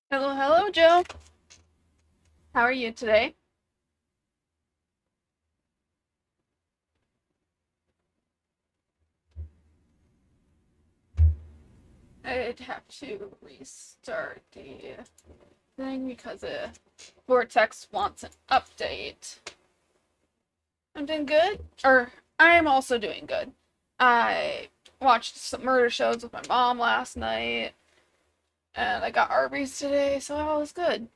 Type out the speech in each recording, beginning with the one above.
Hello, hello, Joe. How are you today? I'd have to restart the thing because Vortex wants an update. I'm doing good, or I'm also doing good. I watched some murder shows with my mom last night, and I got Arby's today, so all is good.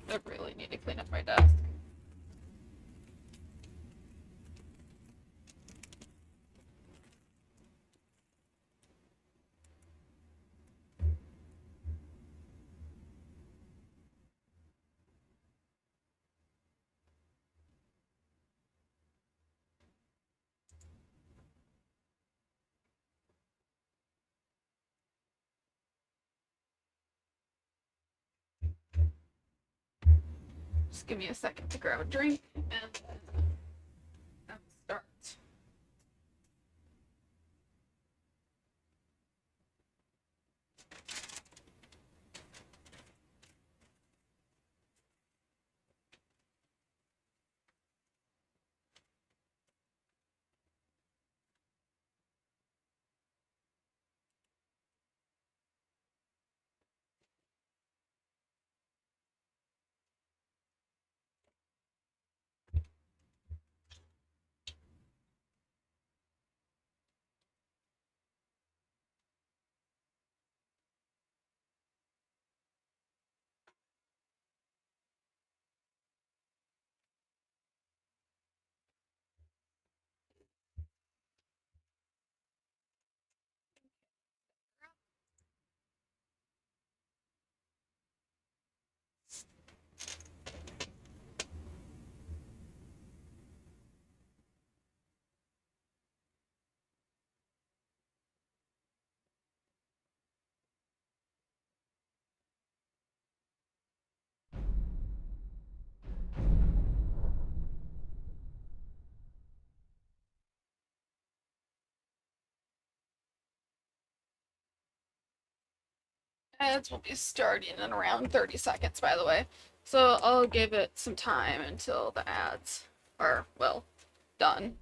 I really need to clean up my desk. Just give me a second to grab a drink and start. Ads will be starting in around 30 seconds, by the way. So I'll give it some time until the ads are, well, done.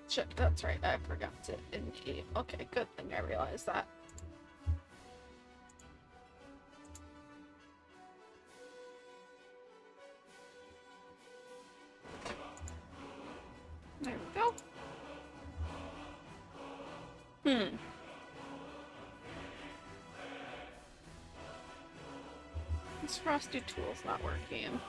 Shit, that's right, I forgot to indie. Okay, good thing I realized that. There we go. Hmm. This frosty tool's not working.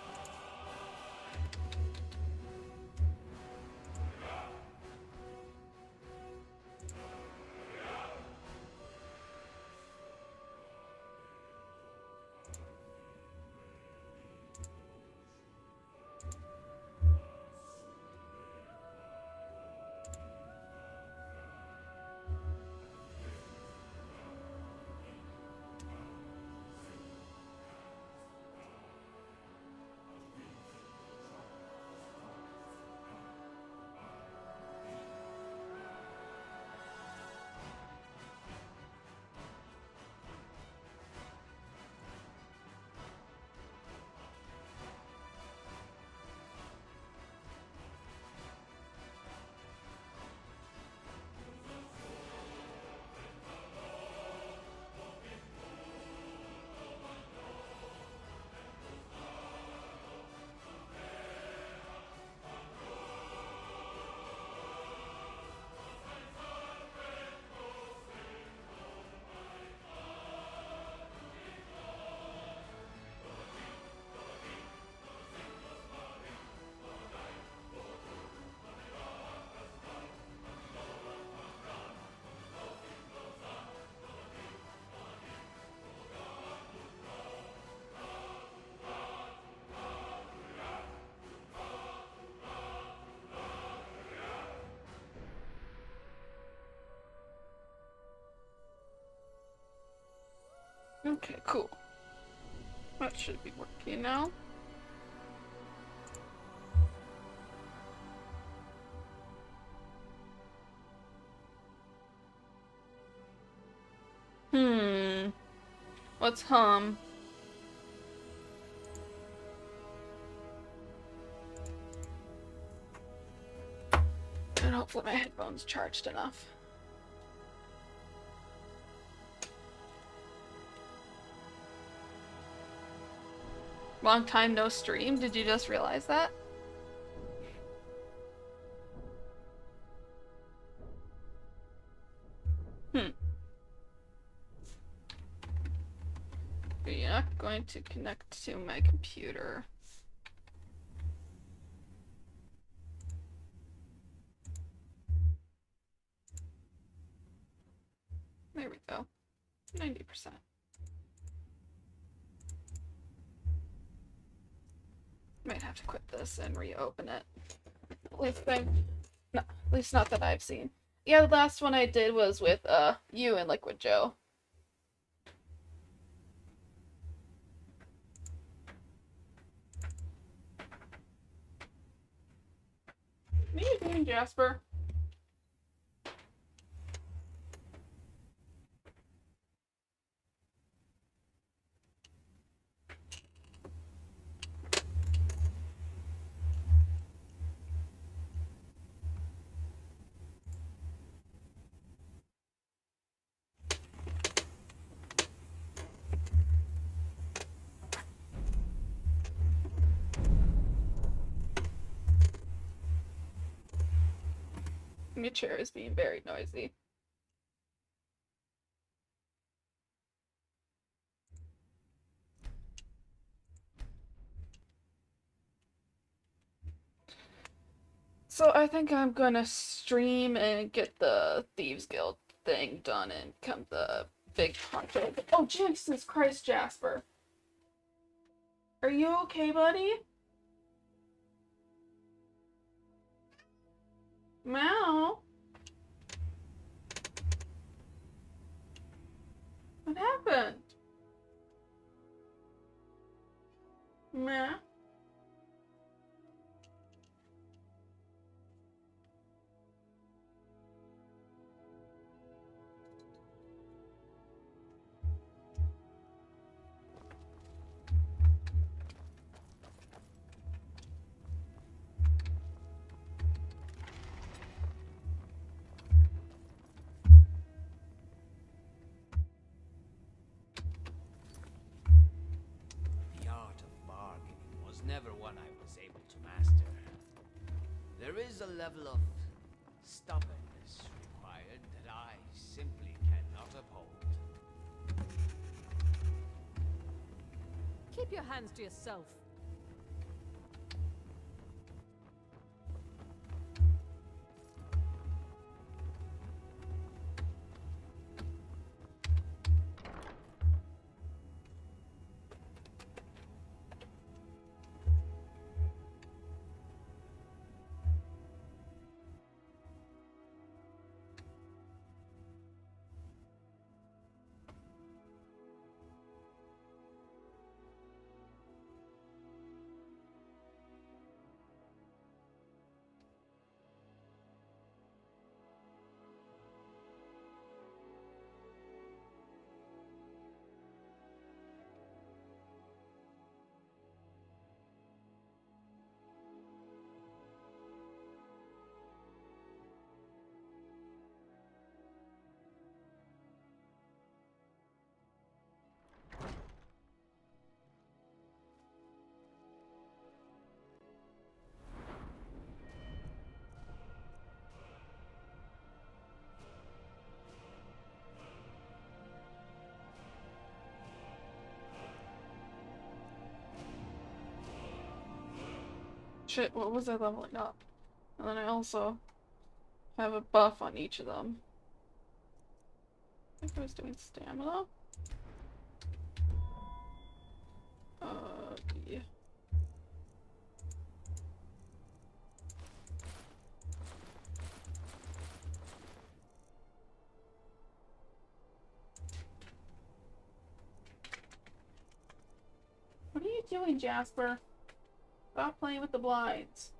Okay, cool. That should be working now. Let's hum. And hopefully my headphones charged enough. Long time no stream, did you just realize that? You're not going to connect to my computer. There we go. 90%. Might have to quit this and reopen it. At least not that I've seen. Yeah, the last one I did was with you and Liquid Joe. What are you doing, Jasper? My chair is being very noisy. So I think I'm gonna stream and get the Thieves Guild thing done and become the big hunter. Oh, Jesus Christ, Jasper. Are you okay, buddy? Meow? What happened? Meow? The art of bargaining was never one I was able to master. There is a level of stubbornness required that I simply cannot uphold. Keep your hands to yourself. Shit, what was I leveling up? And then I also have a buff on each of them. I think I was doing stamina. Yeah. doing, Jasper? Stop playing with the blinds.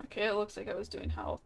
Okay, it looks like I was doing health.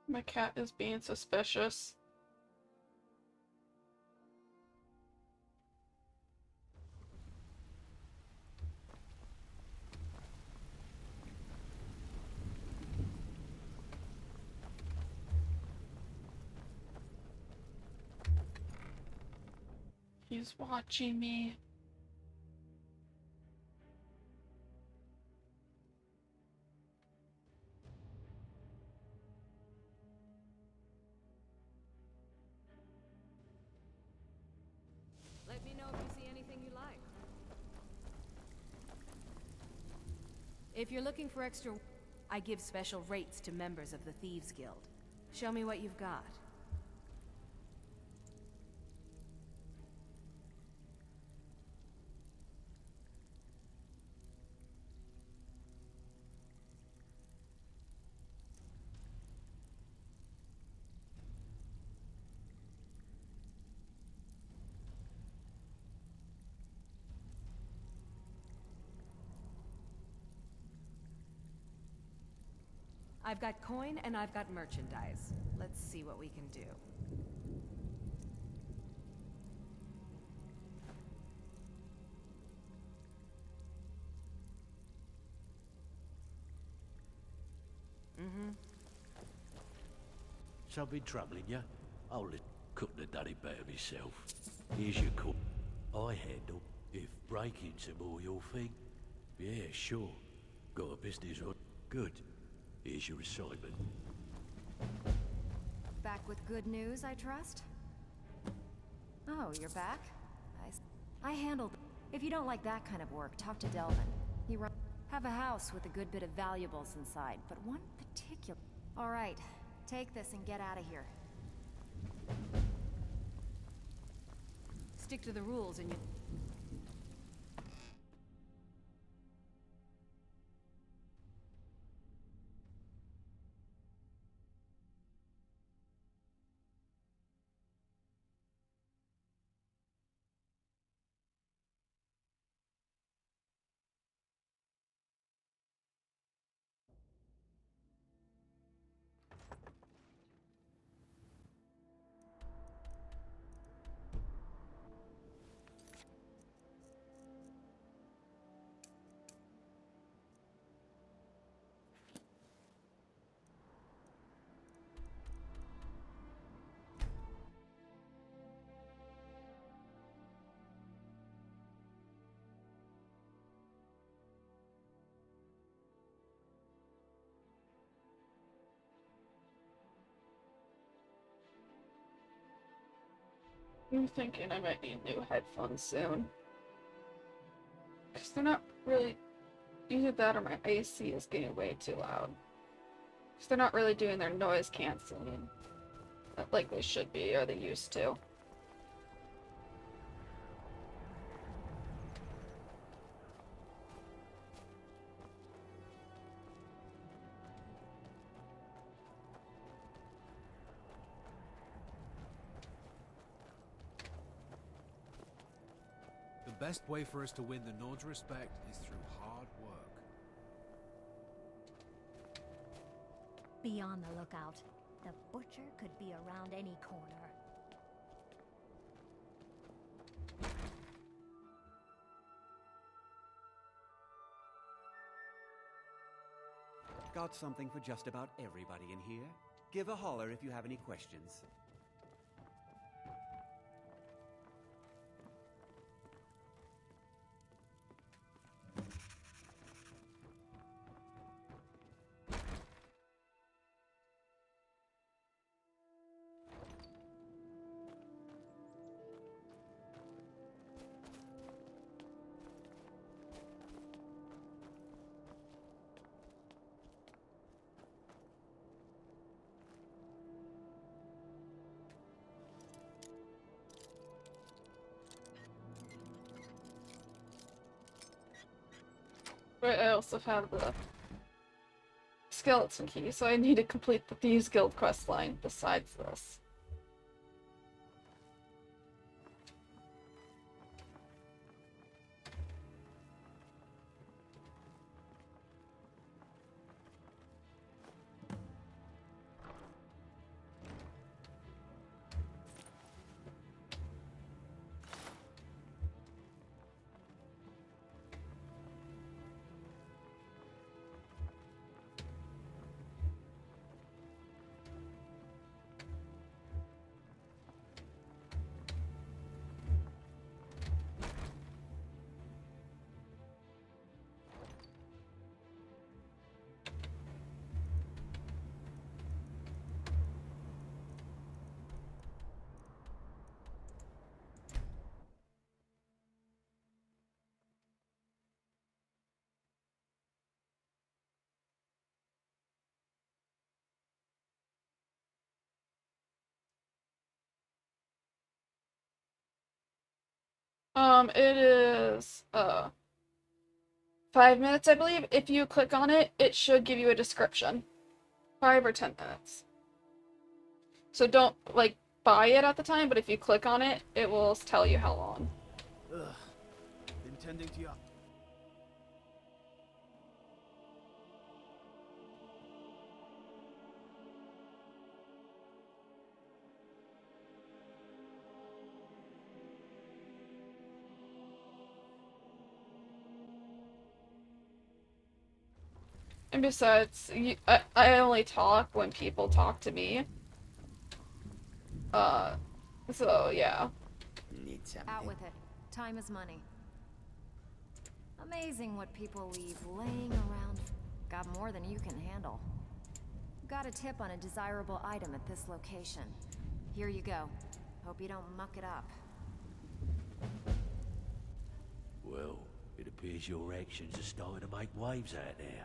My cat is being suspicious. He's watching me. Let me know if you see anything you like. If you're looking for extra, I give special rates to members of the Thieves Guild. Show me what you've got. I've got coin and I've got merchandise. Let's see what we can do. Something troubling you? I'll couldn't have done it better myself. Here's your call. I handle. If break-ins are more your thing, yeah, sure. Got a business on. Good. Here's your assignment. Back with good news, I trust? Oh, you're back? I handled... If you don't like that kind of work, talk to Delvin. He have a house with a good bit of valuables inside, but one particular... All right, take this and get out of here. Stick to the rules and you... I'm thinking I might need new headphones soon. Because they're not really... Either that or my AC is getting way too loud. Because they're not really doing their noise canceling like they should be, or they used to. The best way for us to win the Nord's respect is through hard work. Be on the lookout. The butcher could be around any corner. Got something for just about everybody in here. Give a holler if you have any questions. But I also have the skeleton key, so I need to complete the Thieves Guild quest line besides this. It is 5 minutes, I believe. If you click on it, it should give you a description. 5 or 10 minutes. So don't like buy it at the time, but if you click on it, it will tell you how long. Ugh. Intending to... And besides, I only talk when people talk to me. So yeah. Need something? Out with it. Time is money. Amazing what people leave laying around. Got more than you can handle. Got a tip on a desirable item at this location. Here you go. Hope you don't muck it up. Well, it appears your actions are starting to make waves out there.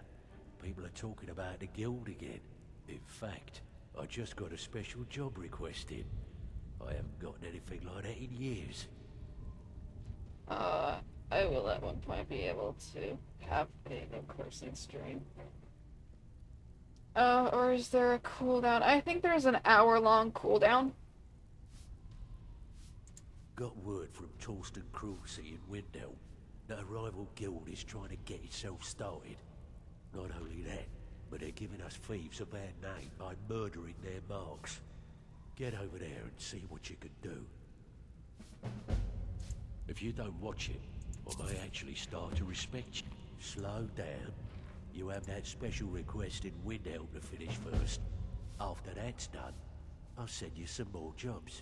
People are talking about the guild again. In fact, I just got a special job request in. I haven't gotten anything like that in years. I will at one point be able to have a cursing stream. Or is there a cooldown? I think there's an hour-long cooldown. Got word from Torsten Cruelty in Windhelm that a rival guild is trying to get itself started. Not only that, but they're giving us thieves a bad name by murdering their marks. Get over there and see what you can do. If you don't watch it, I may actually start to respect you. Slow down. You have that special request in Windhelm to finish first. After that's done, I'll send you some more jobs.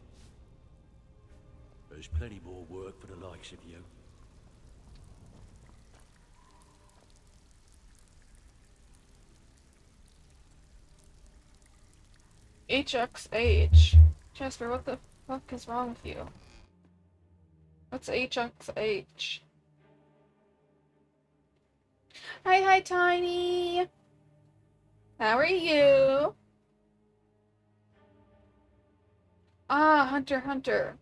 There's plenty more work for the likes of you. HXH. Jasper, what the fuck is wrong with you? What's HXH? Hi, Tiny. How are you? Ah, Hunter, Hunter.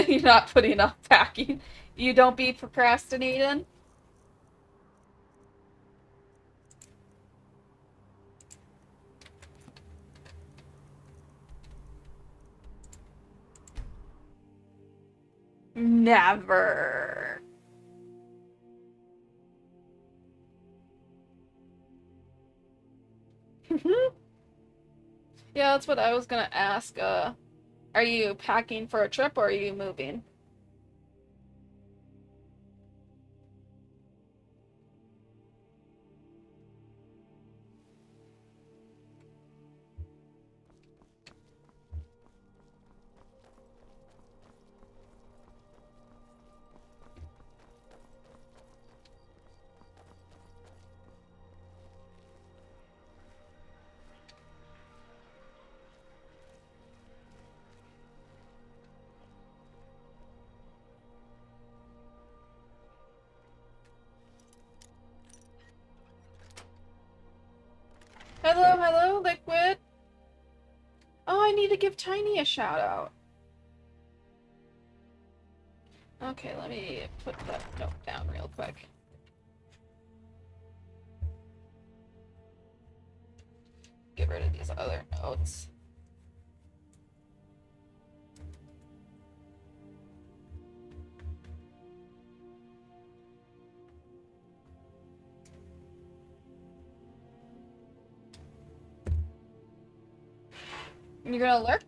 You're not putting off packing. You don't be procrastinating. Never. Yeah, that's what I was gonna ask. Are you packing for a trip or are you moving? Hello, hello, Liquid. Oh, I need to give Tiny a shout out. Okay, let me put that note down real quick. Get rid of these other notes. You're gonna lurk?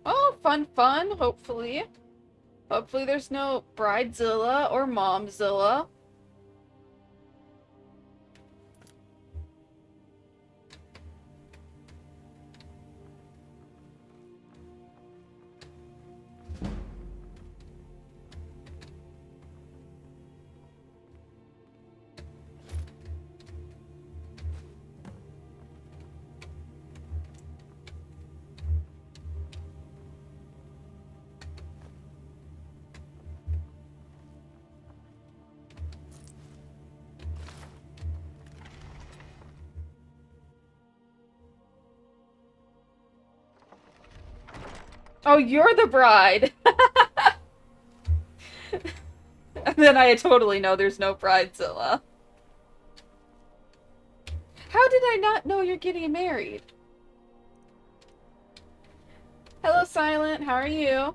Oh, fun, fun, hopefully. Hopefully there's no Bridezilla or Momzilla. Oh, you're the bride! And then I totally know there's no Bridezilla. How did I not know you're getting married? Hello, Silent. How are you?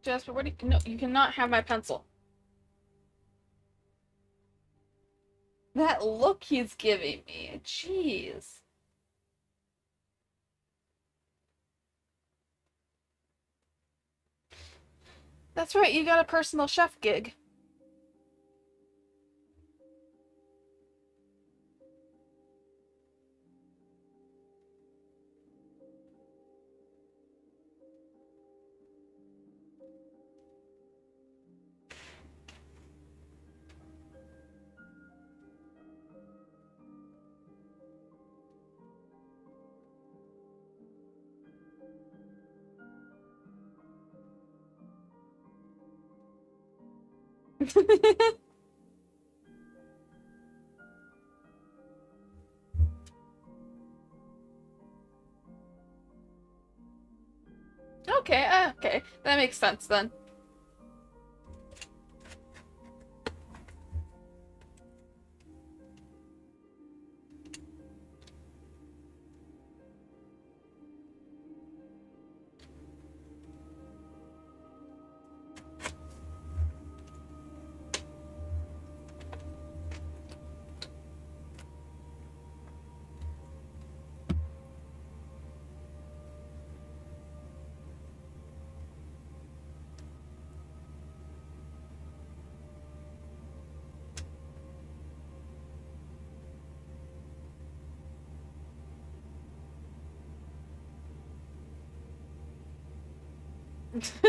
Jasper, what do you... No, you cannot have my pencil. That look he's giving me. Jeez. That's right, you got a personal chef gig. Okay, okay. That makes sense then. Mm-hmm.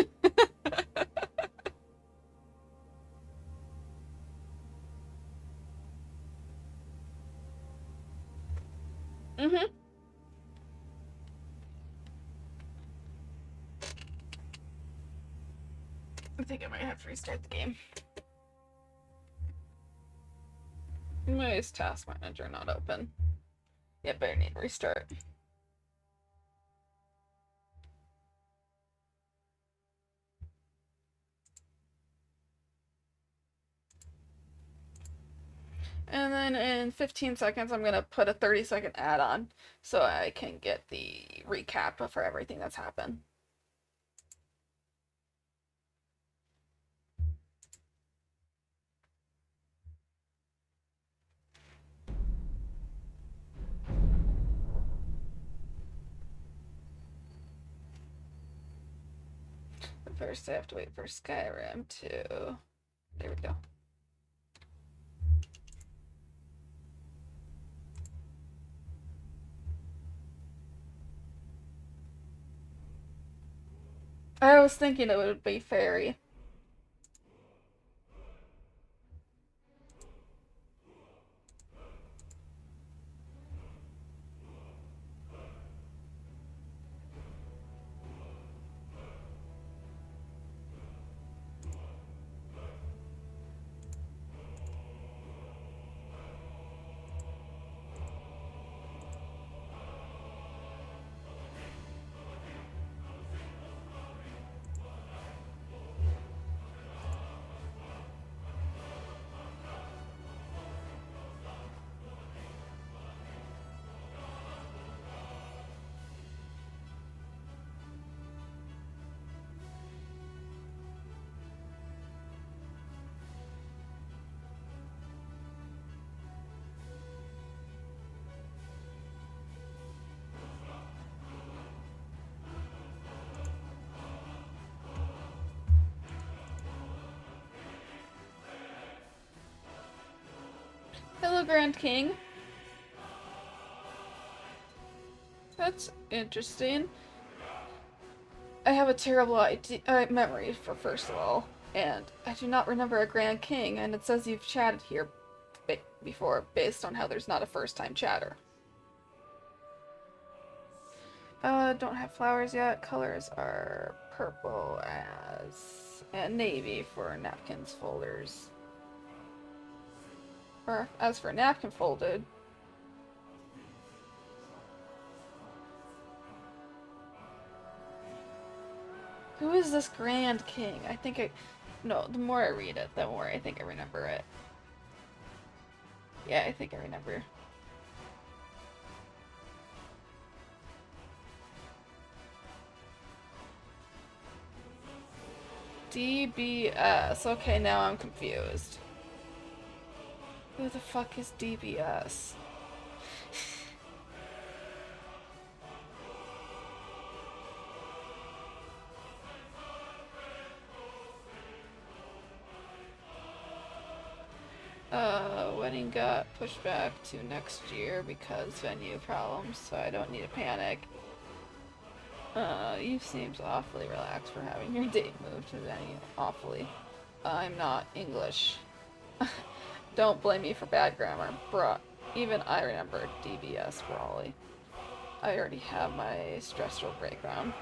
I think I might have to restart the game. Why is Task Manager not open? Yeah, better need to restart. And then in 15 seconds, I'm going to put a 30-second ad on so I can get the recap for everything that's happened. But first, I have to wait for Skyrim to... There we go. I was thinking it would be fairy. Hello, Grand King. That's interesting. I have a terrible memory for first of all, and I do not remember a Grand King, and it says you've chatted here before based on how there's not a first-time chatter. Don't have flowers yet. Colors are purple and navy for napkins folders. Or as for napkin folded, who is this Grand King? No, the more I read it, the more I think I remember it. Yeah, I think I remember. DBS. Okay, now I'm confused. Who the fuck is DBS? Wedding got pushed back to next year because venue problems, so I don't need to panic. You seems awfully relaxed for having your date moved to venue. Awfully. I'm not English. Don't blame me for bad grammar. Bruh. Even I remember DBS Brawley. I already have my stressful breakdown.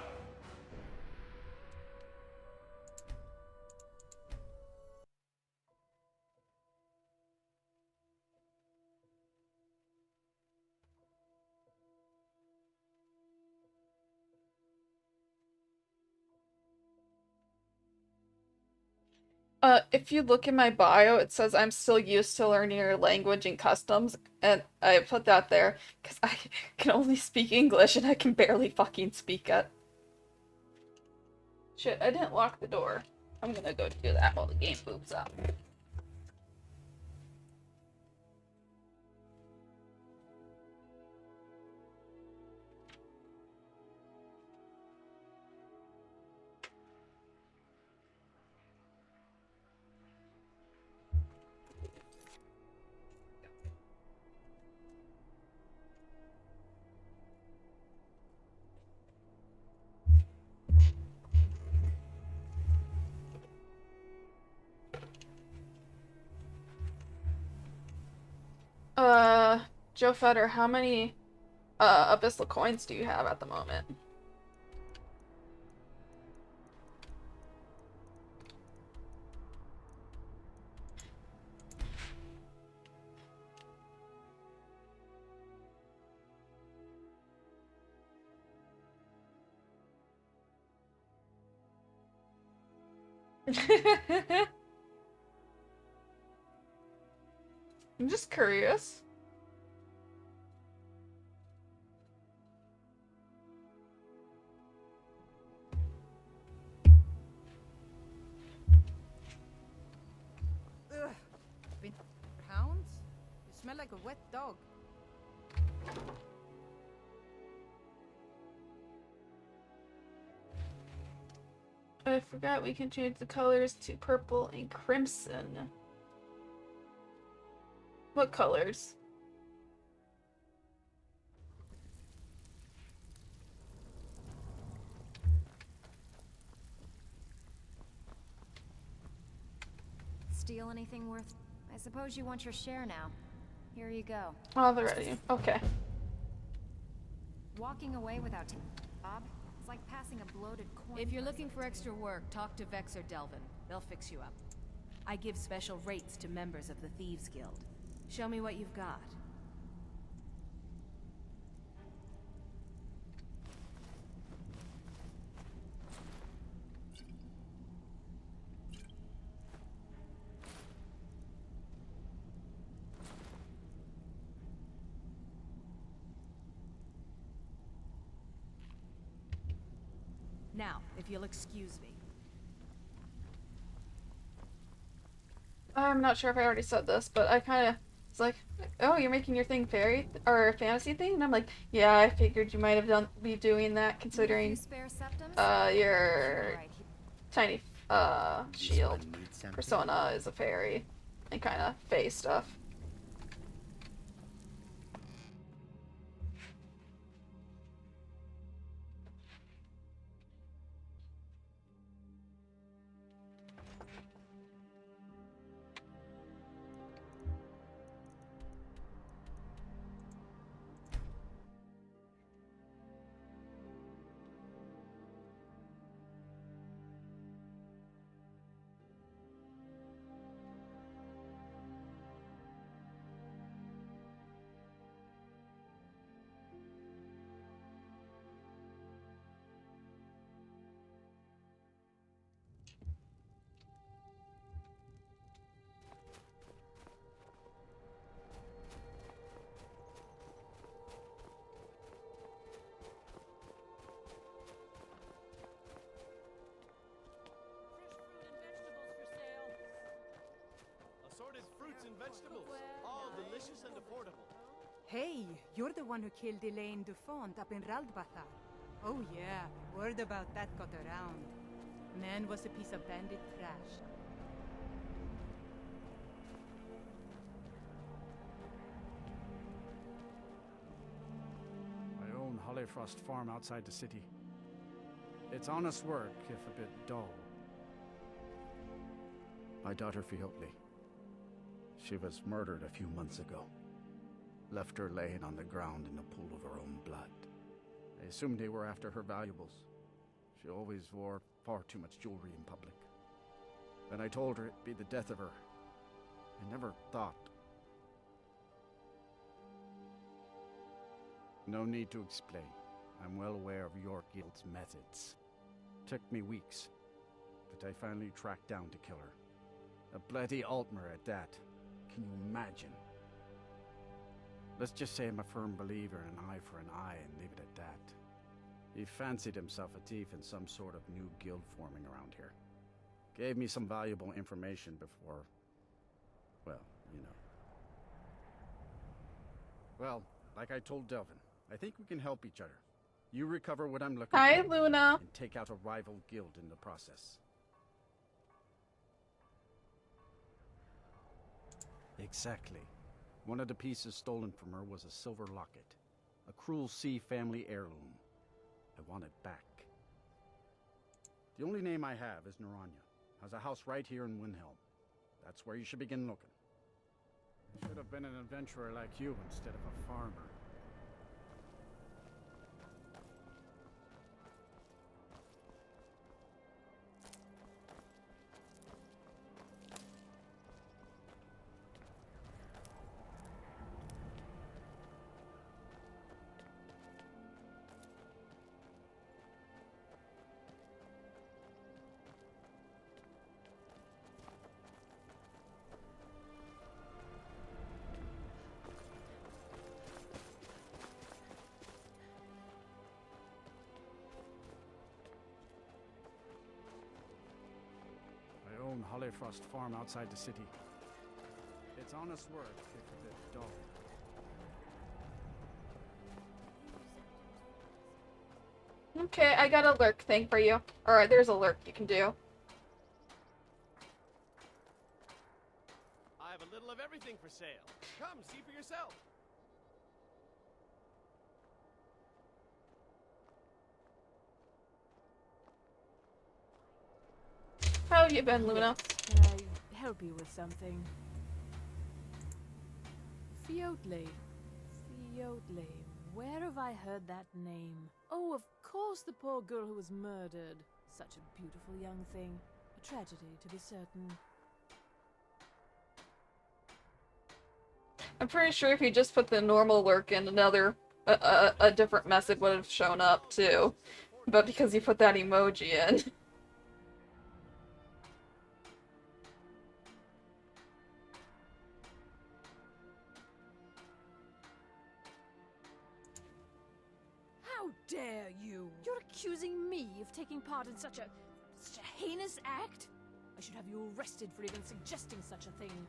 If you look in my bio, it says I'm still used to learning your language and customs, and I put that there because I can only speak English and I can barely fucking speak it. Shit, I didn't lock the door. I'm gonna go do that while the game boots up. Joe Fetter, how many abyssal coins do you have at the moment? I'm just curious. Ugh. Been hounds? You smell like a wet dog. I forgot we can change the colors to purple and crimson. What colors? Steal anything worth... I suppose you want your share now. Here you go. Oh, they're ready. Okay. Walking away without taking a job, it's like passing a bloated coin. If you're looking for extra work, talk to Vex or Delvin. They'll fix you up. I give special rates to members of the Thieves Guild. Show me what you've got. Now, if you'll excuse me. I'm not sure if I already said this, but I kind of was like, "Oh, you're making your thing fairy or fantasy thing," and I'm like, "Yeah, I figured you might have be doing that considering Spare septums? your Right here. tiny shield persona is a fairy and kind of fae stuff." Assorted fruits and vegetables, all delicious and affordable. Hey, you're the one who killed Elaine Dufont up in Raldbathar. Oh yeah, word about that got around. Man was a piece of bandit trash. I own Hollyfrost Farm outside the city. It's honest work, if a bit dull. My daughter Fiotli. She was murdered a few months ago. Left her laying on the ground in a pool of her own blood. I assumed they were after her valuables. She always wore far too much jewelry in public. Then I told her it'd be the death of her. I never thought. No need to explain. I'm well aware of your guild's methods. Took me weeks, but I finally tracked down to kill her. A bloody Altmer at that. Can you imagine? Let's just say I'm a firm believer in an eye for an eye and leave it at that. He fancied himself a thief in some sort of new guild forming around here. Gave me some valuable information before... well, you know. Well, like I told Delvin, I think we can help each other. You recover what I'm looking Hi, for, Luna. and take out a rival guild in the process. Exactly. One of the pieces stolen from her was a silver locket. A Cruel Sea family heirloom. I want it back. The only name I have is Naranya. Has a house right here in Windhelm. That's where you should begin looking. Should have been an adventurer like you instead of a farmer. I own Hollyfrost Farm outside the city. It's honest work, if a bit dull. Okay, I got a lurk thing for you. Or there's a lurk you can do. I have a little of everything for sale. Come, see for yourself. How have you been, Luna? Can I help you with something? Fiotle. Fiotle. Where have I heard that name? Oh, of course, the poor girl who was murdered. Such a beautiful young thing. A tragedy, to be certain. I'm pretty sure if you just put the normal lurk in, a different message would have shown up too. But because you put that emoji in. How dare you? You're accusing me of taking part in such a heinous act? I should have you arrested for even suggesting such a thing.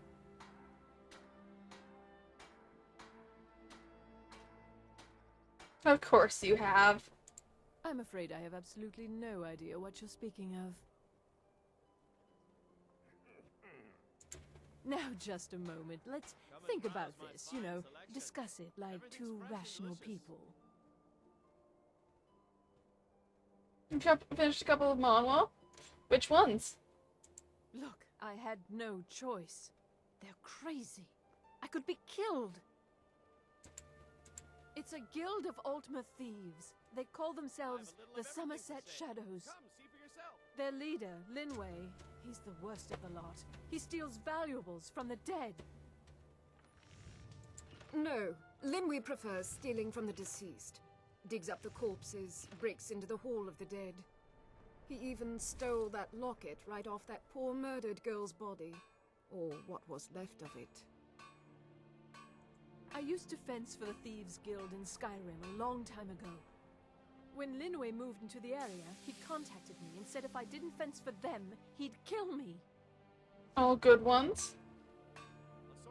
Of course you have. I'm afraid I have absolutely no idea what you're speaking of. Now, just a moment. Let's think about this, you know, discuss it like two rational people. You finished a couple of Monwa? Which ones? Look, I had no choice. They're crazy. I could be killed. It's a guild of Ultima Thieves. They call themselves the Somerset Shadows. Come, see for yourself. Their leader, Linway, he's the worst of the lot. He steals valuables from the dead. No, Linway prefers stealing from the deceased. Digs up the corpses, breaks into the Hall of the Dead. He even stole that locket right off that poor murdered girl's body. Or what was left of it. I used to fence for the Thieves Guild in Skyrim a long time ago. When Linway moved into the area, he contacted me and said if I didn't fence for them, he'd kill me. All good ones.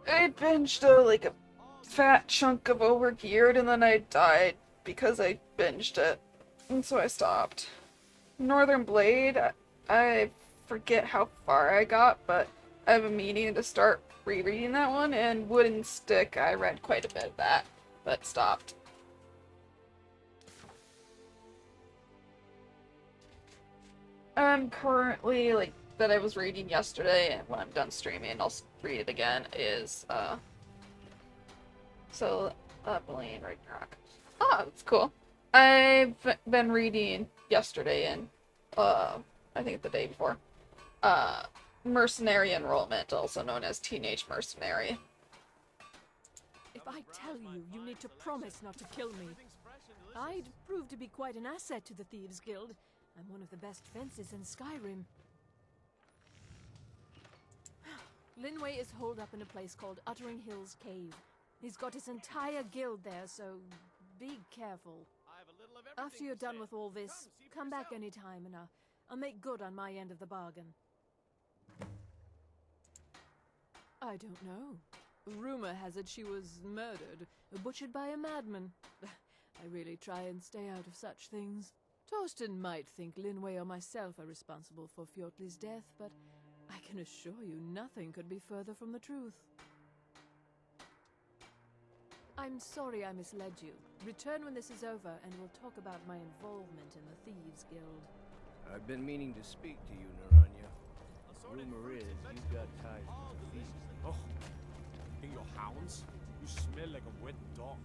I binged a fat chunk of Overgeared and then I died because I binged it. And so I stopped. Northern Blade, I forget how far I got, but I have a meaning to start rereading that one, and Wooden Stick, I read quite a bit of that, but stopped. I'm currently, that I was reading yesterday, and when I'm done streaming, I'll read it again, is, Blaine Ragnarok. Oh, that's cool. I've been reading yesterday and, I think the day before, Mercenary Enrollment, also known as Teenage Mercenary. If I tell you, you need to promise not to kill me. I'd prove to be quite an asset to the Thieves Guild. I'm one of the best fencers in Skyrim. Linway is holed up in a place called Uttering Hills Cave. He's got his entire guild there, so be careful. After you're done with all this, come back anytime and I'll make good on my end of the bargain. I don't know. Rumor has it she was murdered, butchered by a madman. I really try and stay out of such things. Torsten might think Linway or myself are responsible for Fjortli's death, but I can assure you nothing could be further from the truth. I'm sorry I misled you. Return when this is over and we'll talk about my involvement in the Thieves Guild. I've been meaning to speak to you, Naranya. Rumor is you've got ties to the Thieves. Oh, your hounds? You smell like a wet dog.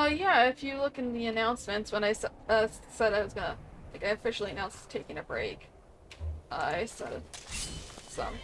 Yeah, if you look in the announcements, when I said I was gonna, like, I officially announced taking a break, I said some.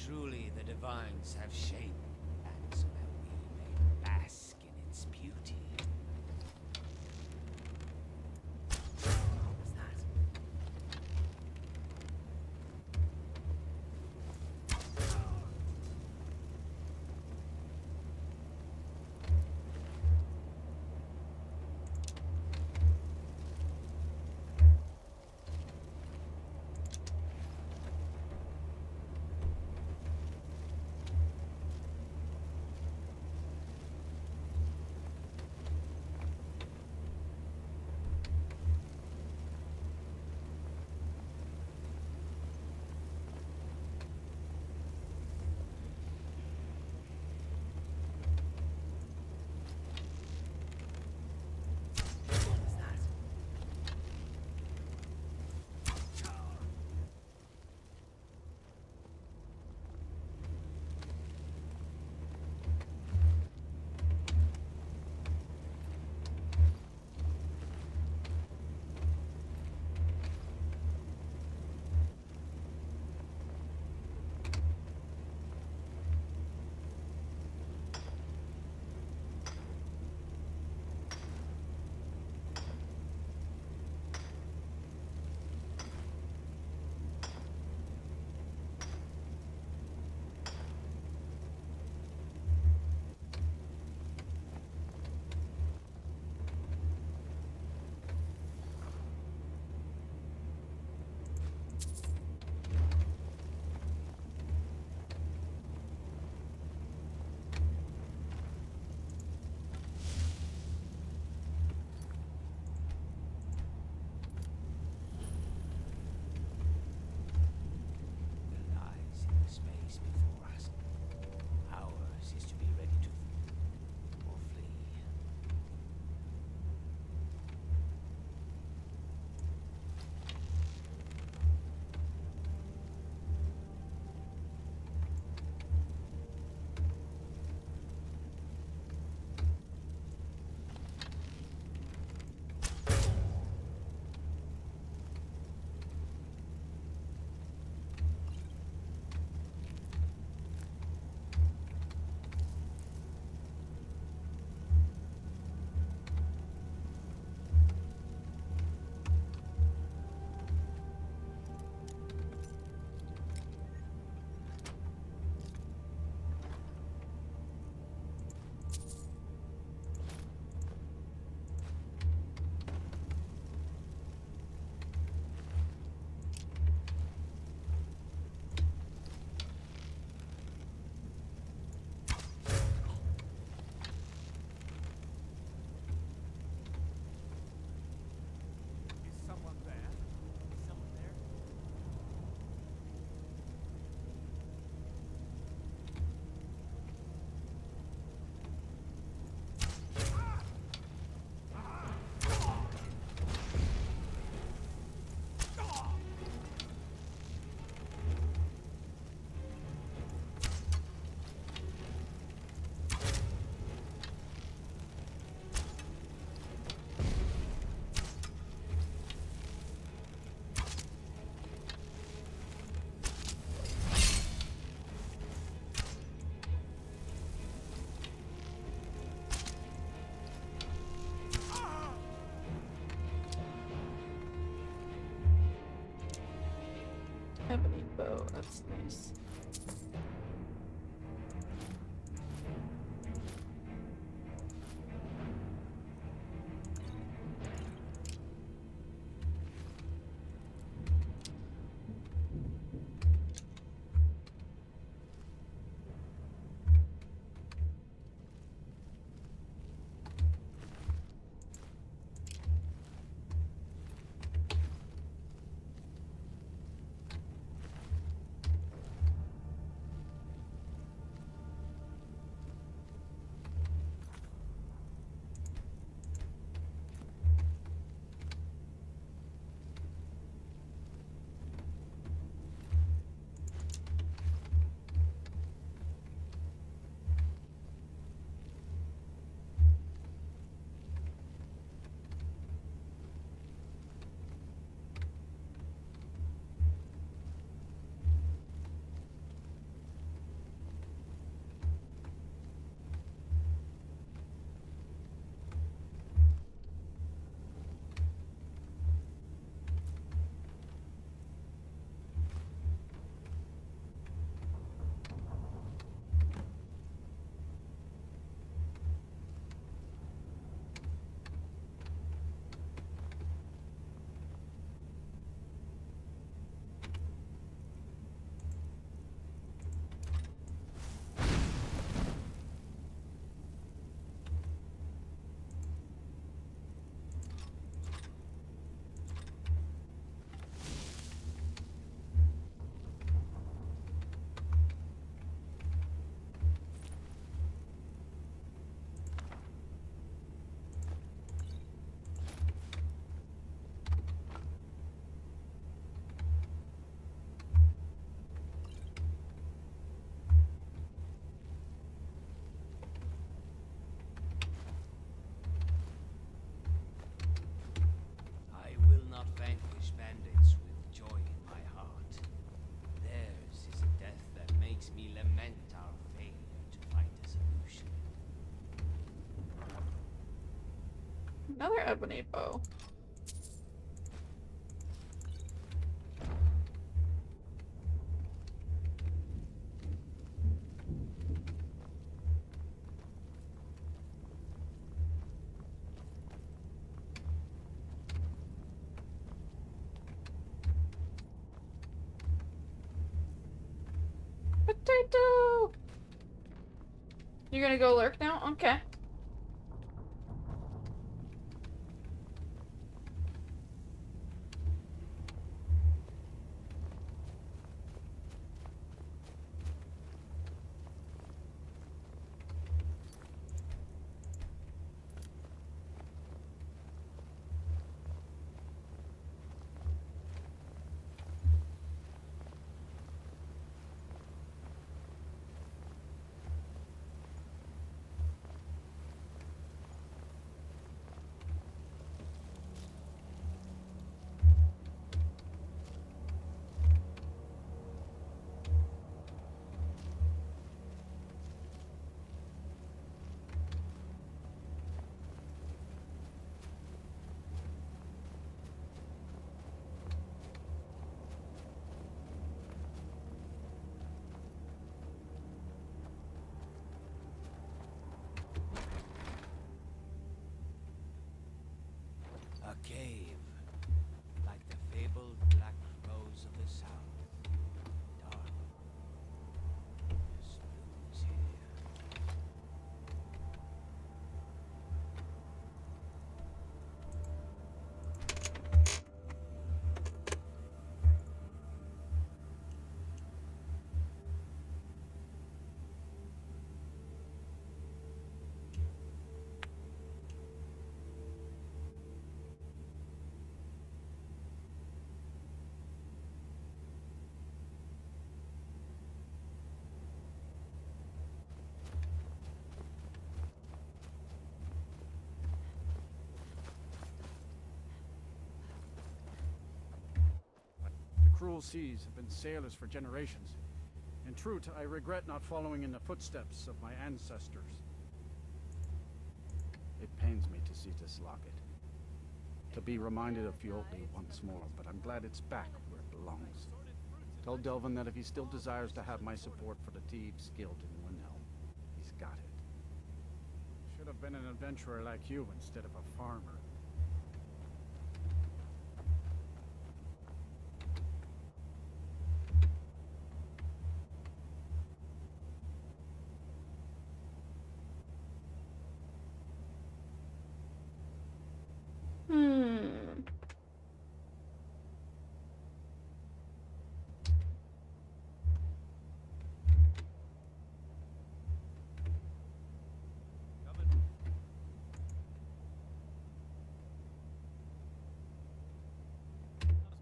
Truly, the divines have shaped that so that we may bask in its beauty. What was that? Oh, that's nice. I will not vanquish bandits with joy in my heart. Theirs is a death that makes me lament our failure to find a solution. Another ebony bow. Potato! You're gonna go lurk now? Okay. A cave, like the fabled black rose of the south. Dark. There's blooms here. The cruel seas have been sailors for generations. In truth, I regret not following in the footsteps of my ancestors. It pains me to see this locket, to be reminded of Fiotli once more, but I'm glad it's back where it belongs. Tell Delvin that if he still desires to have my support for the Thieves Guild in Windhelm, he's got it. Should have been an adventurer like you instead of a farmer.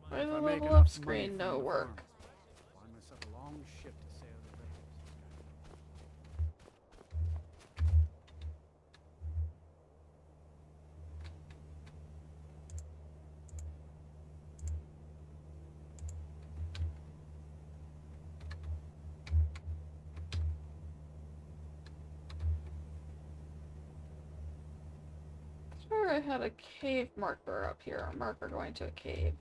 Why the If I make level enough up money screen from no the work? farms, find myself a long ship to sail the rivers. Sure, I had a cave marker up here. A marker going to a cave.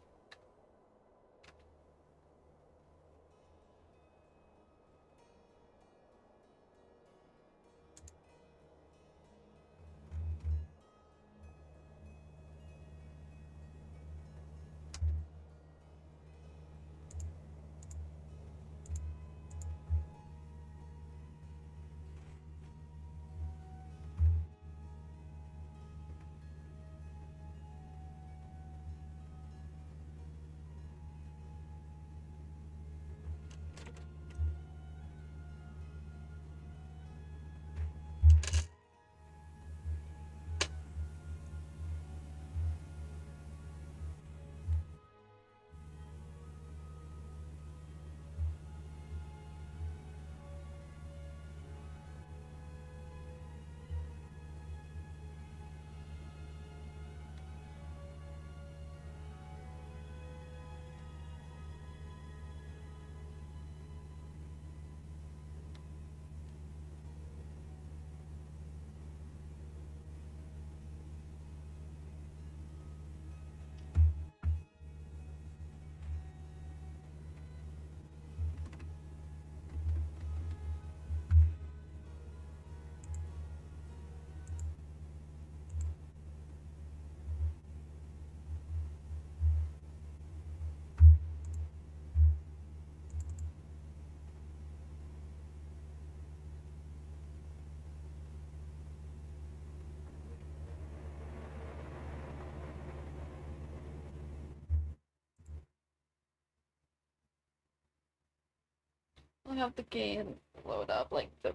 I'll have the game load up, like the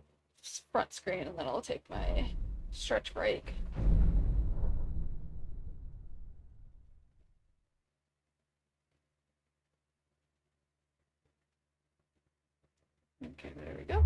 front screen, and then I'll take my stretch break. Okay, there we go.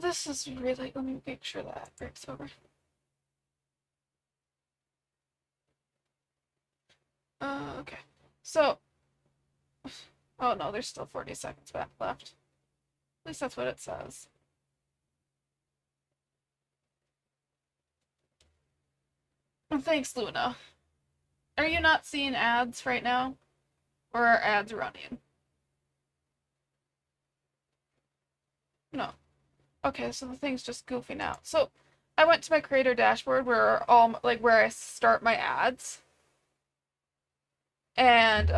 this is really, let me make sure that breaks over. Okay. So, oh no, there's still 40 seconds back left. At least that's what it says. And thanks, Luna. Are you not seeing ads right now? Or are ads running? No. Okay, so the thing's just goofing out. So, I went to my creator dashboard where where I start my ads. And,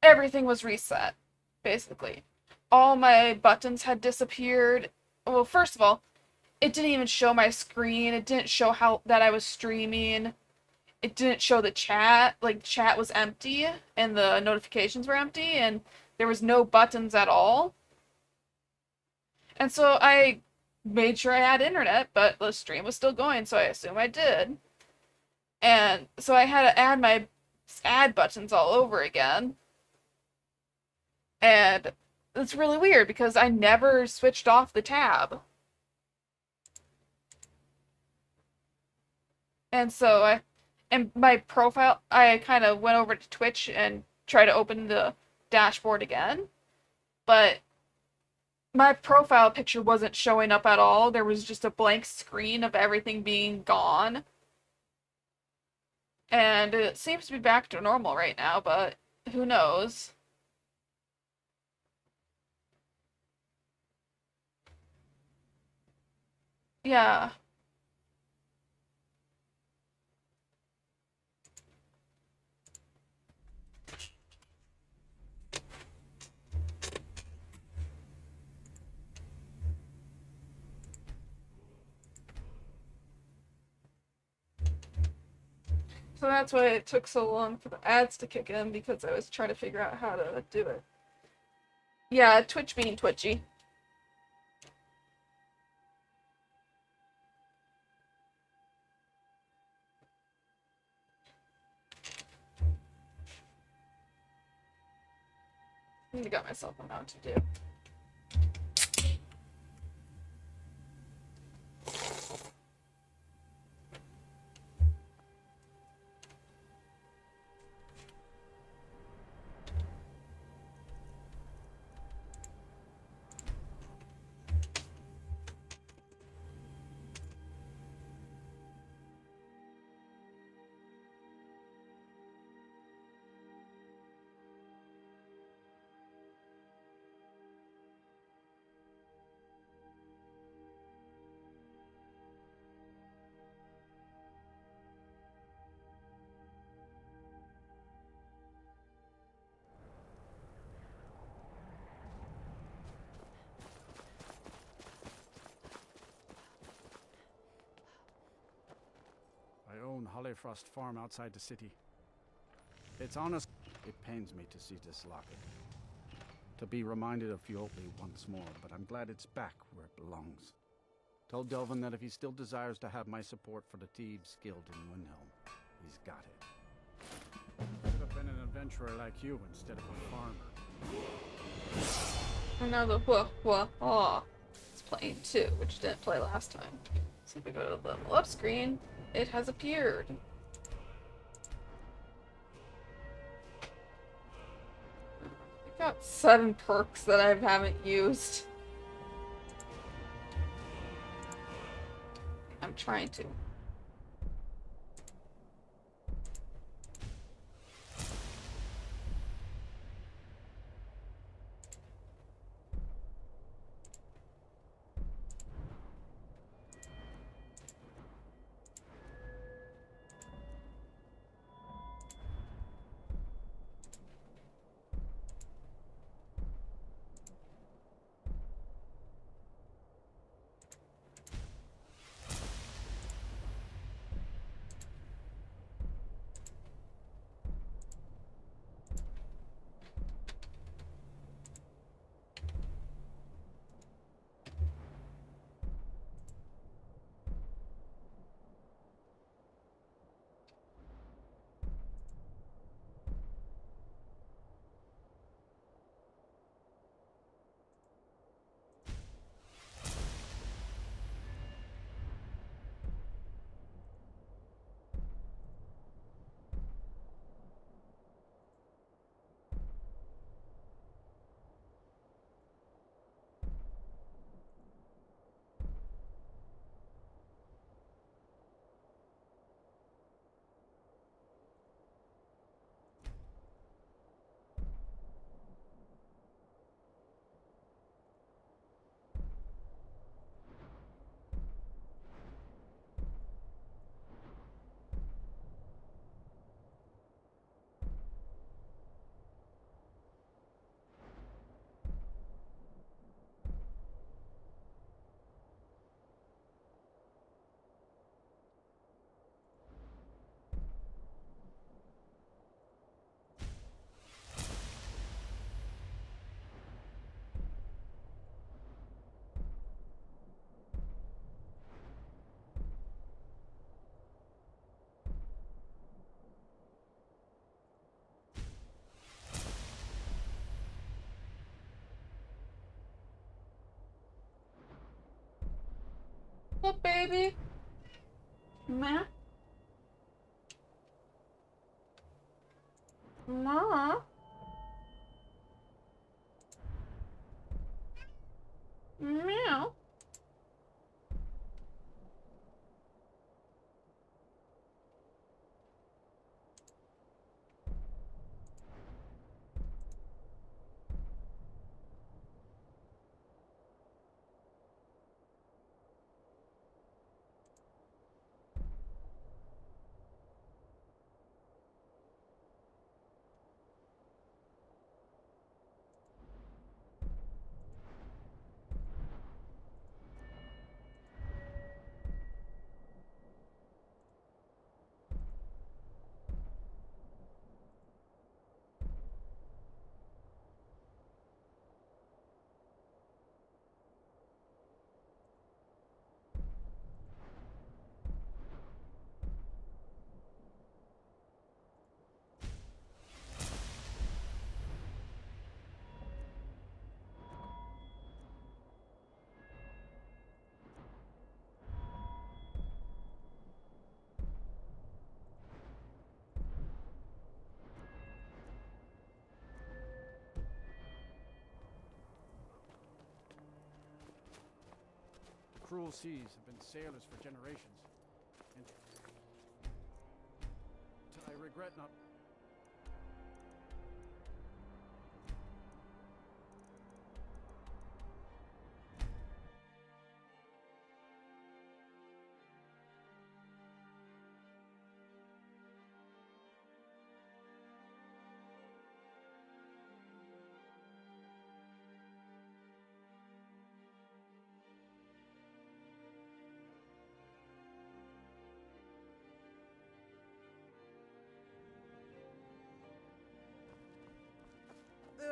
everything was reset, basically. All my buttons had disappeared. Well, first of all, it didn't even show my screen. It didn't show that I was streaming. It didn't show the chat. Like, chat was empty, and the notifications were empty, and there was no buttons at all. And so I made sure I had internet, but the stream was still going, so I assume I did. And so I had to add my ad buttons all over again. And it's really weird because I never switched off the tab. And so my profile, I kind of went over to Twitch and tried to open the dashboard again. But my profile picture wasn't showing up at all. There was just a blank screen of everything being gone. And it seems to be back to normal right now, but who knows? Yeah. So that's why it took so long for the ads to kick in, because I was trying to figure out how to do it. Yeah, Twitch being twitchy. I got myself a mount to do. I own Hollyfrost Farm outside the city. It's honest. It pains me to see this locket. To be reminded of Fiotli once more, but I'm glad it's back where it belongs. Told Delvin that if he still desires to have my support for the Thieves Guild in Windhelm, he's got it. Should have been an adventurer like you instead of a farmer. And now the it's playing too, which didn't play last time. So if we go to the level up screen, it has appeared. I got 7 perks that I haven't used. I'm trying to. What, baby? Ma? Ma? Meow. Cruel seas have been sailors for generations. And I regret not...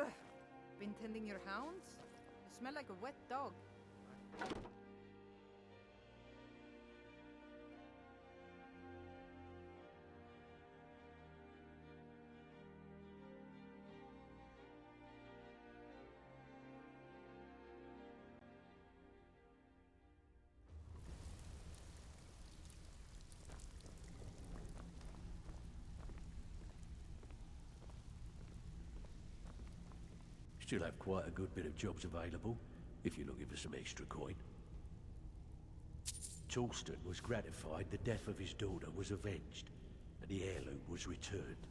Ugh. Been tending your hounds? You smell like a wet dog. Still have quite a good bit of jobs available, if you're looking for some extra coin. Torsten was gratified the death of his daughter was avenged, and the heirloom was returned.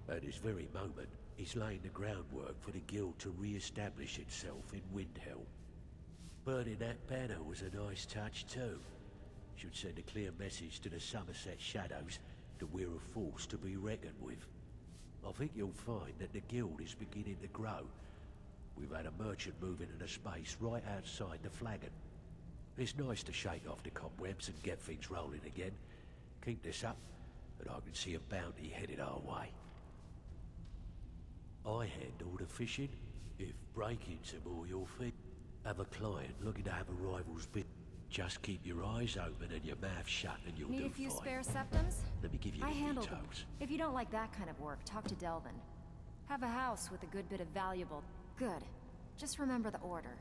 At this very moment, he's laying the groundwork for the guild to re-establish itself in Windhelm. Burning that banner was a nice touch too. Should send a clear message to the Somerset Shadows that we're a force to be reckoned with. I think you'll find that the guild is beginning to grow. We've had a merchant move into the space right outside the flagon. It's nice to shake off the cobwebs and get things rolling again. Keep this up, and I can see a bounty headed our way. I handle the fishing. If breaking's more your thing, have a client looking to have a rival's bid. Just keep your eyes open and your mouth shut and you'll Need do a few fine. spare septums? Let me give you I the handle them. details. If you don't like that kind of work, talk to Delvin. Have a house with a good bit of valuable... Good. Just remember the order.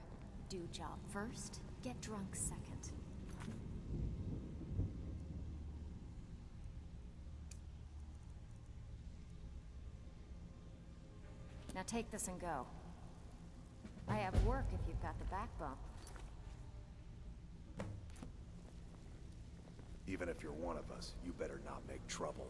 Do job first, get drunk second. Now take this and go. I have work if you've got the backbone. Even if you're one of us, you better not make trouble.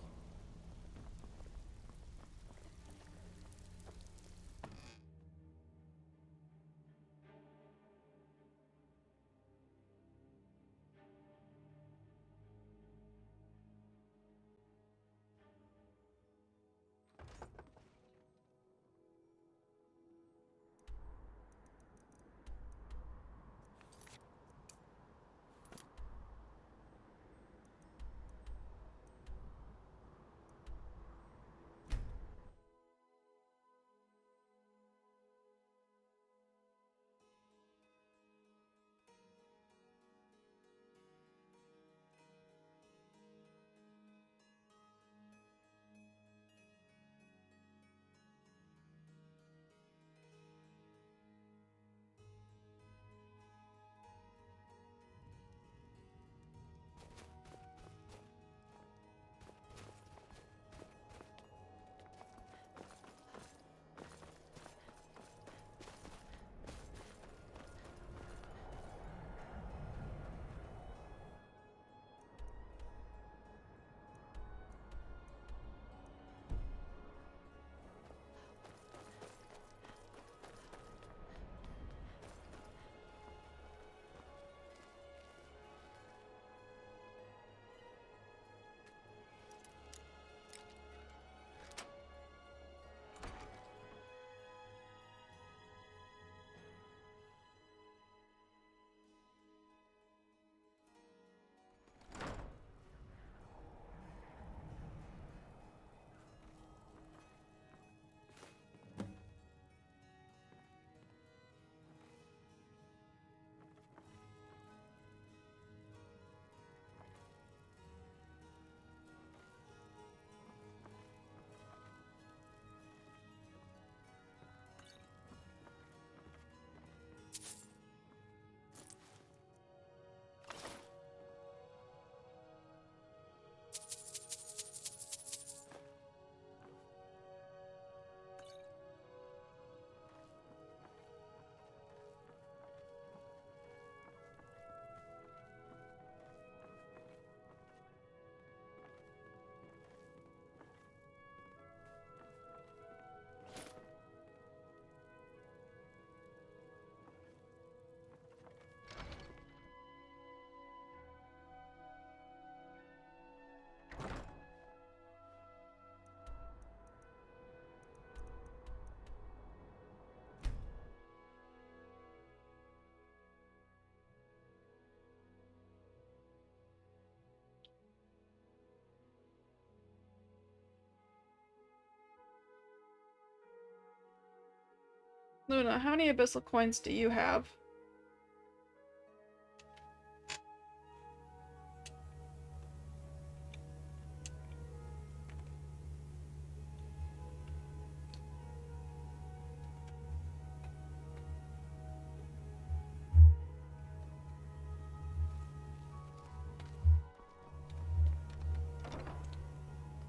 Luna, how many abyssal coins do you have?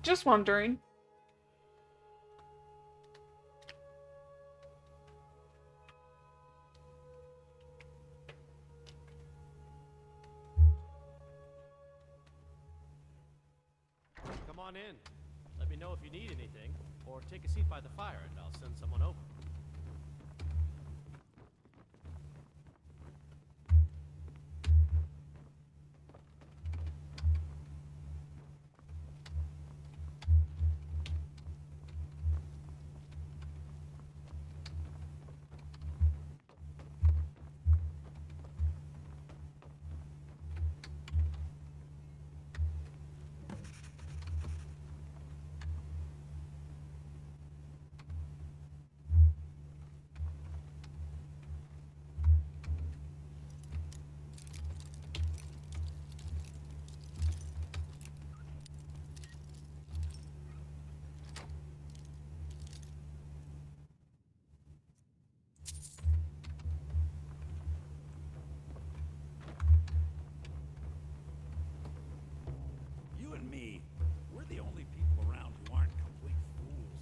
Just wondering. Come on in. Let me know if you need anything, or take a seat by the fire and I'll send someone over. You and me, we're the only people around who aren't complete fools.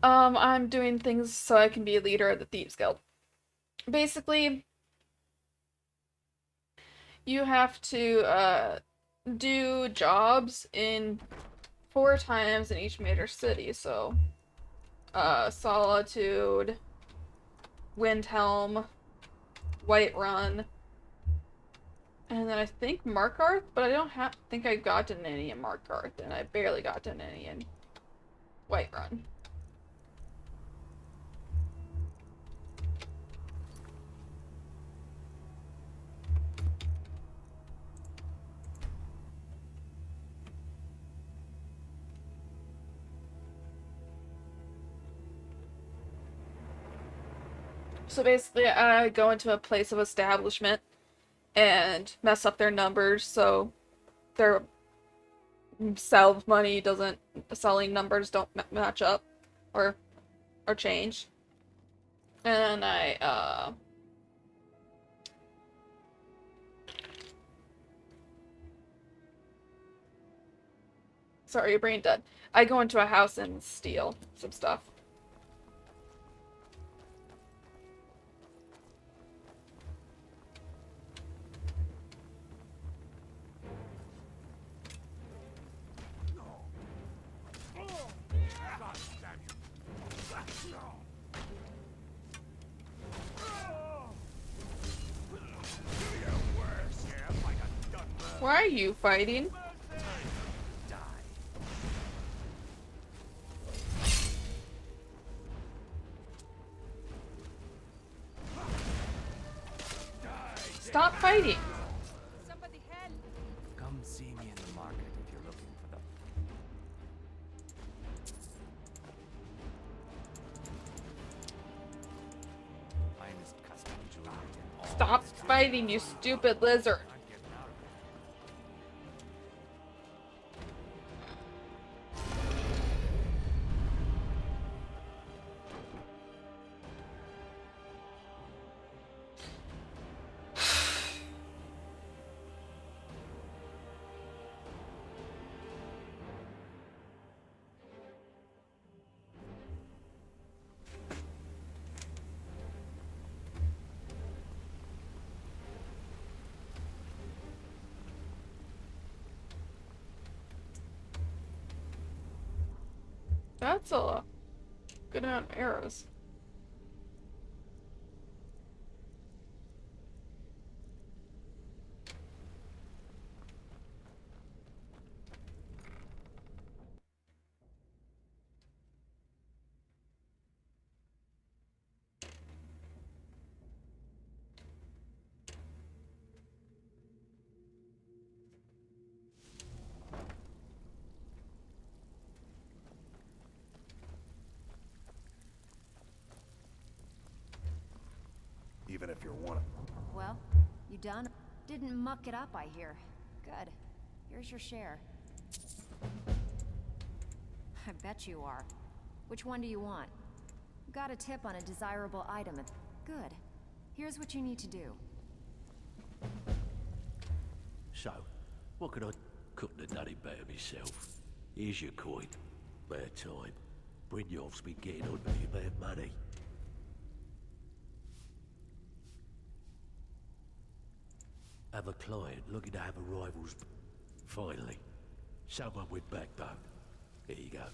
I'm doing things so I can be a leader of the Thieves Guild. Basically, you have to do jobs in 4 times in each major city. So, Solitude, Windhelm, Whiterun, and then I think Markarth, but I don't think I've gotten any in Markarth, and I barely gotten any in Whiterun. So basically, I go into a place of establishment and mess up their numbers so their selling numbers don't match up or change. And sorry, your brain dead. I go into a house and steal some stuff. Why are you fighting? Stop fighting! Somebody help! Come see me in the market if you're looking for the finest custom jewelry in all Stop this fighting, you stupid lizard! I'm getting out of here. That's a good amount of arrows. even if you're one of them. Well, you done? Didn't muck it up, I hear. Good. Here's your share. I bet you are. Which one do you want? Got a tip on a desirable item. Good. Here's what you need to do. So, what could I... Couldn't have done it better myself. Here's your coin. About time. Brynjolf's been getting on to me about money. Have a client looking to have a rival's... Finally. Someone with backbone. Here you go.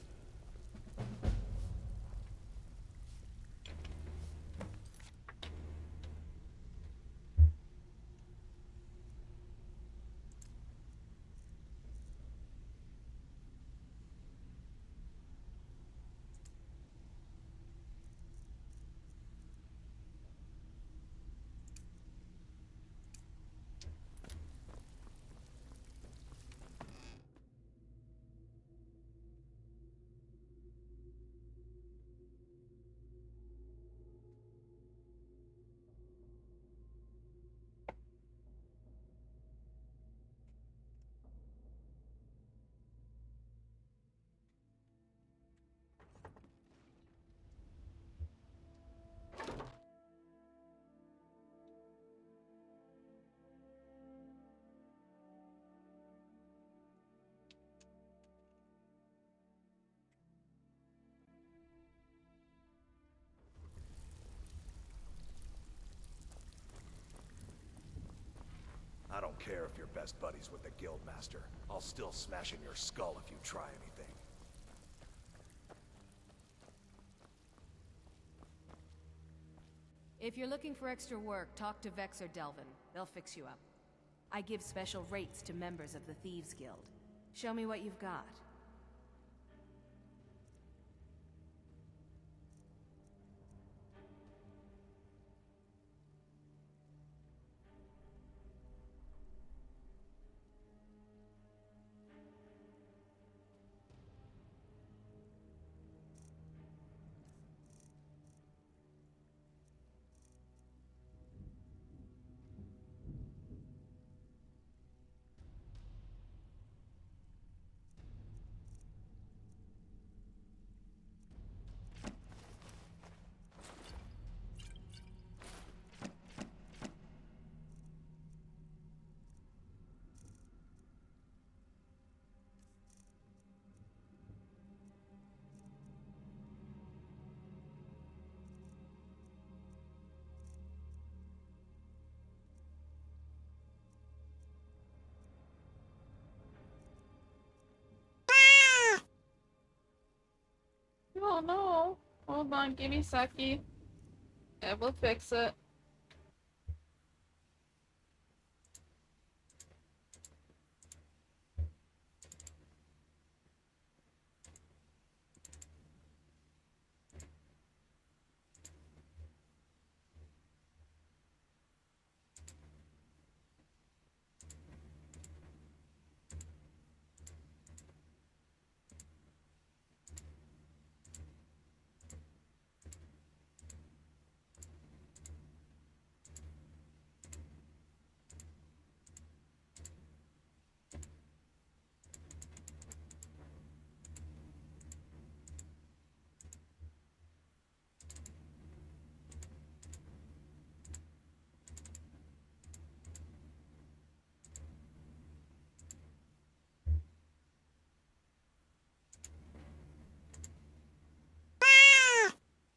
I don't care if you're best buddies with the Guildmaster. I'll still smash in your skull if you try anything. If you're looking for extra work, talk to Vex or Delvin. They'll fix you up. I give special rates to members of the Thieves Guild. Show me what you've got. Oh no. Hold on, give me Saki. I will fix it.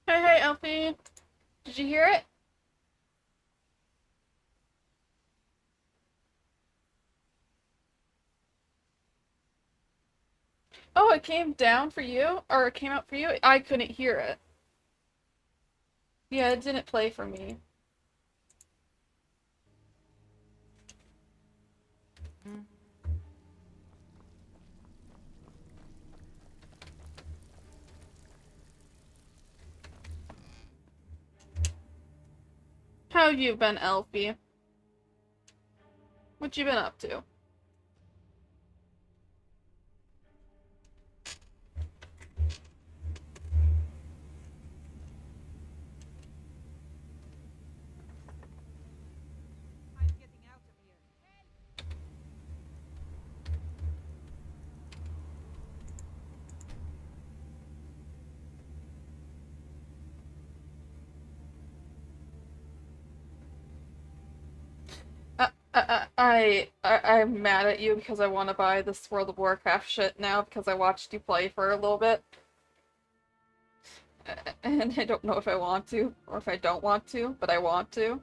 Hey, hey, Elfie. Did you hear it? Oh, it came down for you? Or it came up for you? I couldn't hear it. Yeah, it didn't play for me. How you been, Elfie? What you been up to? I'm mad at you because I want to buy this World of Warcraft shit now because I watched you play for a little bit. And I don't know if I want to, or if I don't want to, but I want to.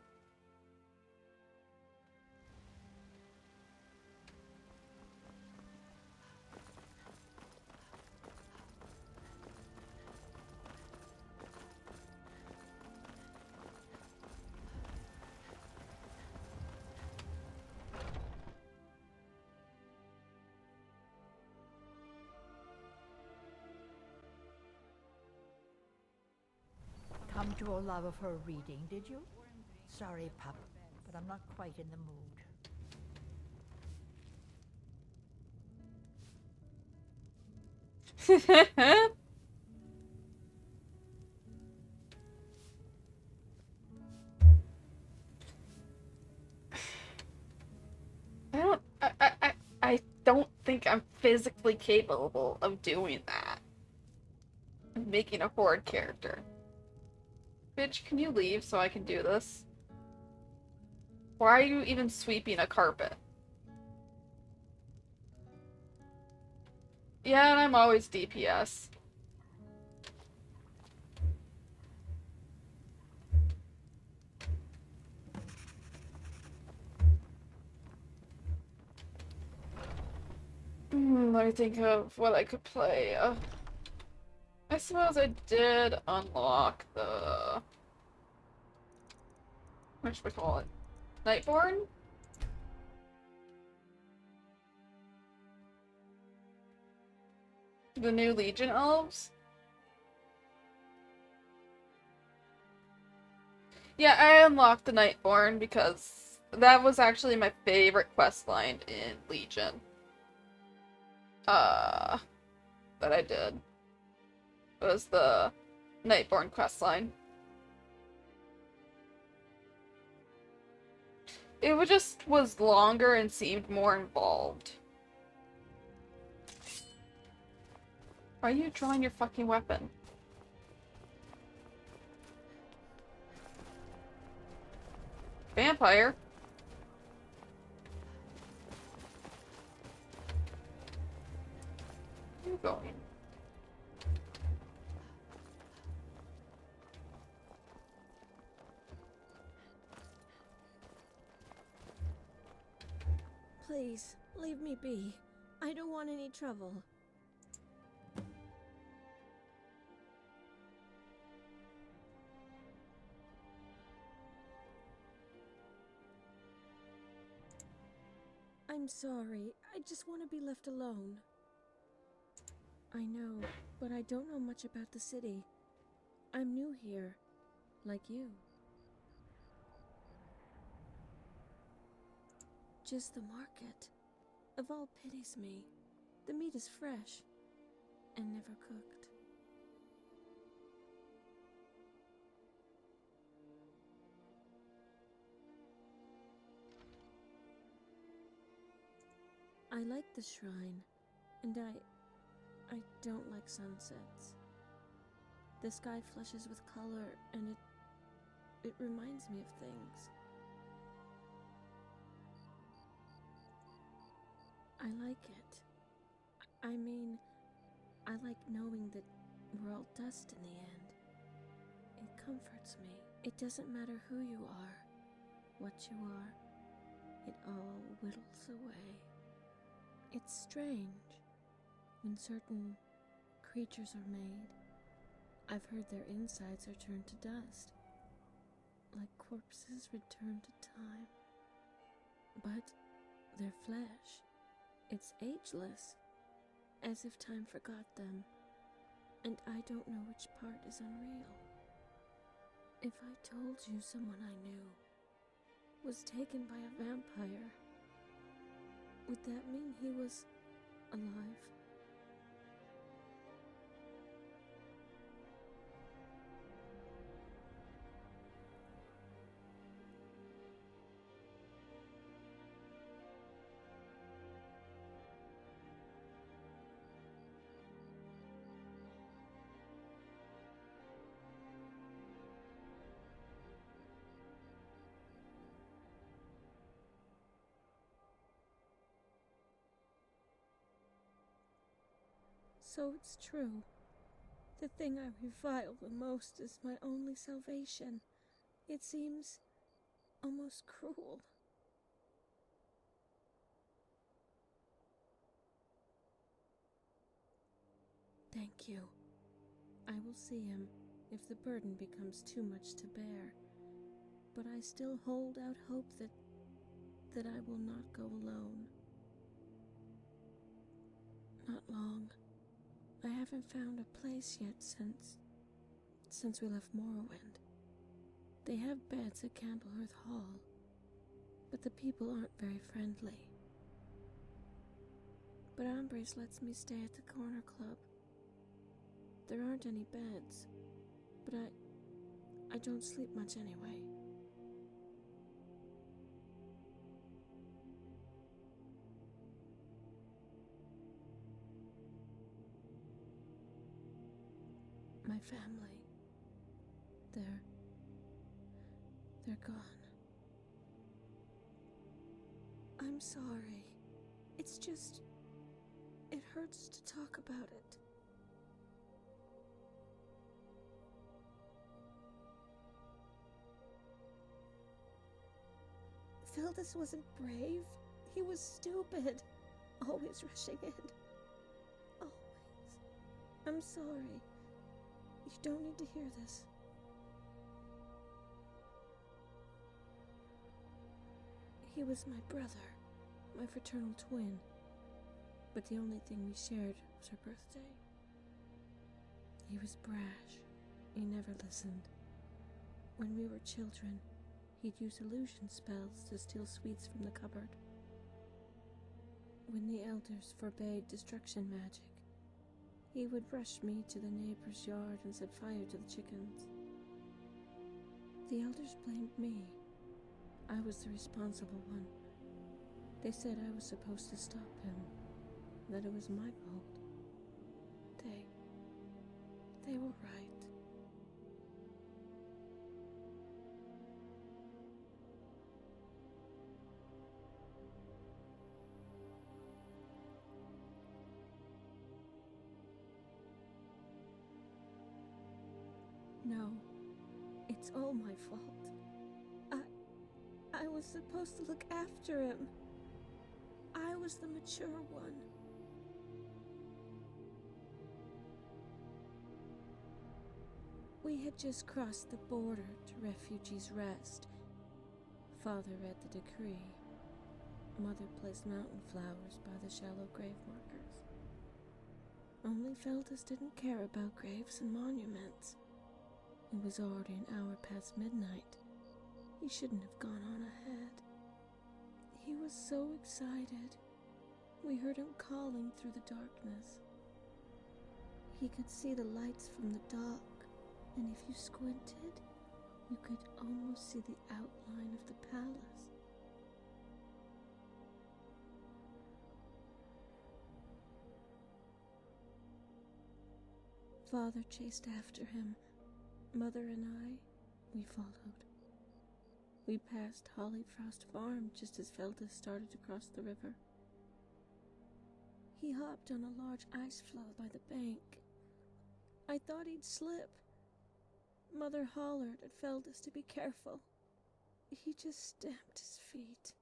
Come to a love of her reading, did you? Sorry, pup, but I'm not quite in the mood. I don't think I'm physically capable of doing that. Of making a horde character. Bitch, can you leave so I can do this? Why are you even sweeping a carpet? Yeah, and I'm always DPS. Let me think of what I could play. I suppose I did unlock the... what should we call it? Nightborn? The new Legion elves? Yeah, I unlocked the Nightborn because that was actually my favorite questline in Legion. That I did. Was the Nightborn questline. It just was longer and seemed more involved. Why are you drawing your fucking weapon? Vampire? Where are you going? Please, leave me be. I don't want any trouble. I'm sorry. I just want to be left alone. I know, but I don't know much about the city. I'm new here, like you. Just the market. Of all pities me. The meat is fresh and never cooked. I like the shrine, and I don't like sunsets. The sky flushes with color, and it reminds me of things. I like it. I mean, I like knowing that we're all dust in the end. It comforts me. It doesn't matter who you are, what you are. It all whittles away. It's strange when certain creatures are made. I've heard their insides are turned to dust, like corpses returned to time. But their flesh, it's ageless, as if time forgot them, and I don't know which part is unreal. If I told you someone I knew was taken by a vampire, would that mean he was alive? So it's true. The thing I revile the most is my only salvation. It seems almost cruel. Thank you. I will see him if the burden becomes too much to bear. But I still hold out hope that I will not go alone. Not long. I haven't found a place yet since we left Morrowind. They have beds at Candlehearth Hall, but the people aren't very friendly. But Ambrose lets me stay at the Corner Club. There aren't any beds, but I don't sleep much anyway. My family, they're gone. I'm sorry. It's just, it hurts to talk about it. Feldus wasn't brave. He was stupid. Always rushing in. Always. I'm sorry. You don't need to hear this. He was my brother, my fraternal twin. But the only thing we shared was our birthday. He was brash. He never listened. When we were children, he'd use illusion spells to steal sweets from the cupboard. When the elders forbade destruction magic, he would rush me to the neighbor's yard and set fire to the chickens. The elders blamed me. I was the responsible one. They said I was supposed to stop him, that it was my fault. They were right. No, it's all my fault. I was supposed to look after him. I was the mature one. We had just crossed the border to Refugees' Rest. Father read the decree. Mother placed mountain flowers by the shallow grave markers. Only Feldus didn't care about graves and monuments. It was already an hour past midnight. He shouldn't have gone on ahead. He was so excited. We heard him calling through the darkness. He could see the lights from the dock, and if you squinted, you could almost see the outline of the palace. Father chased after him. Mother and we followed. We passed Hollyfrost Farm just as Feldus started to cross the river. He hopped on a large ice floe by the bank. I thought he'd slip. Mother hollered at Feldus to be careful. He just stamped his feet.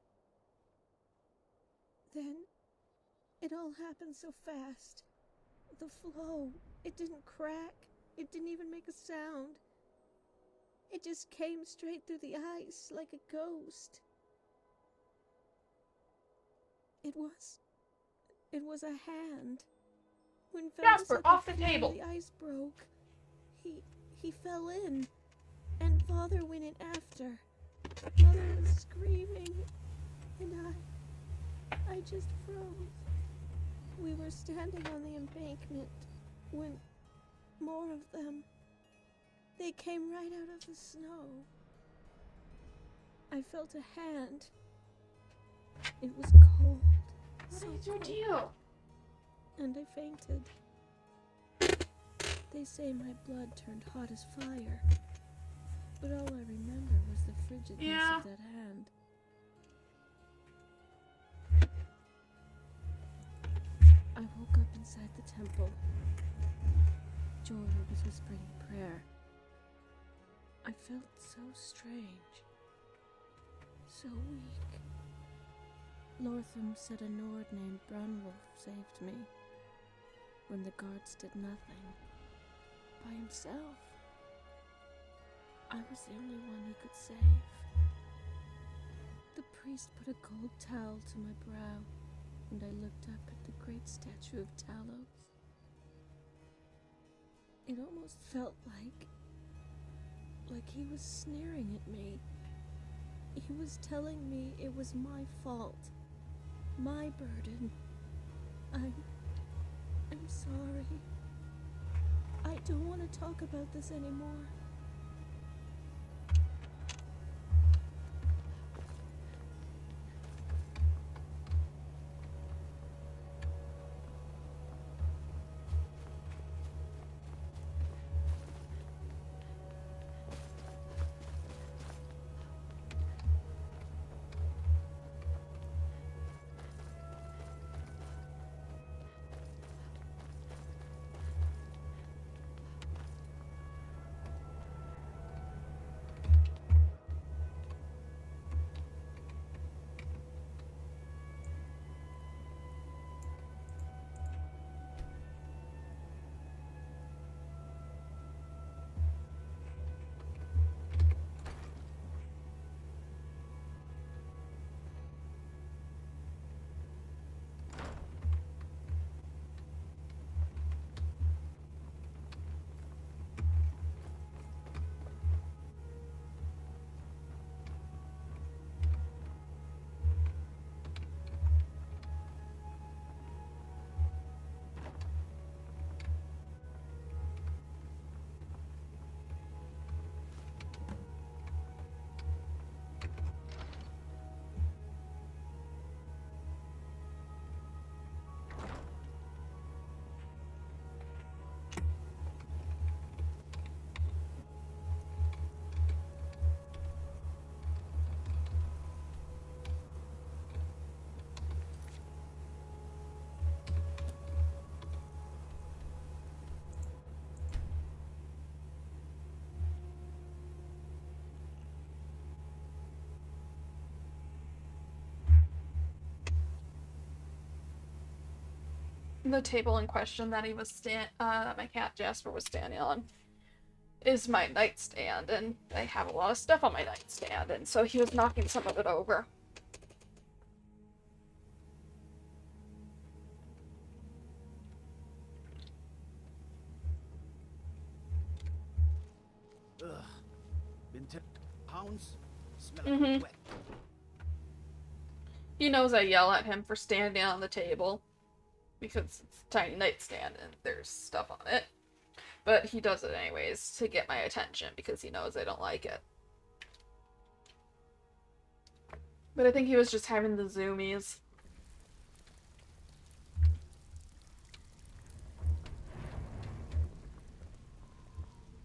Then, it all happened so fast. The floe, it didn't crack. It didn't even make a sound. It just came straight through the ice like a ghost. It was a hand. When Jasper, Feldus off the table. The ice broke. He fell in, and Father went in after. Mother was screaming, and I just froze. We were standing on the embankment when more of them, they came right out of the snow. I felt a hand. It was cold. What is your deal? And I fainted. They say my blood turned hot as fire, but all I remember was the frigidness of that hand. I woke up inside the temple. was whispering a prayer. I felt so strange. So weak. Lortham said a Nord named Brunwolf saved me when the guards did nothing. By himself. I was the only one he could save. The priest put a gold towel to my brow, and I looked up at the great statue of Talos. It almost felt like he was sneering at me. He was telling me it was my fault, my burden. I'm sorry. I don't want to talk about this anymore. The table in question that my cat Jasper was standing on is my nightstand, and I have a lot of stuff on my nightstand, and so he was knocking some of it over. Ugh. Been pounds? Smell wet. He knows I yell at him for standing on the table because it's a tiny nightstand and there's stuff on it. But he does it anyways to get my attention because he knows I don't like it. But I think he was just having the zoomies.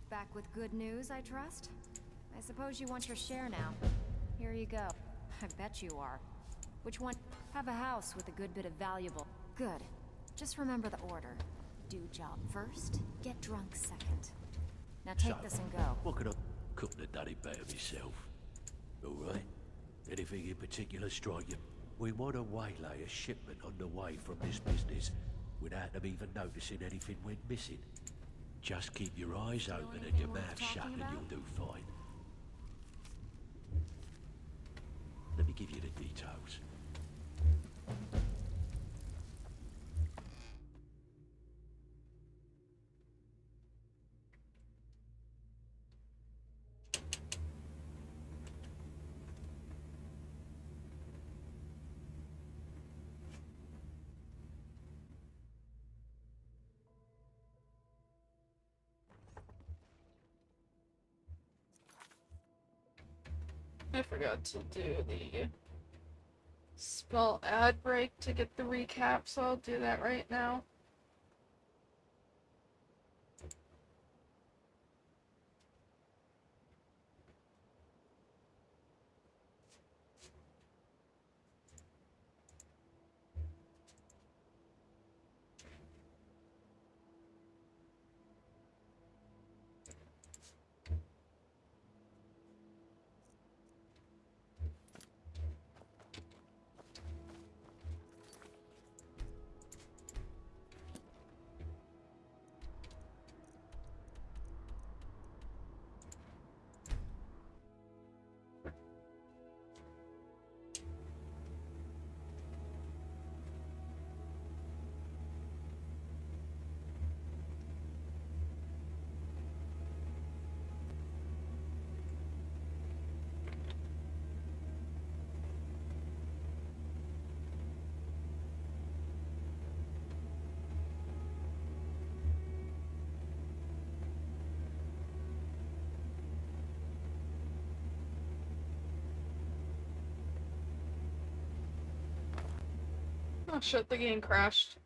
Back with good news, I trust? I suppose you want your share now. Here you go. I bet you are. Which one? Have a house with a good bit of valuable. Good. Just remember the order. Do job first, get drunk second. Now take So, this and go. What could I cook the daddy better myself? Alright. Anything in particular strike you? We want to waylay a shipment on the way from this business without them even noticing anything went missing. Just keep your eyes open and your mouth shut and you'll do fine. Let me give you the details. I forgot to do the spell ad break to get the recap, so I'll do that right now. Oh shit, the game crashed.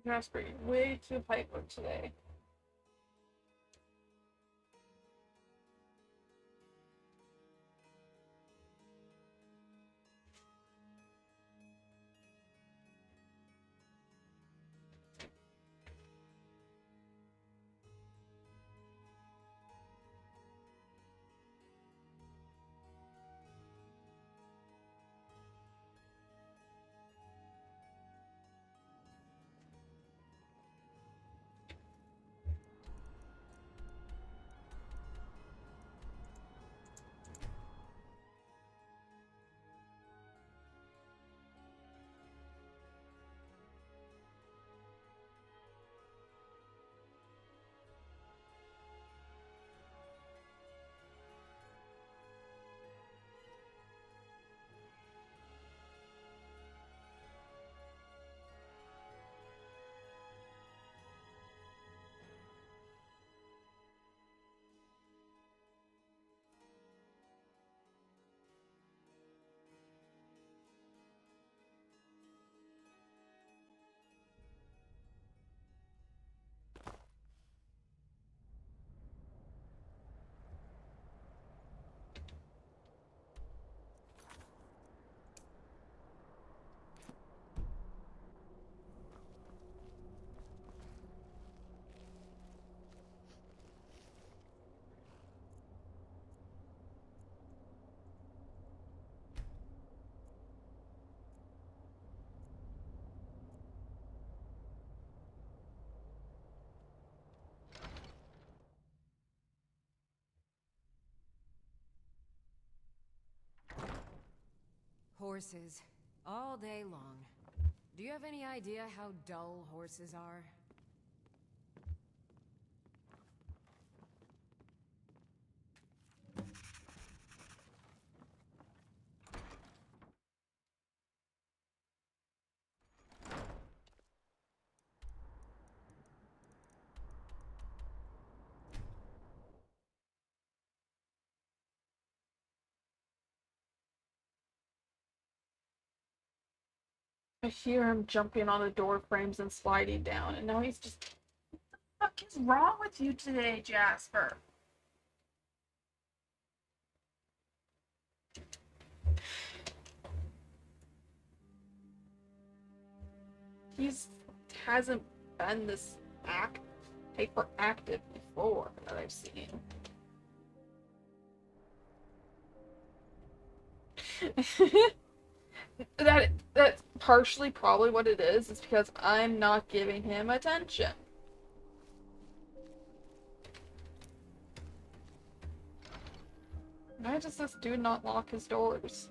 Jasper, you're way too hyper today. Horses. All day long. Do you have any idea how dull horses are? I hear him jumping on the door frames and sliding down, and now he's just... What the fuck is wrong with you today, Jasper? He's hasn't been this hyperactive before that I've seen. That's partially probably what it is because I'm not giving him attention. Why does this dude not lock his doors?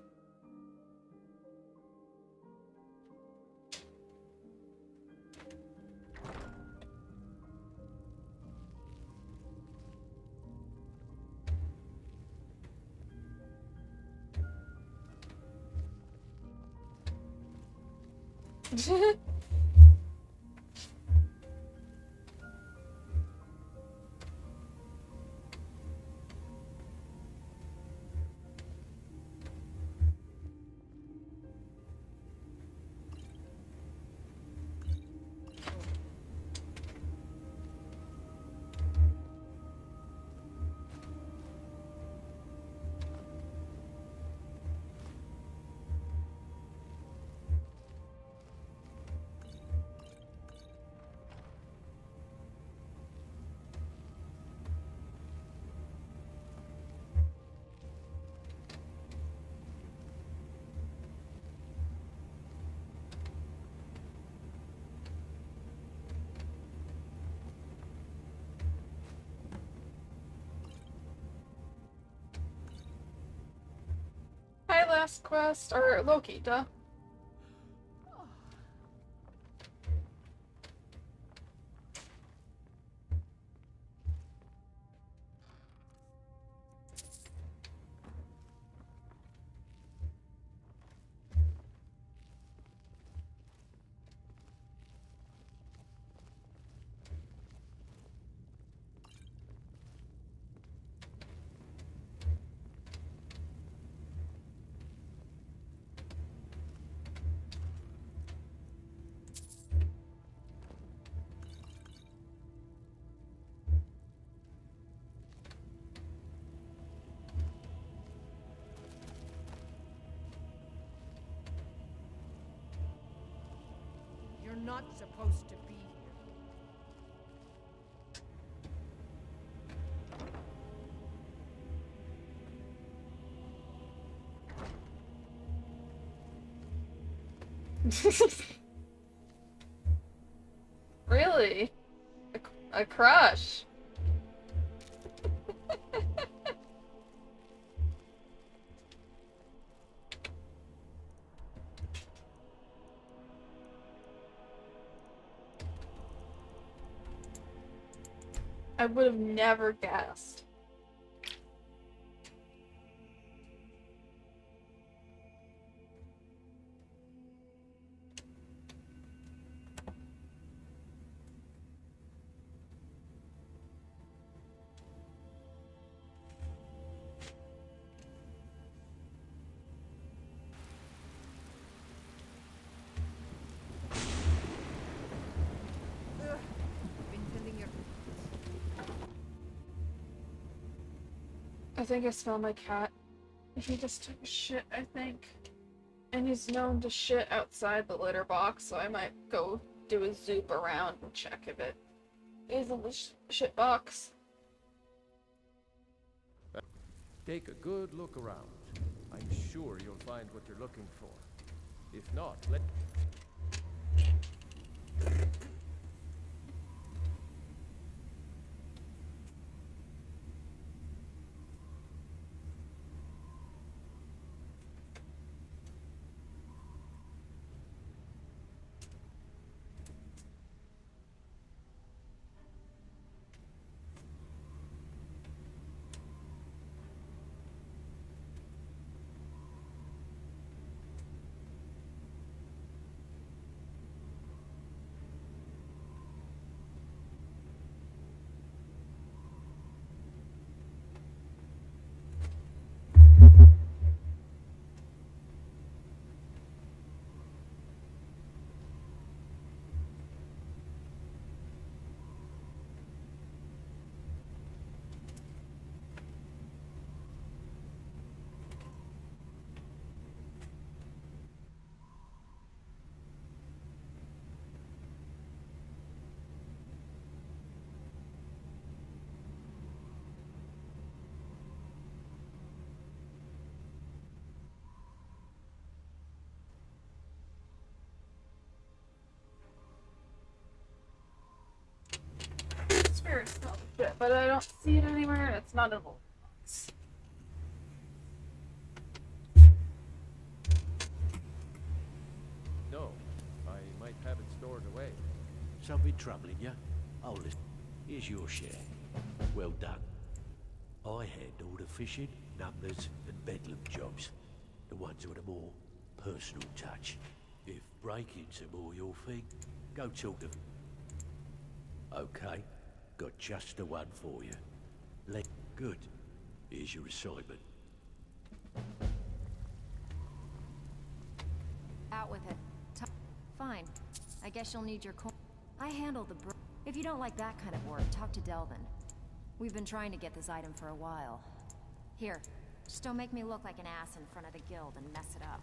last quest? Or Loki, duh. You're not supposed to be here. Really? A crush? I would have never guessed. Been tending your... I think I smell my cat. He just took a shit, I think. And he's known to shit outside the litter box, so I might go do a zoop around and check if it is in the shit box. Take a good look around. I'm sure you'll find what you're looking for. If not, let... Spirit smells shit, but I don't see it anywhere, and it's not in the box. No, I might have it stored away. Something troubling you? Oh, listen. Here's your share. Well done. I handle the fishing, numbers, and bedlam jobs. The ones with a more personal touch. If break-ins are more your thing, go talk to... Okay, got just the one for you. Good. Here's your assignment. Out with it. Fine. I guess you'll need your coin. I handle the If you don't like that kind of work, talk to Delvin. We've been trying to get this item for a while. Here, just don't make me look like an ass in front of the guild and mess it up.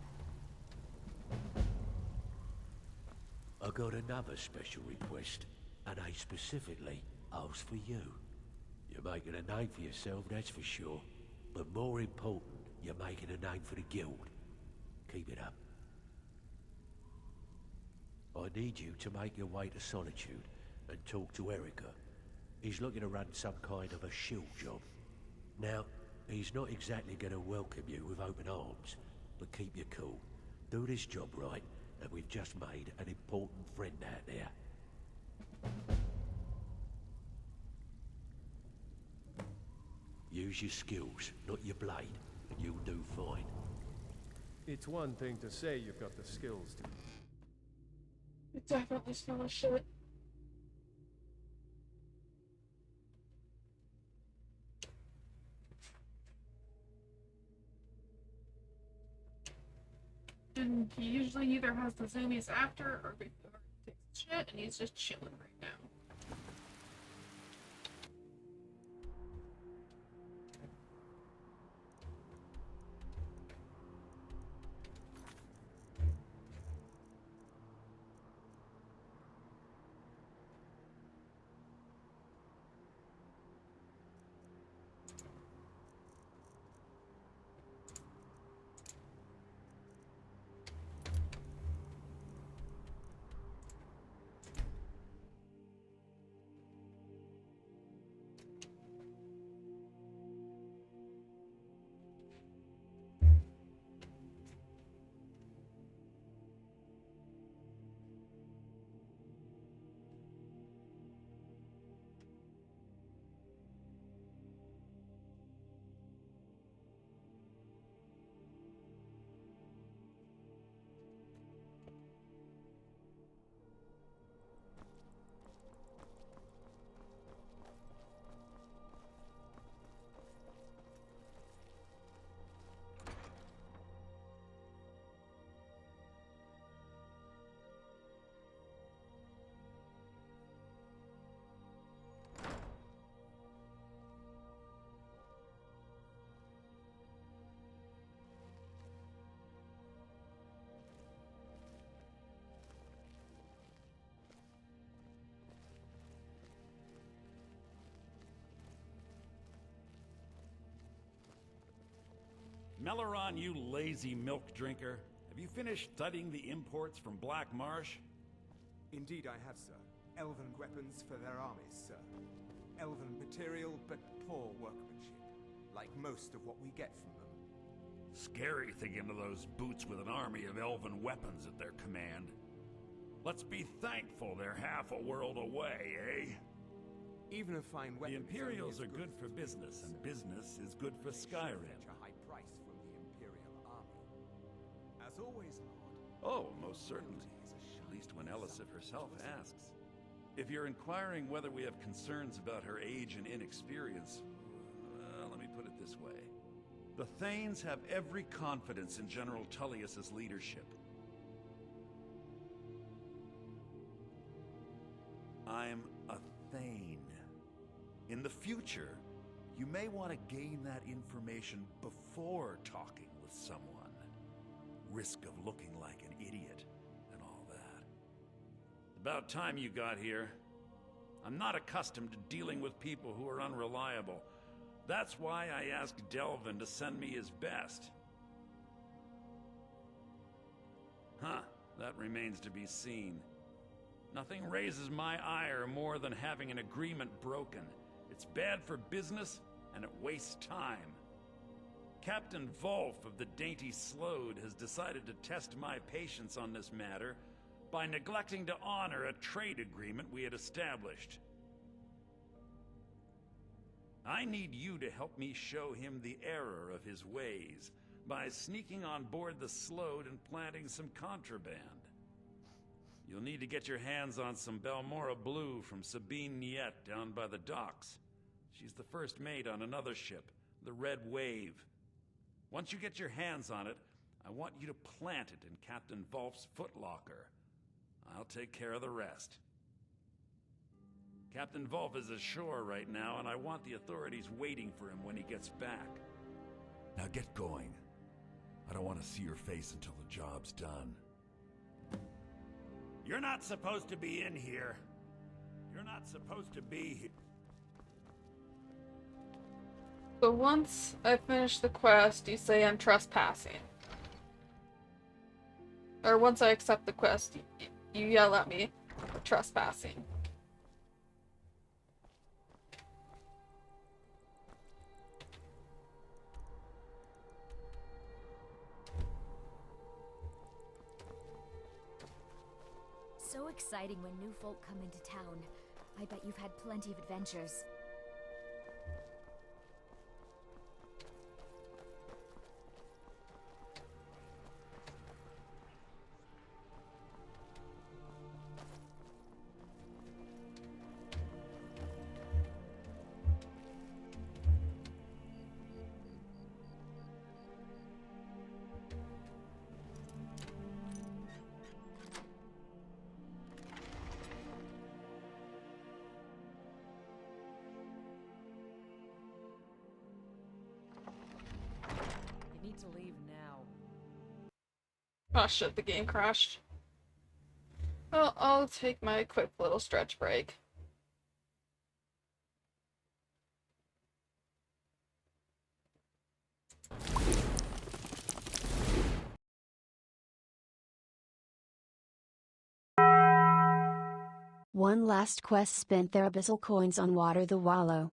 I got another special request, and I specifically asked for you. You're making a name for yourself, that's for sure. But more important, you're making a name for the guild. Keep it up. I need you to make your way to Solitude and talk to Erica. He's looking to run some kind of a shield job. Now, he's not exactly going to welcome you with open arms, But keep your cool. Do this job right, and we've just made an important friend out there. Use your skills, not your blade, and you'll do fine. It's one thing to say you've got the skills to... It definitely smells like shit. And he usually either has the zoomies after or before he takes shit, and he's just chilling right now. Melaron, you lazy milk drinker. Have you finished studying the imports from Black Marsh? Indeed I have, sir. Elven weapons for their armies, sir. Elven material, but poor workmanship. Like most of what we get from them. Scary thinking of those boots with an army of elven weapons at their command. Let's be thankful they're half a world away, eh? Even a fine weapon. The Imperials are good for business, and business is good for Skyrim. A high price from the Imperial army. As always, Lord. Oh, most certainly. At least when Elisif herself asks. If you're inquiring whether we have concerns about her age and inexperience, let me put it this way. The Thanes have every confidence in General Tullius's leadership. I'm a Thane. In the future, you may want to gain that information before talking with someone. Risk of looking like an idiot and all that. About time you got here. I'm not accustomed to dealing with people who are unreliable. That's why I asked Delvin to send me his best. Huh, that remains to be seen. Nothing raises my ire more than having an agreement broken. It's bad for business, and it wastes time. Captain Volf of the Dainty Slode has decided to test my patience on this matter by neglecting to honor a trade agreement we had established. I need you to help me show him the error of his ways by sneaking on board the Slode and planting some contraband. You'll need to get your hands on some Balmora Blue from Sabine Niet down by the docks. She's the first mate on another ship, the Red Wave. Once you get your hands on it, I want you to plant it in Captain Volf's footlocker. I'll take care of the rest. Captain Volf is ashore right now, and I want the authorities waiting for him when he gets back. Now get going. I don't want to see your face until the job's done. You're not supposed to be in here. You're not supposed to be here. So once I finish the quest, you say I'm trespassing. Or once I accept the quest, you yell at me for trespassing. so exciting when new folk come into town. I bet you've had plenty of adventures. You need to leave now. Oh shit, the game crashed. Well, I'll take my quick little stretch break. One last quest spent their abyssal coins on Water the Wallow.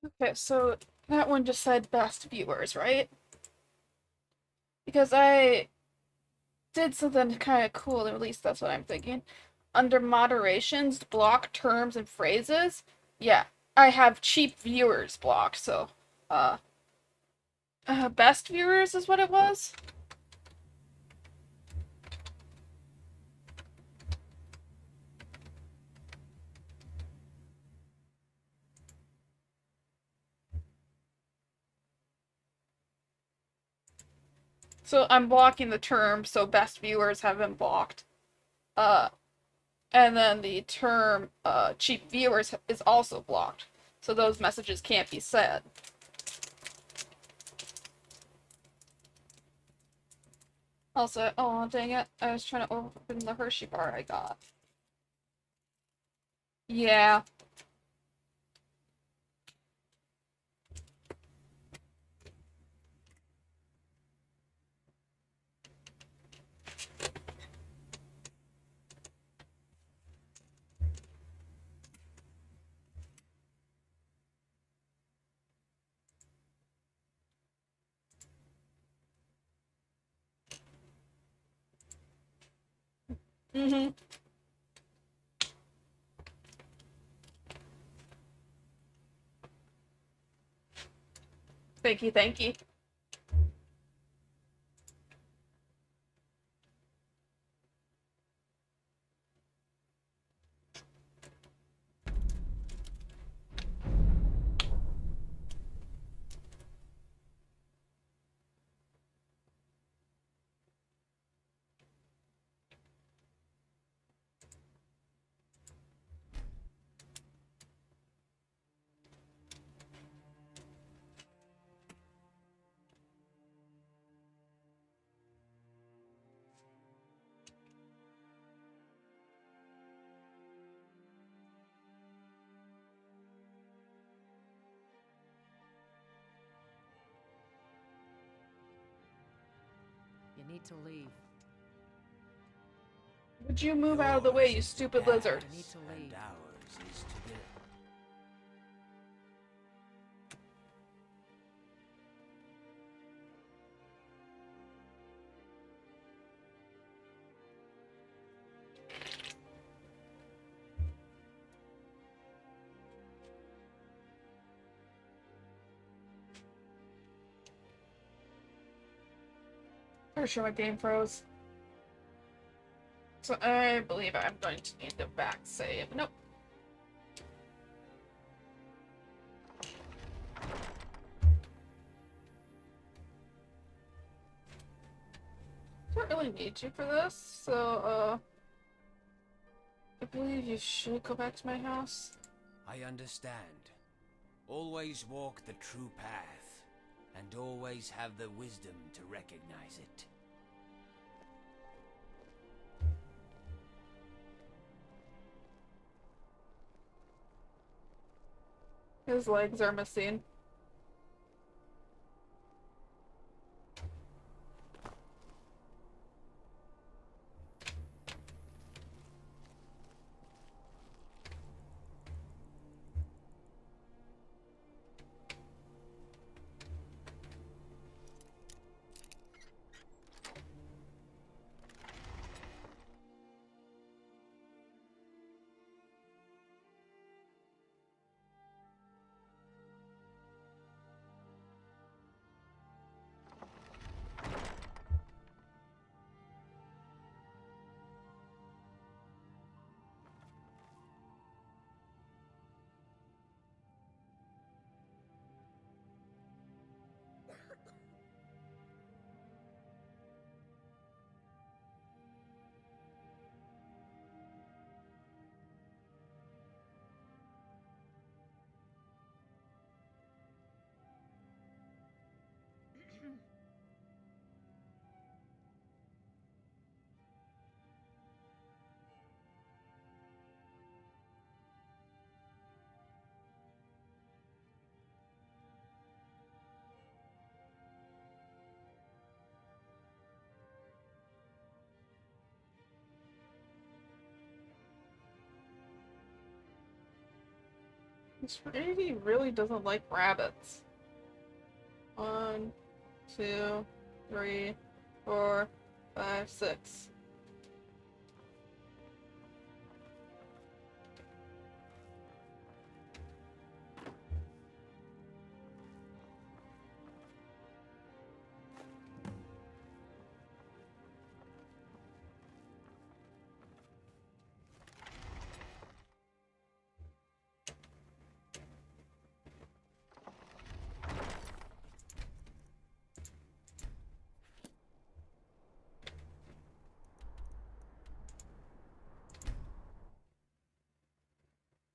Okay, so that one just said best viewers, right? Because I did something kind of cool, at least that's what I'm thinking. Under moderations, block terms and phrases. Yeah, I have cheap viewers blocked, so, best viewers is what it was? So I'm blocking the term, so best viewers have been blocked. Uh, and then the term, cheap viewers is also blocked. So those messages can't be said. Also, oh dang it, I was trying to open the Hershey bar I got. Yeah. Mm-hmm. Thank you, thank you. You need to leave. Would you move out of the way, you stupid lizard? You need to leave. And ours is to build. Pretty sure my game froze. So I believe I'm going to need the back save. Nope. Don't really need you for this, so, I believe you should go back to my house. I understand. Always walk the true path, and always have the wisdom to recognize it. His legs are missing. This lady really doesn't like rabbits. 1, 2, 3, 4, 5, 6.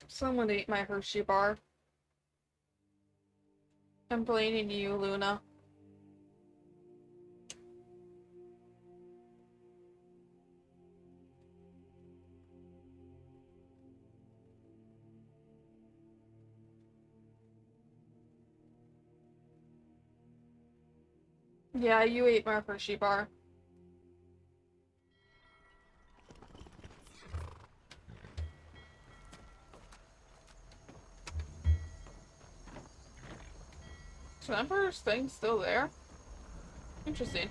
Someone ate my Hershey bar. I'm blaming you, Luna. Yeah, you ate my Hershey bar. Is the Emperor's thing still there? Interesting.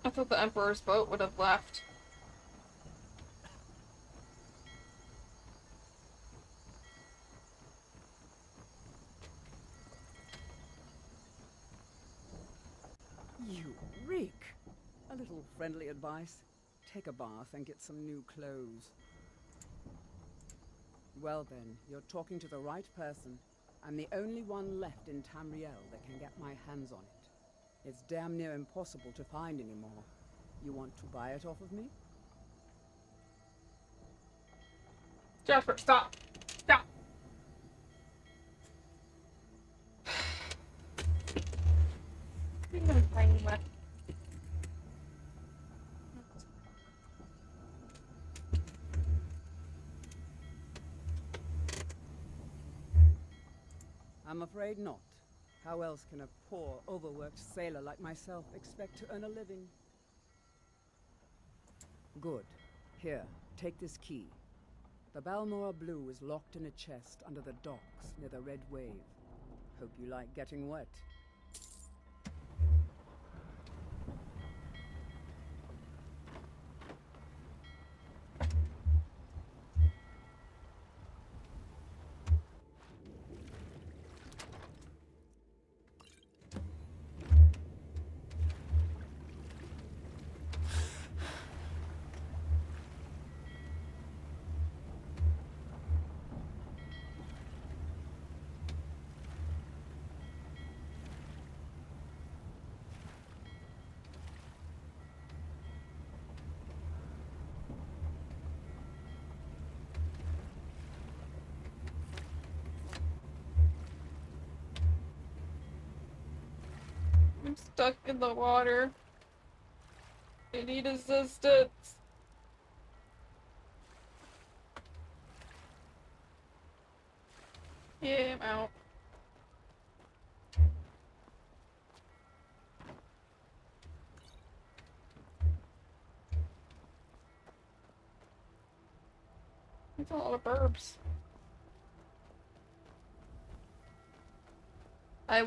I thought the Emperor's boat would have left. You reek! A little friendly advice. Take a bath and get some new clothes. Well then, you're talking to the right person. I'm the only one left in Tamriel that can get my hands on it. It's damn near impossible to find anymore. You want to buy it off of me? Jasper, stop! Stop! What are you gonna play with? I'm afraid not. How else can a poor, overworked sailor like myself expect to earn a living? Good. Here, take this key. The Balmora Blue is locked in a chest under the docks near the Red Wave. Hope you like getting wet. I'm stuck in the water. I need assistance. Yeah, I'm out. That's a lot of burbs.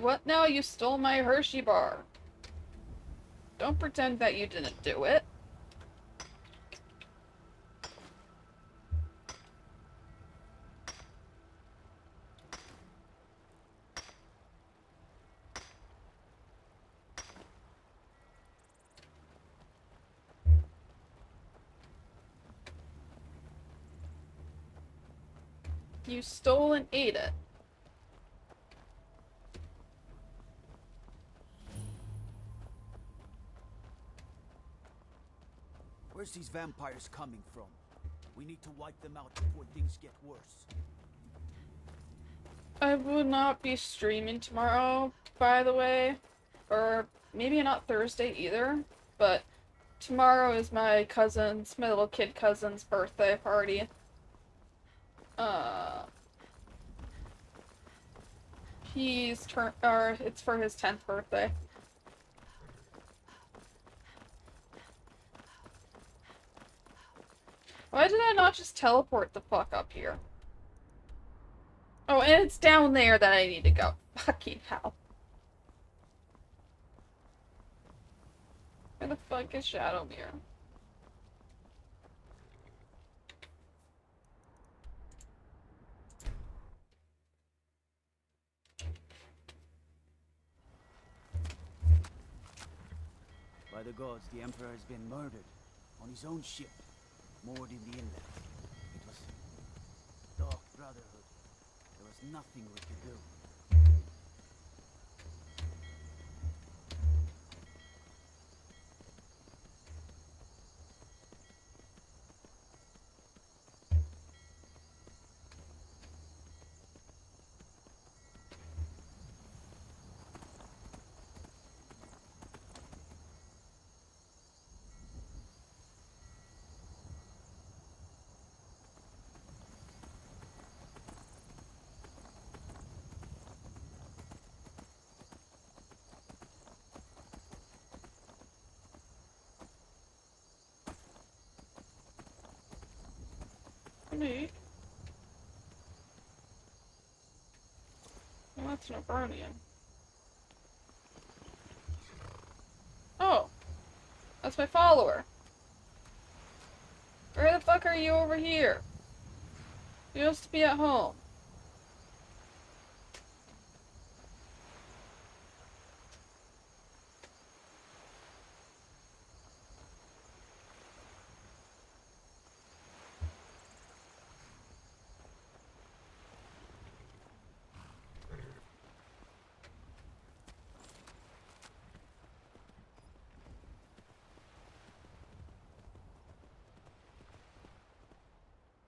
What now? You stole my Hershey bar. Don't pretend that you didn't do it. You stole and ate it. Where's these vampires coming from? We need to wipe them out before things get worse. I will not be streaming tomorrow, by the way. Or maybe not Thursday either. But tomorrow is my little kid cousin's birthday party. It's for his 10th birthday. Why did I not just teleport the fuck up here? Oh, and it's down there that I need to go. Fucking hell. Where the fuck is Shadowmere? By the gods, the Emperor has been murdered. On his own ship. Moored in the inlet. It was... Dark Brotherhood. There was nothing we could do. Neat. Well, that's an Abronian. Oh. That's my follower. Where the fuck are you over here? You're supposed to be at home.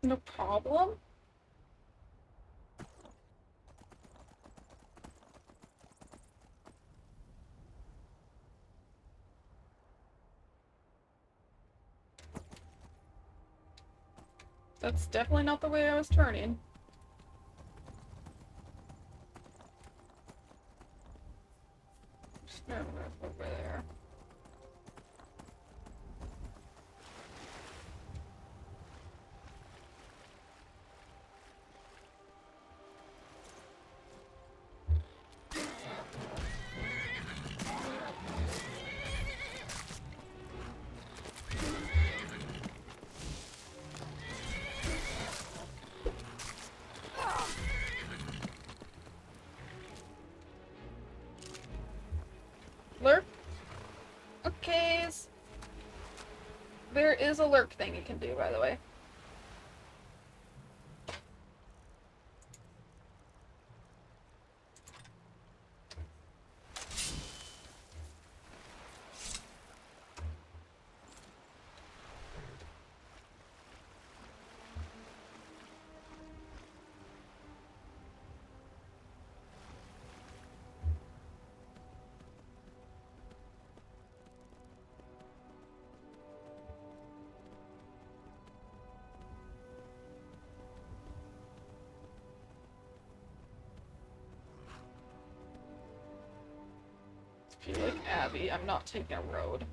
No problem? That's definitely not the way I was turning. Just over there. Lurk? Okay. There is a lurk thing you can do, by the way. If you like Abby, I'm not taking a road.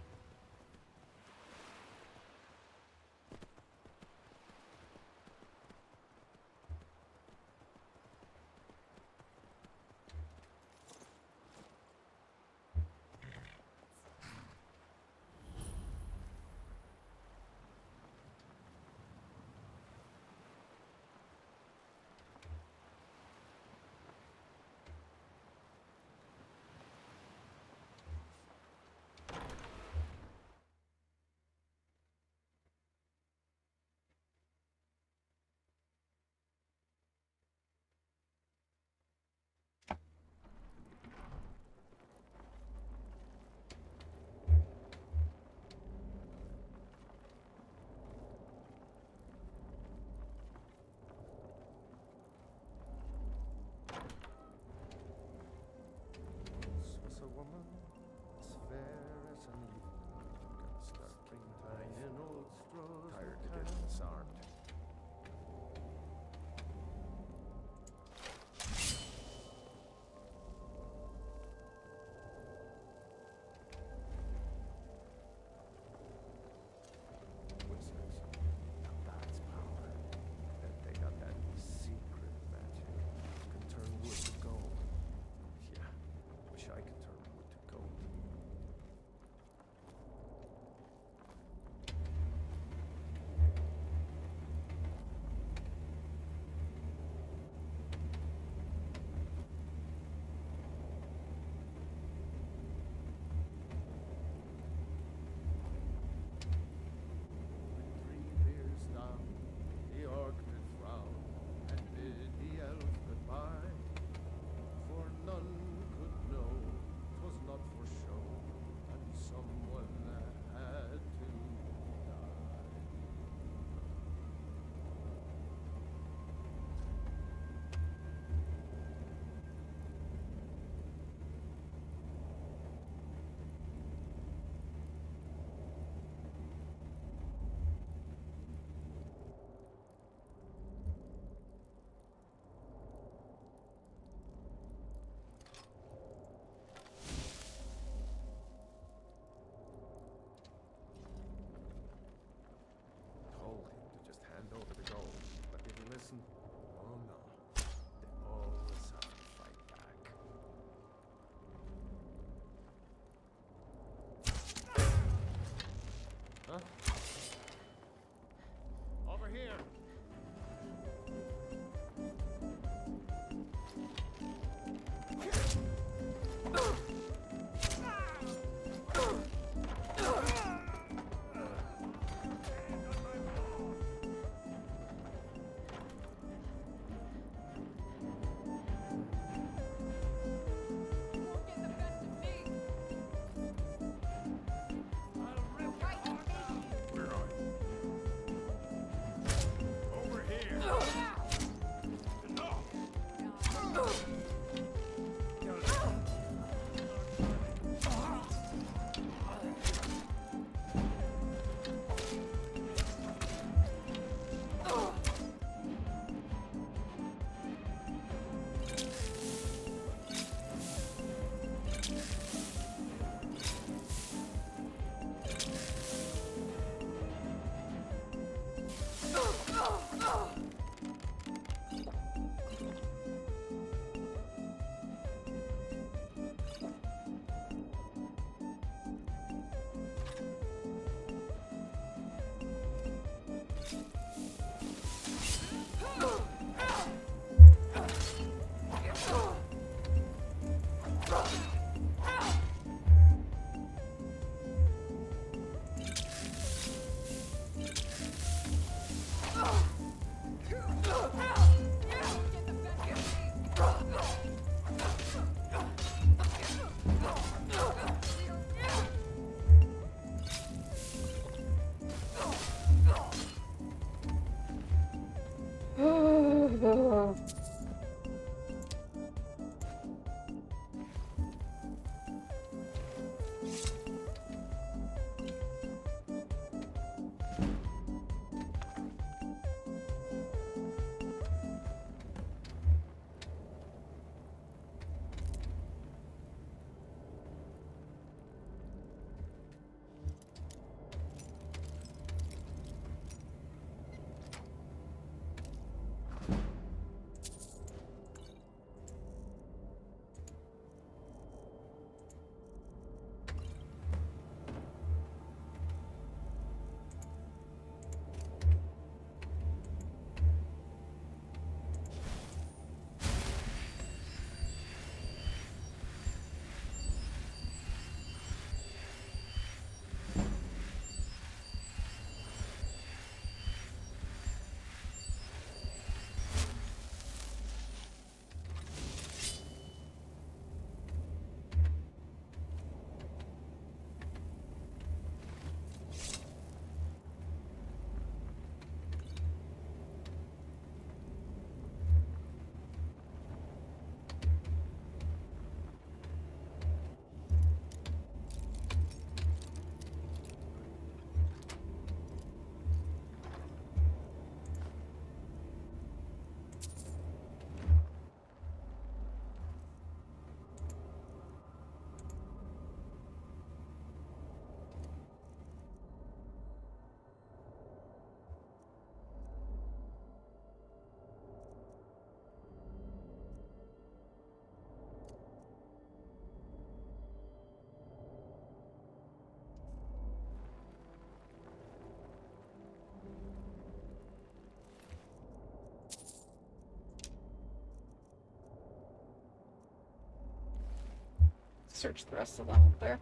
Search the rest of them up there.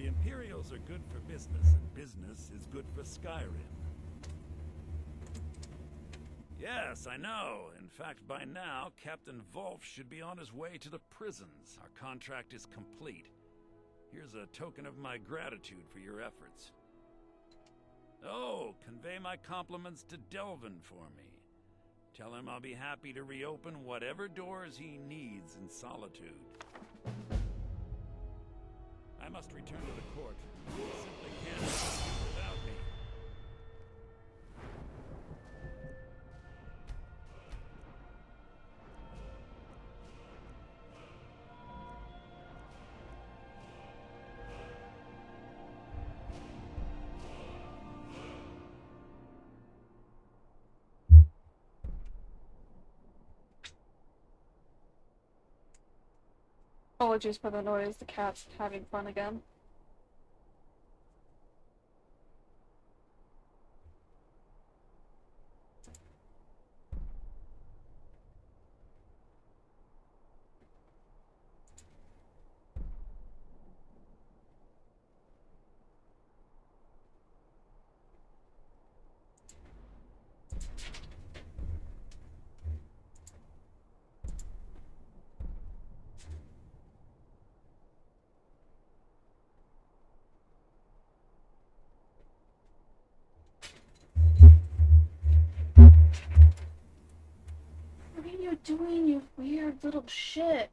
The Imperials are good for business, and business is good for Skyrim. Yes, I know. In fact, by now, Captain Wolf should be on his way to the prisons. Our contract is complete. Here's a token of my gratitude for your efforts. Oh, convey my compliments to Delvin for me. Tell him I'll be happy to reopen whatever doors he needs in Solitude. I must return to the court. You simply can't do without me. Apologies for the noise, the cat's having fun again. What are you doing, you weird little shit?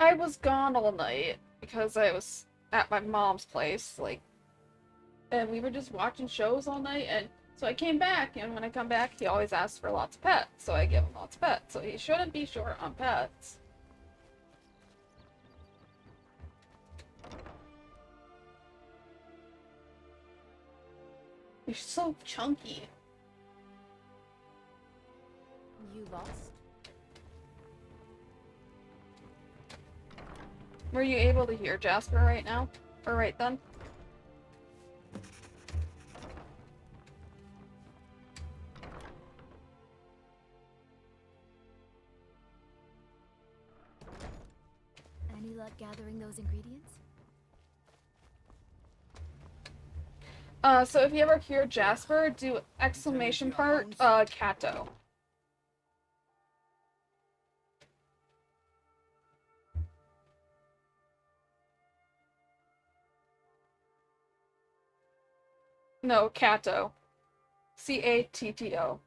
I was gone all night because I was at my mom's place, like, and we were just watching shows all night, and so I came back, and when I come back, he always asks for lots of pets, so I give him lots of pets, so he shouldn't be short on pets. You're so chunky. You lost? Were you able to hear Jasper right now? Or right then? Any luck gathering those ingredients? So if you ever hear Jasper, do exclamation part, Kato. No, Kato. Catto.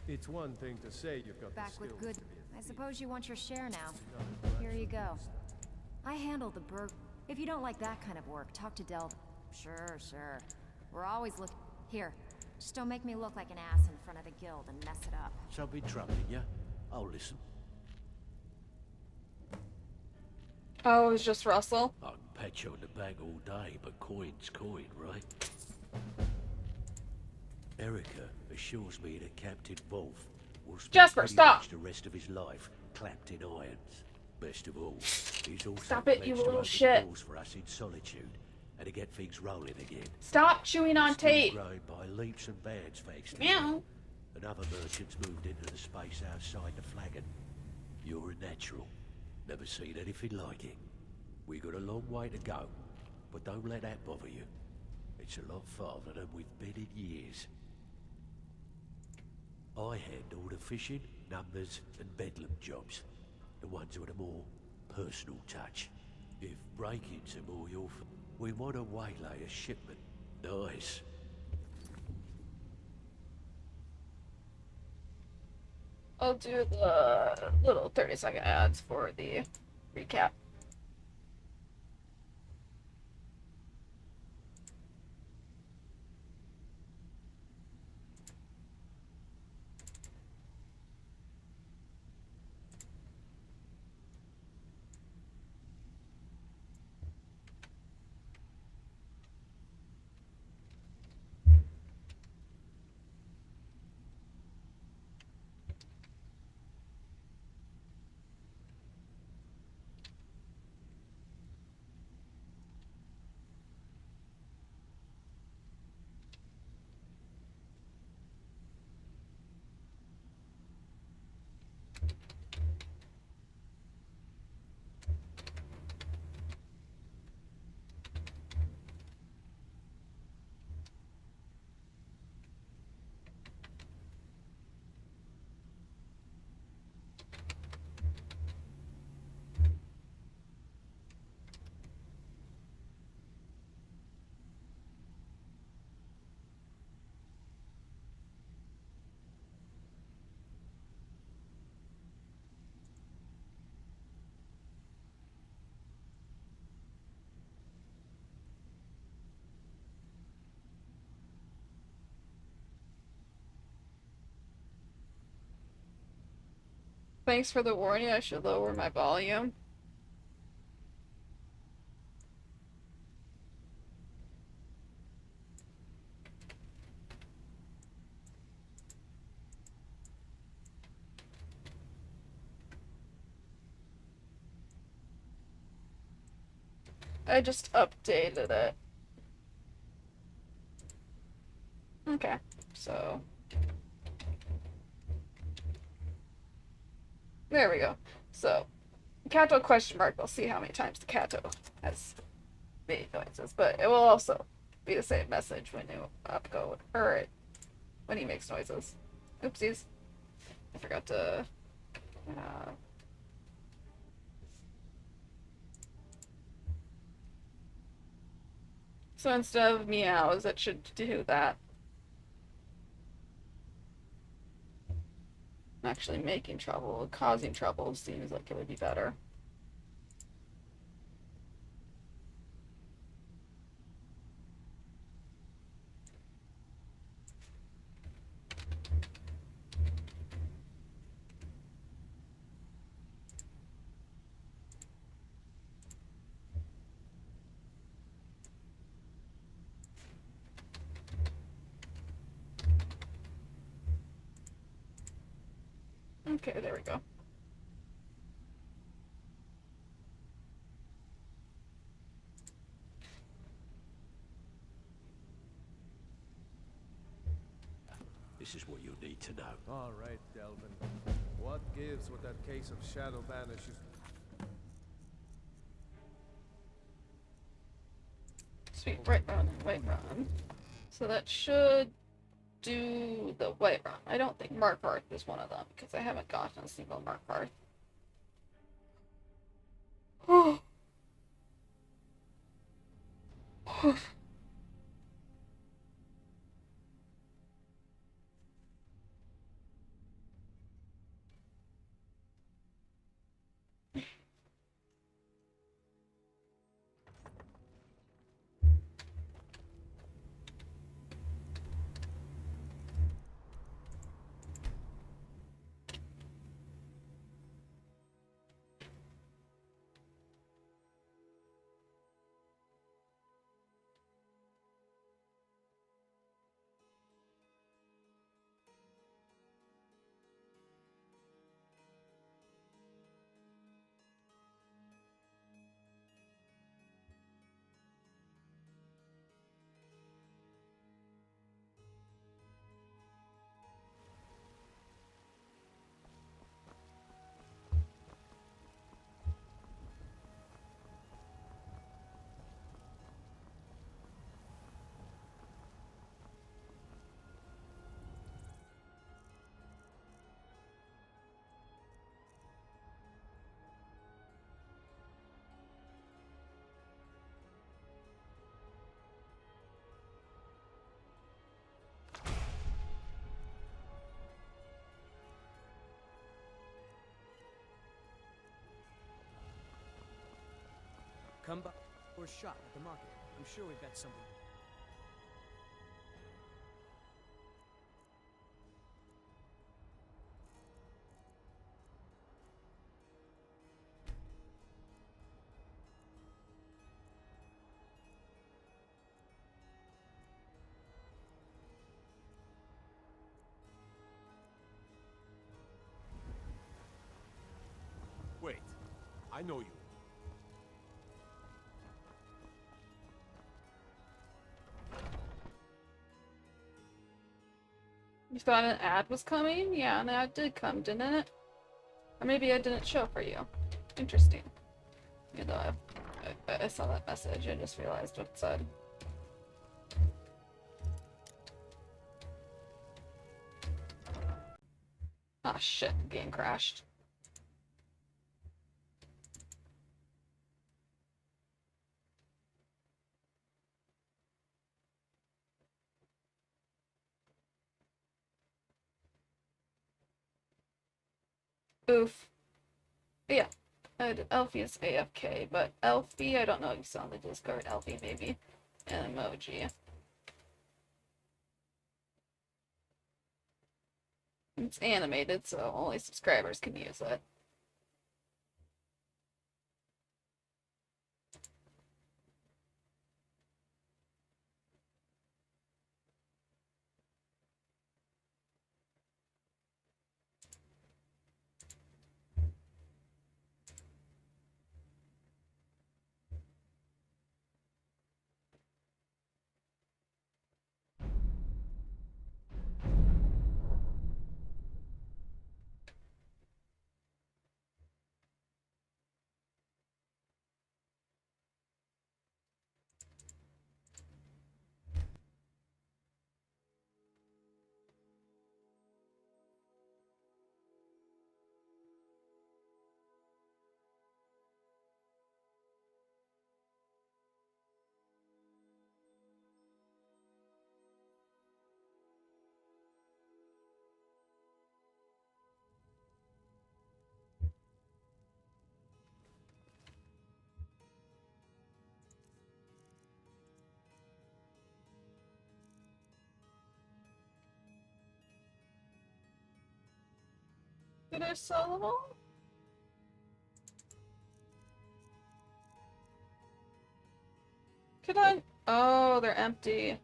It's one thing to say you've got Back the with skills good. to be a I thief. suppose you want your share now. Here you go. I handle the burg. If you don't like that kind of work, talk to Delvin. Sure, sure. We're always looking. Here, just don't make me look like an ass in front of the guild and mess it up. So been troubling ya? I'll listen. Oh, it was just Russell? I can pat you on the back all day, but coin's coin, right? Erica assures me that Captain Wolf will spend Jasper, pretty stop! much the rest of his life clapped in irons. Best of all, he's also Stop it, you pledged to little open shit. doors for us in solitude and to get things rolling again. Stop chewing on Still tape! growing by leaps and bounds, thanks to Meow. you. And other merchants moved into the space outside the flagon. You're a natural. Never seen anything like it. We got a long way to go, but don't let that bother you. It's a lot farther than we've been in years. I handle the fishing, numbers, and bedlam jobs. The ones with a more personal touch. If break-ins are more your we want to waylay a shipment. Nice. I'll do the little 30-second ads for the recap. Thanks for the warning, I should lower my volume. I just updated it. Okay, so there we go. So Kato question mark, we'll see how many times the Kato has made noises, but it will also be the same message when you upcode, or when he makes noises. Oopsies. I forgot to so instead of meows, it should do that. Actually making trouble, causing trouble seems like it would be better. Okay, there we go. This is what you'll need to know. All right, Delvin. What gives with that case of shadow banishes? Sweet, right run and white run. So that should do the white run. I don't think Mark Hearth is one of them because I haven't gotten a single Mark Hearth. Come by or shop at the market. I'm sure we've got something. Wait, I know you. You thought an ad was coming? Yeah, an ad did come, didn't it? Or maybe it didn't show for you. Interesting. Even though I saw that message, I just realized what it said. Ah, shit, the game crashed. Oof. But yeah, Elfie is AFK, but Elfie, I don't know if you saw on the Discord, Elfie maybe, an emoji. It's animated, so only subscribers can use it. Did I sell them all? Could I? Oh, they're empty.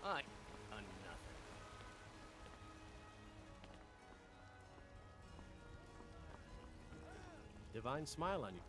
I on nothing. Divine smile on you.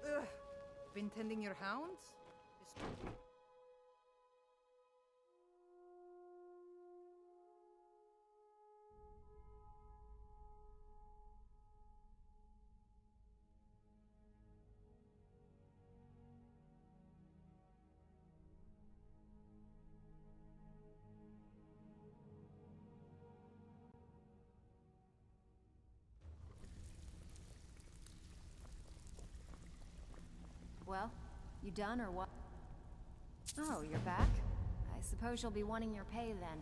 Ugh. Been tending your hounds? Well, you done or what? Oh, you're back? I suppose you'll be wanting your pay then.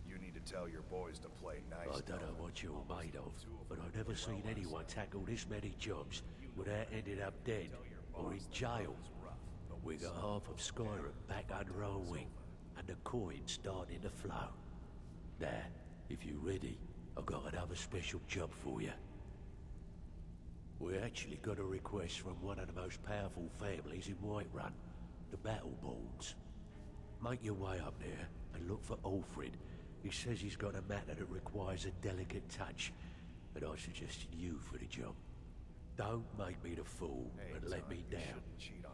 You need to tell your boys to play nice. I don't know what you're made of, but I've never seen anyone tackle this many jobs without ending up dead or in jail. We got half of Skyrim back under our wing. and the coins starting to flow. Now, if you're ready, I've got another special job for you. We actually got a request from one of the most powerful families in Whiterun, the Battleborns. Make your way up there and look for Alfred. He says he's got a matter that requires a delicate touch, and I suggested you for the job. Don't make me the fool and let me down,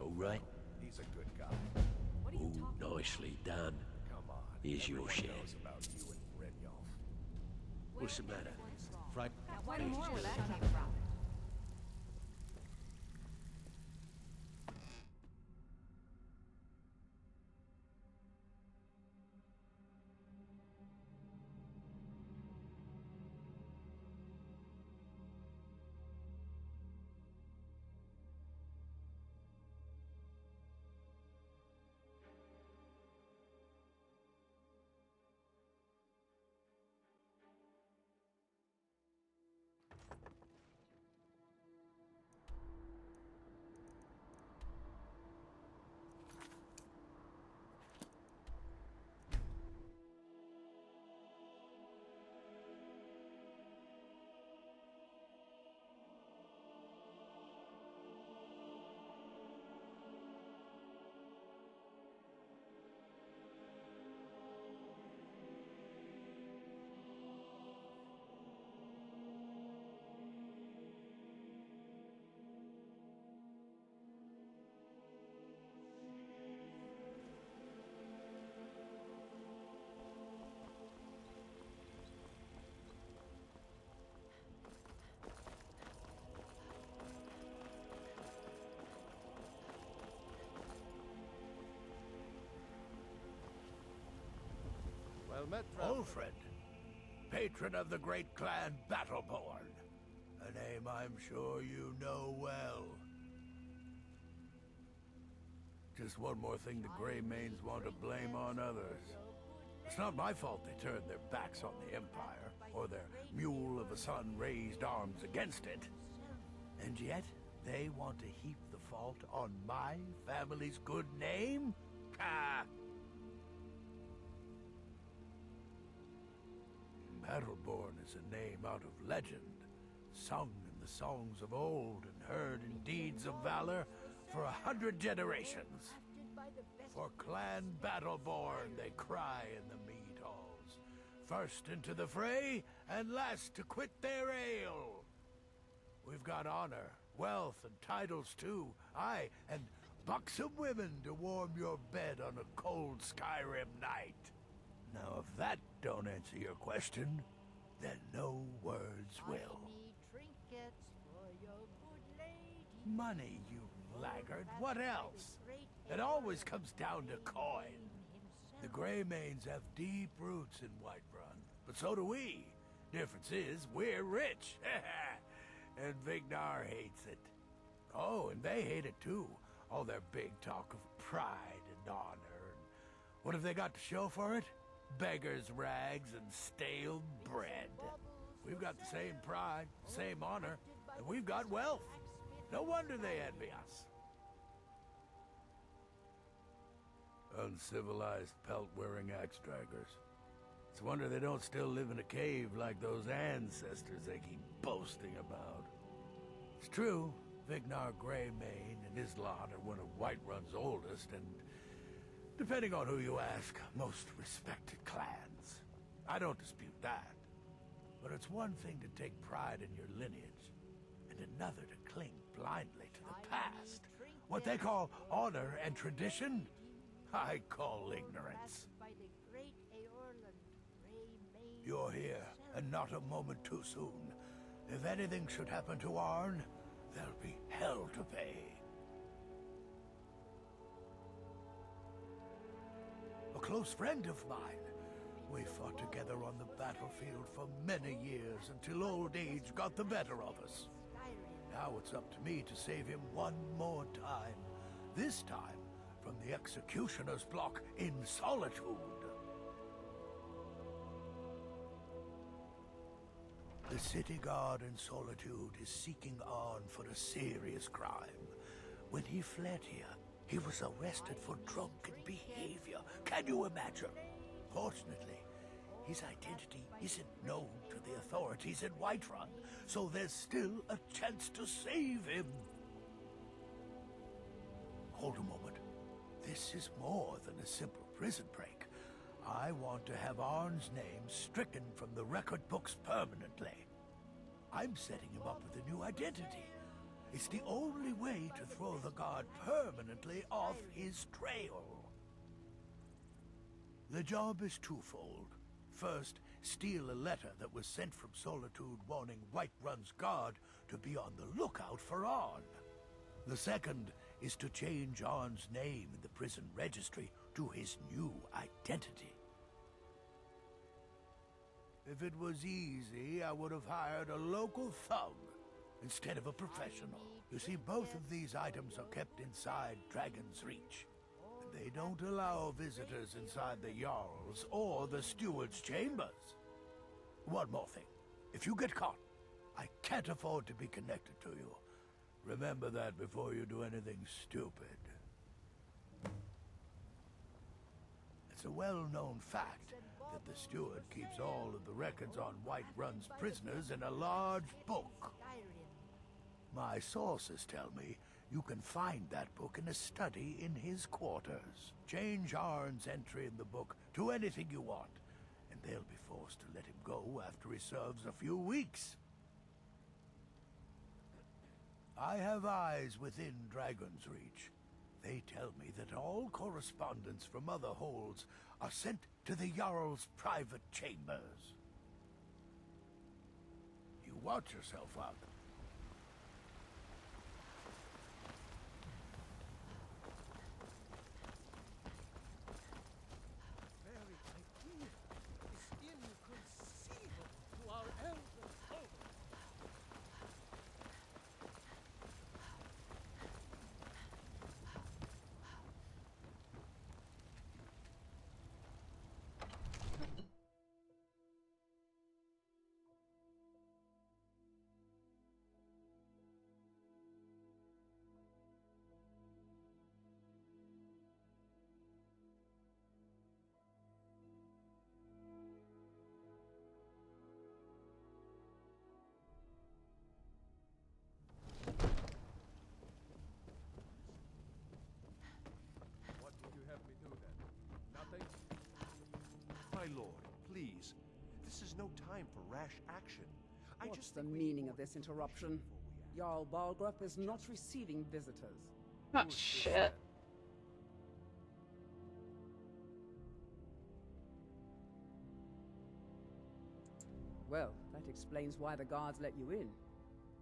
all right? He's a good guy. Ooh, nicely done. Come on. Here's your share. Knows about you and Brynjolf. What's the matter? Frank? One more where that came from. Well met, Alfred, patron of the great clan Battleborn. A name I'm sure you know well. Just one more thing the Greymanes want to blame on others. It's not my fault they turned their backs on the Empire, or their mule of a son raised arms against it. And yet, they want to heap the fault on my family's good name? Ah! Battleborn is a name out of legend, sung in the songs of old and heard in deeds of valor for 100 generations. For Clan Battleborn they cry in the mead halls, first into the fray and last to quit their ale. We've got honor, wealth, and titles too, aye, and buxom women to warm your bed on a cold Skyrim night. Now, if that don't answer your question, then no words will. Money, you laggard. What else? It always comes down to coin. The Greymanes have deep roots in Whiterun, but so do we. Difference is, we're rich. And Vignar hates it. Oh, and they hate it too. All their big talk of pride and honor. And what have they got to show for it? Beggars' rags and stale bread. We've got the same pride, same honor, and we've got wealth. No wonder they envy us. Uncivilized pelt-wearing axe-draggers. It's a wonder they don't still live in a cave like those ancestors they keep boasting about. It's true, Vignar Greymane and his lot are one of Whiterun's oldest and, depending on who you ask, most respected clans. I don't dispute that. But it's one thing to take pride in your lineage, and another to cling blindly to the past. What they call honor and tradition, I call ignorance. You're here, and not a moment too soon. If anything should happen to Arn, there'll be hell to pay. A close friend of mine. We fought together on the battlefield for many years until old age got the better of us. Now it's up to me to save him one more time. This time from the executioner's block in Solitude. The city guard in Solitude is seeking Arn for a serious crime. When he fled here, He was arrested for drunken behavior. Can you imagine? Fortunately, his identity isn't known to the authorities in Whiterun, so there's still a chance to save him. Hold a moment. This is more than a simple prison break. I want to have Arn's name stricken from the record books permanently. I'm setting him up with a new identity. It's the only way to throw the guard permanently off his trail. The job is twofold. First, steal a letter that was sent from Solitude warning Whiterun's guard to be on the lookout for Arn. The second is to change Arn's name in the prison registry to his new identity. If it was easy, I would have hired a local thug instead of a professional. You see, both of these items are kept inside Dragon's Reach. And they don't allow visitors inside the Jarl's or the Steward's chambers. One more thing. If you get caught, I can't afford to be connected to you. Remember that before you do anything stupid. It's a well-known fact that the steward keeps all of the records on Whiterun's prisoners in a large book. My sources tell me you can find that book in a study in his quarters. Change Arn's entry in the book to anything you want, and they'll be forced to let him go after he serves a few weeks. I have eyes within Dragon's Reach. They tell me that all correspondence from other holds are sent to the Jarl's private chambers. You watch yourself out. Very idea is inconceivable to our elven folk. What would you have me do then? Nothing? My lord, please. This is no time for rash action. What's the meaning of this interruption? Jarl Balgrup is not receiving visitors. Oh, shit. Well, that explains why the guards let you in.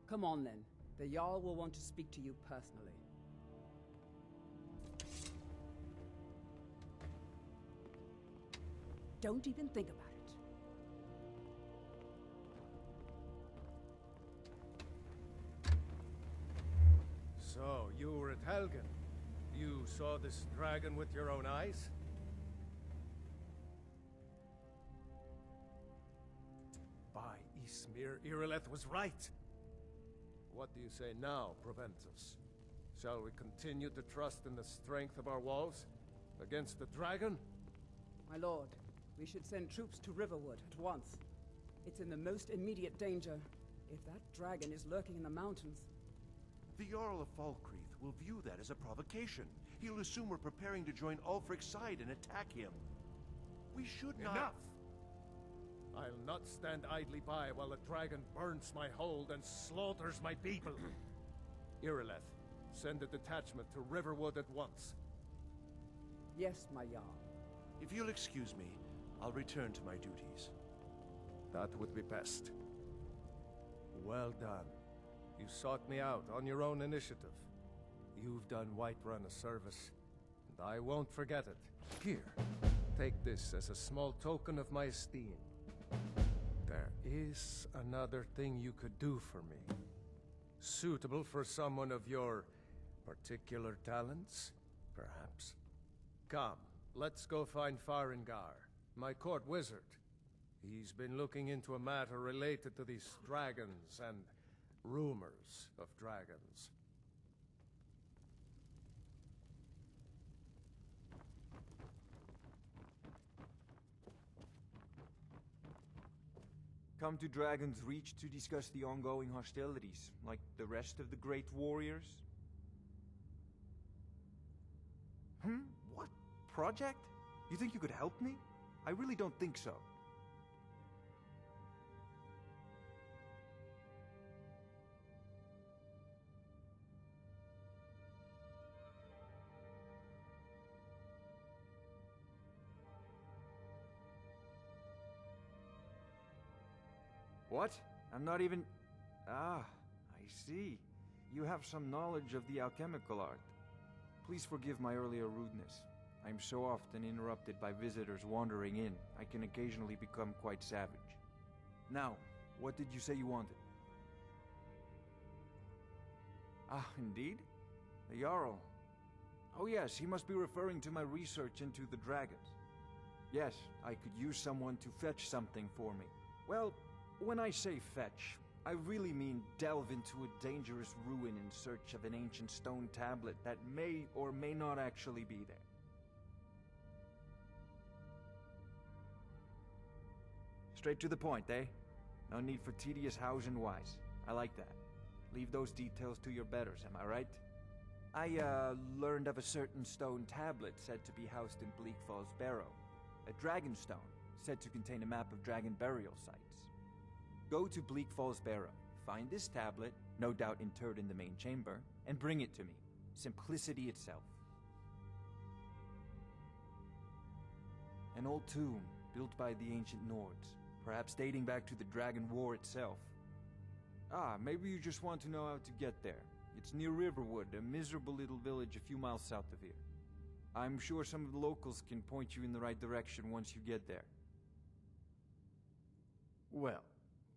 Come on then. The Jarl will want to speak to you personally. Don't even think about it. So, you were at Helgen. You saw this dragon with your own eyes? By Ysmir, Irileth was right. What do you say now, Proventus? Shall we continue to trust in the strength of our walls against the dragon? My lord, we should send troops to Riverwood at once. It's in the most immediate danger. If that dragon is lurking in the mountains... The Jarl of Falkreath will view that as a provocation. He'll assume we're preparing to join Ulfric's side and attack him. We should not... Enough! I'll not stand idly by while the dragon burns my hold and slaughters my people. Irileth, send a detachment to Riverwood at once. Yes, my Jarl. If you'll excuse me, I'll return to my duties. That would be best. Well done. You sought me out on your own initiative. You've done Whiterun a service, and I won't forget it. Here, take this as a small token of my esteem. There is another thing you could do for me. Suitable for someone of your particular talents, perhaps. Come, let's go find Farengar, my court wizard. He's been looking into a matter related to these dragons and rumors of dragons. come to Dragon's Reach to discuss the ongoing hostilities, like the rest of the great warriors? What? Project? You think you could help me? I really don't think so. What? I'm not even... Ah, I see. You have some knowledge of the alchemical art. Please forgive my earlier rudeness. I'm so often interrupted by visitors wandering in, I can occasionally become quite savage. Now, what did you say you wanted? Ah, indeed? The Jarl. Oh yes, he must be referring to my research into the dragons. Yes, I could use someone to fetch something for me. Well, when I say fetch, I really mean delve into a dangerous ruin in search of an ancient stone tablet that may or may not actually be there. Straight to the point, eh? No need for tedious hows and whys. I like that. Leave those details to your betters, am I right? I, learned of a certain stone tablet said to be housed in Bleak Falls Barrow. A dragon stone, said to contain a map of dragon burial sites. Go to Bleak Falls Barrow, find this tablet, no doubt interred in the main chamber, and bring it to me. Simplicity itself. An old tomb, built by the ancient Nords, perhaps dating back to the Dragon War itself. Ah, maybe you just want to know how to get there. It's near Riverwood, a miserable little village a few miles south of here. I'm sure some of the locals can point you in the right direction once you get there. Well,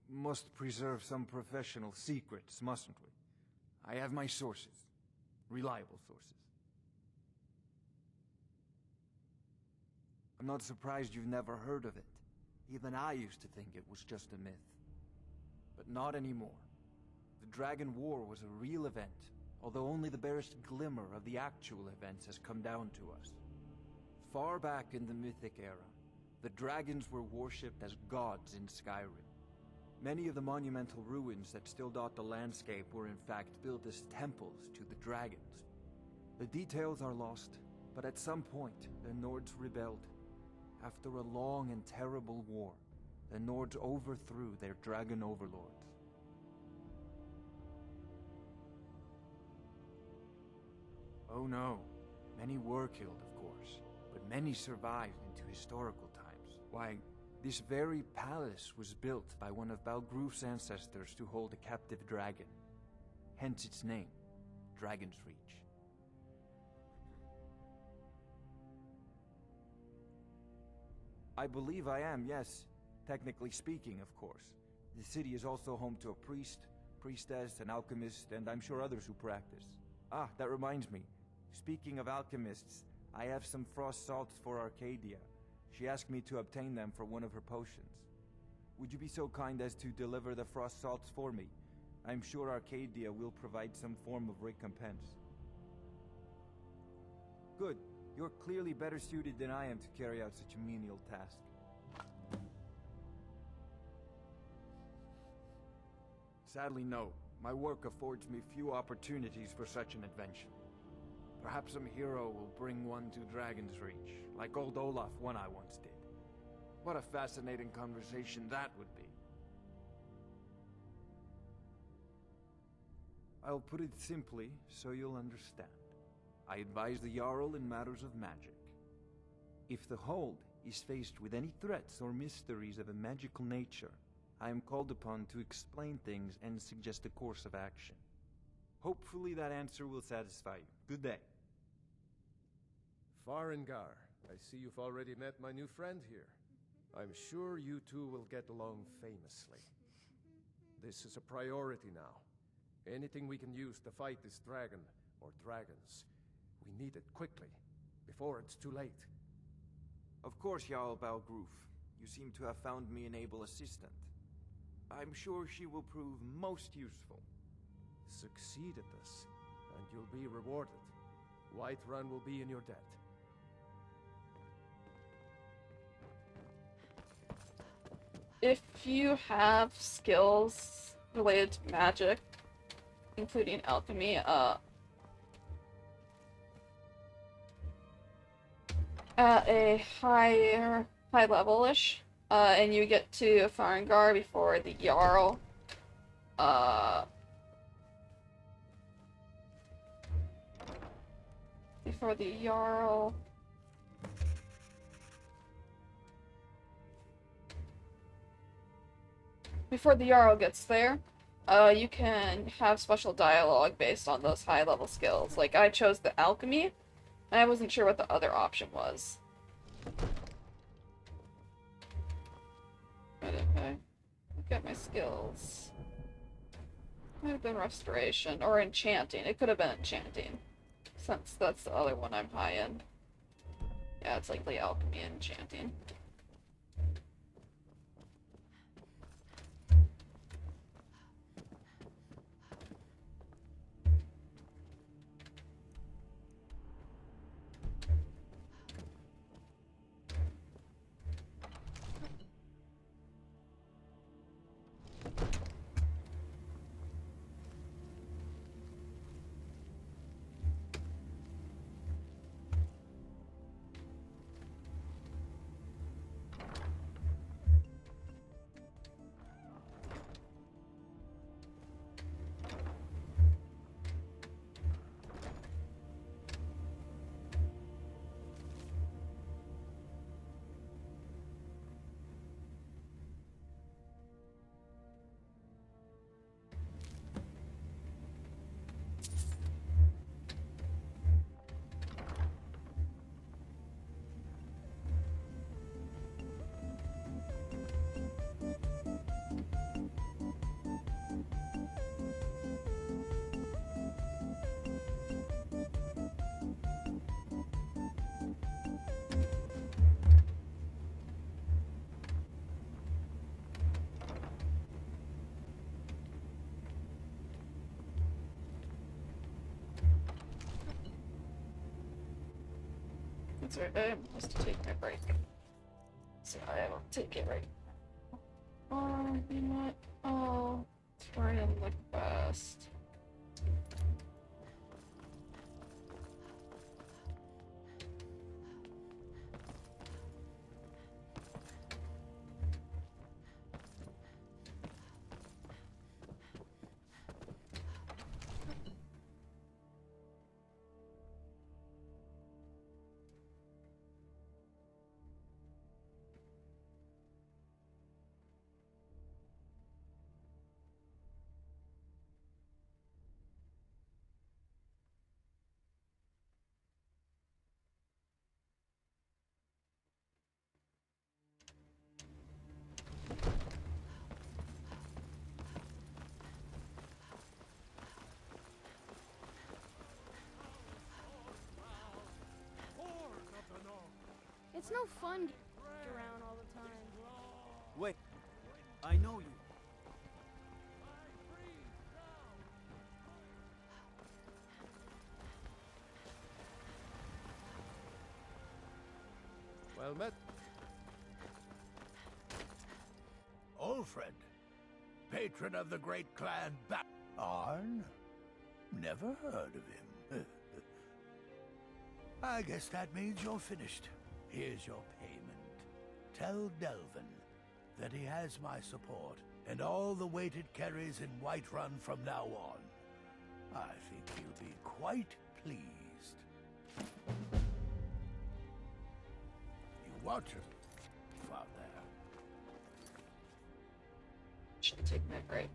must preserve some professional secrets, mustn't we? I have my sources. Reliable sources. I'm not surprised you've never heard of it. Even I used to think it was just a myth. But not anymore. The Dragon War was a real event, although only the barest glimmer of the actual events has come down to us. Far back in the Mythic era, the dragons were worshipped as gods in Skyrim. Many of the monumental ruins that still dot the landscape were in fact built as temples to the dragons. The details are lost, but at some point, the Nords rebelled. After a long and terrible war, the Nords overthrew their dragon overlords. Oh no, many were killed, of course, but many survived into historical times. Why, this very palace was built by one of Balgruf's ancestors to hold a captive dragon. Hence its name, Dragon's Reach. I believe I am, yes. Technically speaking, of course. The city is also home to a priest, priestess, an alchemist, and I'm sure others who practice. Ah, that reminds me. Speaking of alchemists, I have some frost salts for Arcadia. She asked me to obtain them for one of her potions. Would you be so kind as to deliver the frost salts for me? I'm sure Arcadia will provide some form of recompense. Good. You're clearly better suited than I am to carry out such a menial task. Sadly, no. My work affords me few opportunities for such an adventure. Perhaps some hero will bring one to Dragon's Reach, like old Olaf one I once did. What a fascinating conversation that would be. I'll put it simply so you'll understand. I advise the Jarl in matters of magic. If the Hold is faced with any threats or mysteries of a magical nature, I am called upon to explain things and suggest a course of action. Hopefully that answer will satisfy you. Good day. Farengar, I see you've already met my new friend here. I'm sure you two will get along famously. This is a priority now. Anything we can use to fight this dragon, or dragons, we need it quickly, before it's too late. Of course, Jarl Balgruf. You seem to have found me an able assistant. I'm sure she will prove most useful. Succeed at this, and you'll be rewarded. Whiterun will be in your debt. if you have skills related to magic, including alchemy, at a high level-ish, and you get to Farengar before the Jarl, before the Jarl gets there, you can have special dialogue based on those high-level skills. Like, I chose the alchemy, and I wasn't sure what the other option was. But okay. Look at my skills. Might have been restoration, or enchanting. It could have been enchanting, since that's the other one I'm high in. Yeah, it's likely alchemy and enchanting. That's right, I'm supposed to take my break. So I will take it right now. Or, you know what? I'll try and look fast. It's no fun around all the time. Wait, I know you. Well met. Alfred, patron of the great clan Arn? Never heard of him. I guess that means you're finished. Here's your payment. Tell Delvin that he has my support and all the weight it carries in Whiterun from now on. I think he'll be quite pleased. You watch him out there. Should take my break.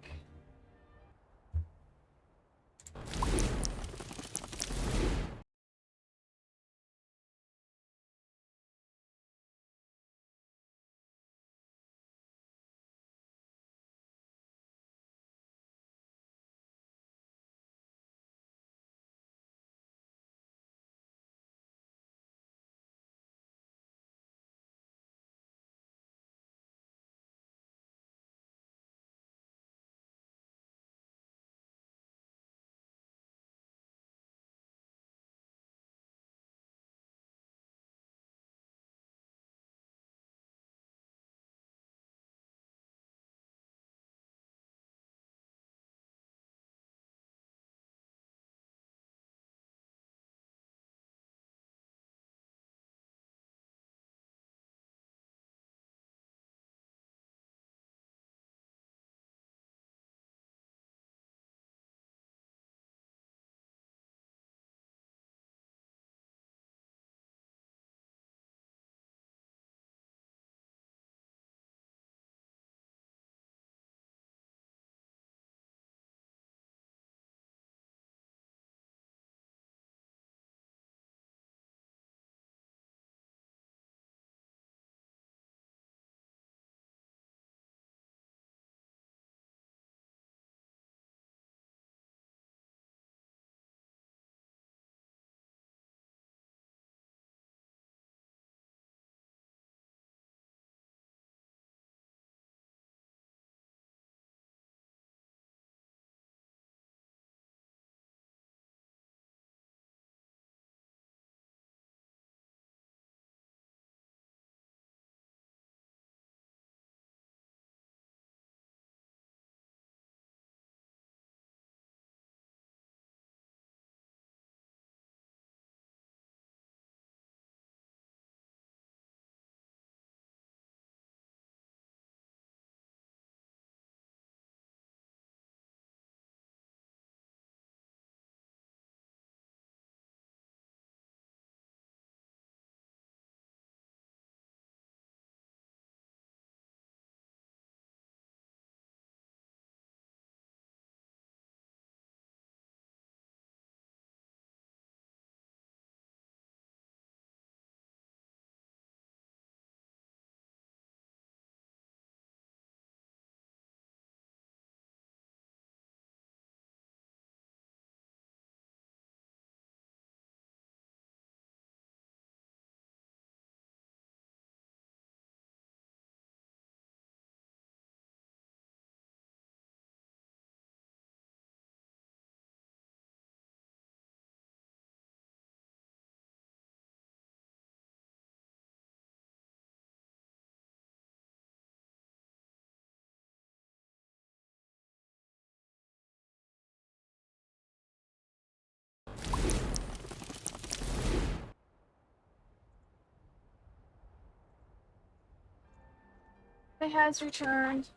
It has returned.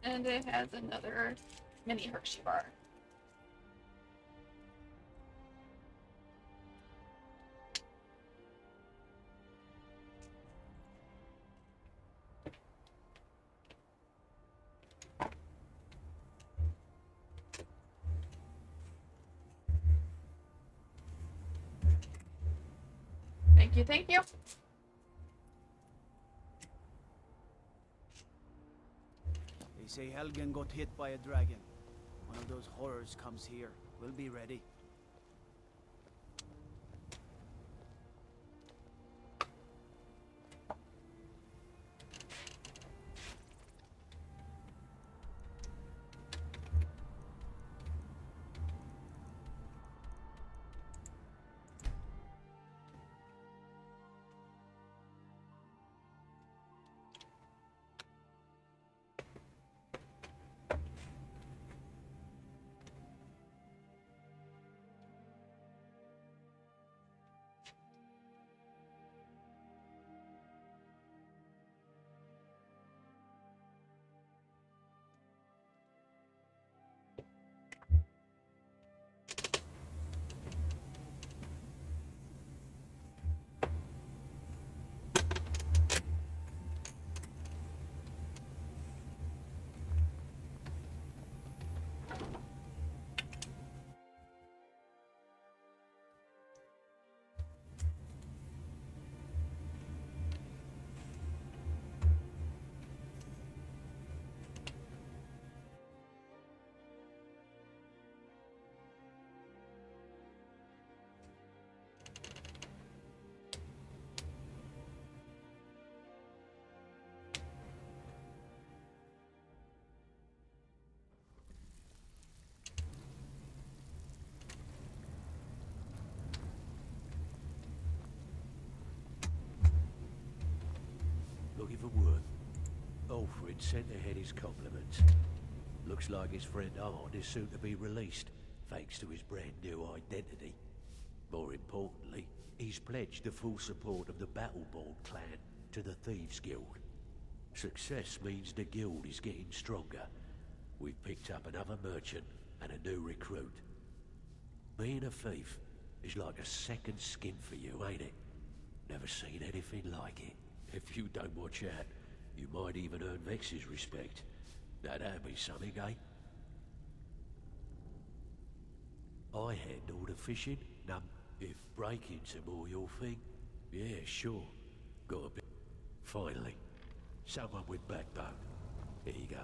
And it has another mini Hershey bar. Thank you, thank you. They say Helgen got hit by a dragon. One of those horrors comes here. We'll be ready. Looking for work. Alfred sent ahead his compliments. Looks like his friend Arn is soon to be released, thanks to his brand new identity. More importantly, he's pledged the full support of the Battleborn clan to the Thieves Guild. Success means the guild is getting stronger. We've picked up another merchant and a new recruit. Being a thief is like a second skin for you, ain't it? Never seen anything like it. If you don't watch out, you might even earn Vex's respect. Now that'd be something, eh? I handle the fishing. Now, if breaking's more your thing, yeah, sure. Got a bit. Finally, someone with backbone. Here you go.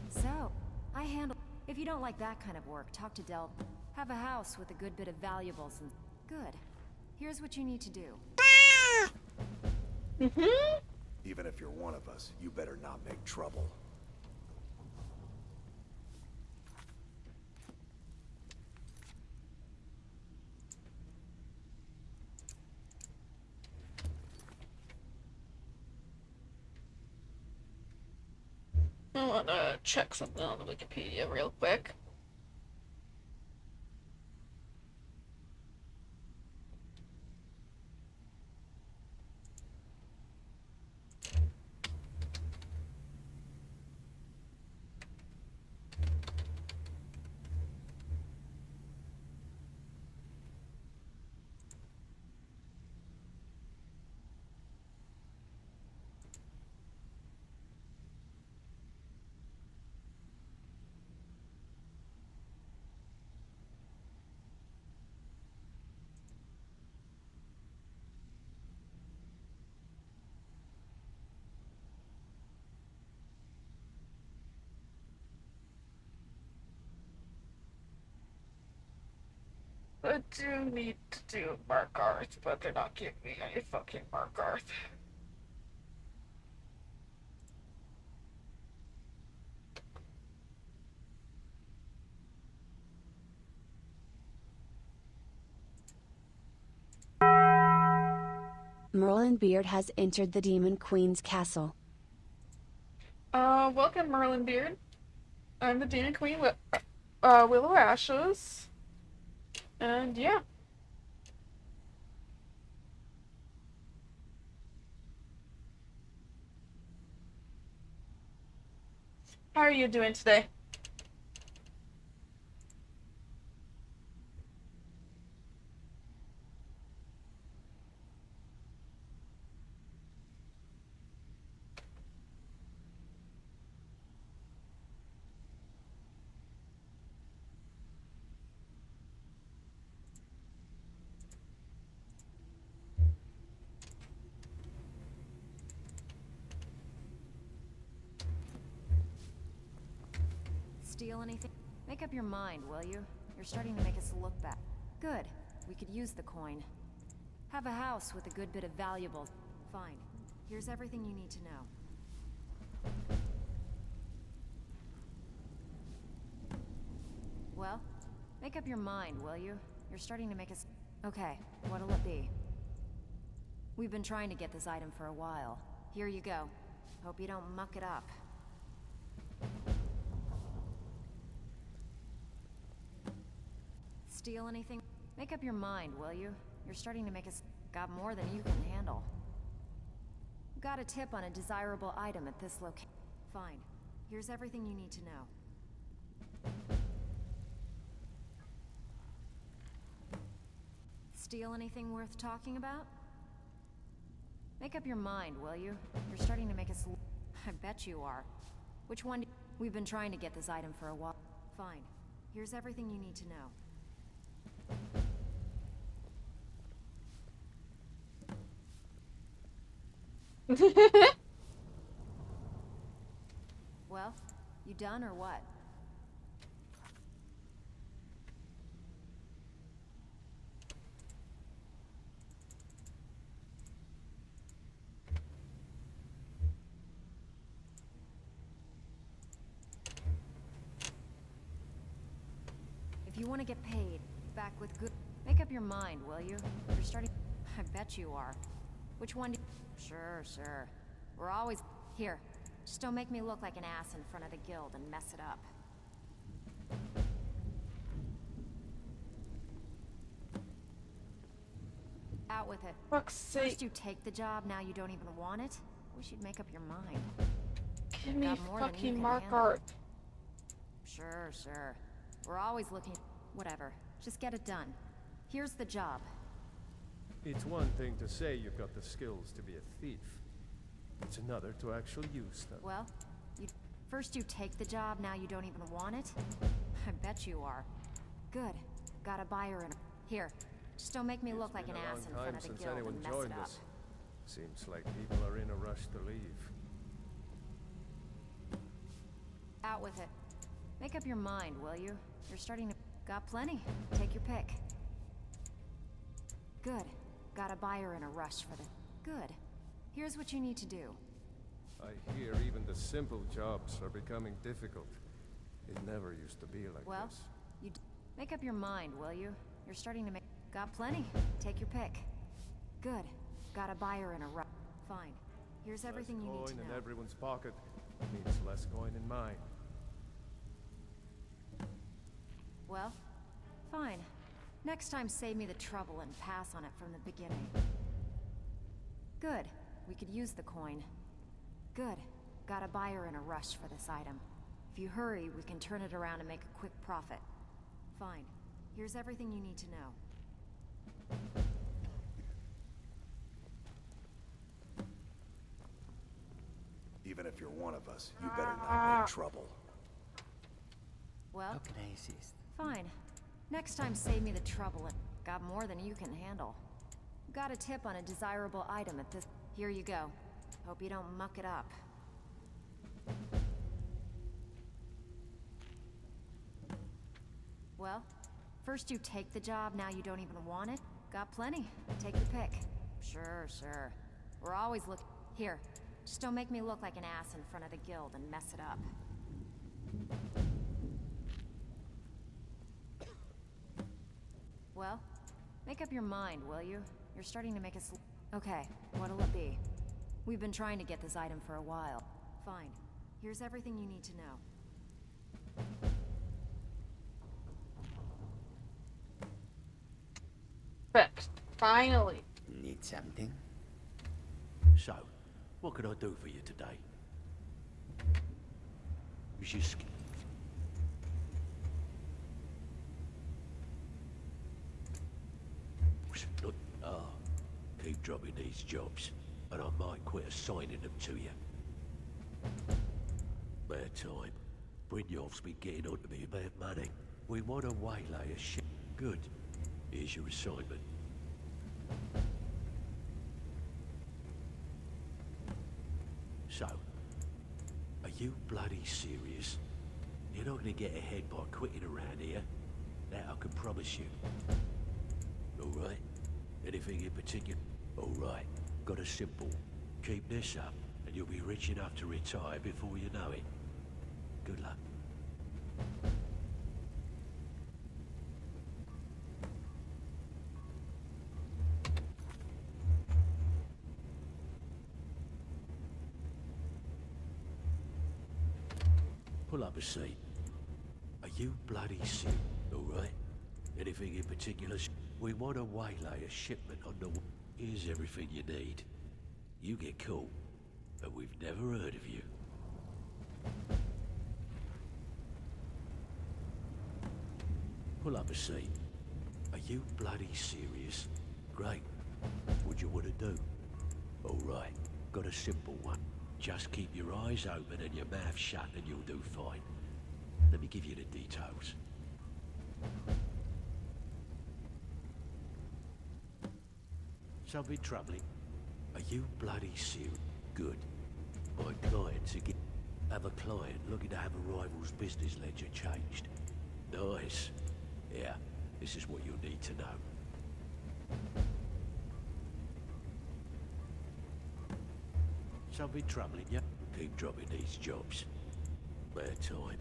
So, I handle... If you don't like that kind of work, talk to Delvin. Have a house with a good bit of valuables and... Good. Here's what you need to do. Even if you're one of us, you better not make trouble. I want to check something on the Wikipedia real quick. I do need to do Mark Arth, but they're not giving me any fucking Mark Arth. Merlin Beard has entered the Demon Queen's castle. Welcome, Merlin Beard. I'm the Demon Queen, Willow Ashes. And yeah. How are you doing today? Steal anything? Make up your mind, will you? You're starting to make us look bad. Good. We could use the coin. Have a house with a good bit of valuables. Fine. Here's everything you need to know. Well, make up your mind, will you? You're starting to make us... Okay, what'll it be? We've been trying to get this item for a while. Here you go. Hope you don't muck it up. Steal anything? Make up your mind, will you? You're starting to make us... Got more than you can handle. Got a tip on a desirable item at this location. Fine. Here's everything you need to know. Steal anything worth talking about? Make up your mind, will you? You're starting to make us... I bet you are. Which one do... We've been trying to get this item for a while. Fine. Here's everything you need to know. Well, you done or what? If you want to get paid, back with good... Make up your mind, will you? You're starting... I bet you are. Which one do... Sure, sure. We're always... Here. Just don't make me look like an ass in front of the guild and mess it up. Out with it. Fuck's sake. First you take the job, now you don't even want it? Wish you'd make up your mind. Give me Got more than you fucking can mark handle. art. Sure, sure. We're always looking... Whatever. Just get it done. Here's the job. It's one thing to say you've got the skills to be a thief. It's another to actually use them. Well, first you take the job, now you don't even want it? I bet you are. Good. Got a buyer in... Here. Just don't make me look like an ass in front of the guild and mess it up. Seems like people are in a rush to leave. Out with it. Make up your mind, will you? You're starting to... Got plenty. Take your pick. Good. Got a buyer in a rush for the... Good. Here's what you need to do. I hear even the simple jobs are becoming difficult. It never used to be like Well, this. make up your mind, will you? You're starting to make... Got plenty. Take your pick. Good. Got a buyer in a rush. Fine. Here's everything you need to Less coin know. in everyone's pocket means less coin in mine. Well, fine. Next time save me the trouble and pass on it from the beginning. Good. We could use the coin. Good. Got a buyer in a rush for this item. If you hurry, we can turn it around and make a quick profit. Fine. Here's everything you need to know. Even if you're one of us, you better not make trouble. Well, How can I assist? fine. Next time save me the trouble and got more than you can handle. Got a tip on a desirable item at this... Here you go. Hope you don't muck it up. Well, first you take the job, now you don't even want it? Got plenty. Take your pick. Sure, sure. We're always looking... Here. Just don't make me look like an ass in front of the guild and mess it up. Well, make up your mind, will you? You're starting to make us... Okay, what'll it be? We've been trying to get this item for a while. Fine. Here's everything you need to know. Fixed. Finally. Need something? So, what could I do for you today? Who's your sk- Look, keep dropping these jobs, and I might quit assigning them to you. Bad time. Brynjolf's been getting on to me about money. We want to waylay a ship. Good. Here's your assignment. So, are you bloody serious? You're not gonna get ahead by quitting around here. That I can promise you. Alright? Anything in particular? Alright. Got a simple. Keep this up, and you'll be rich enough to retire before you know it. Good luck. Pull up a seat. Are you bloody sick? Alright? Anything in particular? We want to waylay a shipment on the... Here's everything you need. You get caught, but we've never heard of you. Pull up a seat. Are you bloody serious? Great. What do you want to do? Alright, got a simple one. Just keep your eyes open and your mouth shut and you'll do fine. Let me give you the details. Something troubling? Are you bloody serious? Good. My client's again. Have a client looking to have a rival's business ledger changed. Nice. Yeah, this is what you'll need to know. Something troubling you? Keep dropping these jobs. Bad time.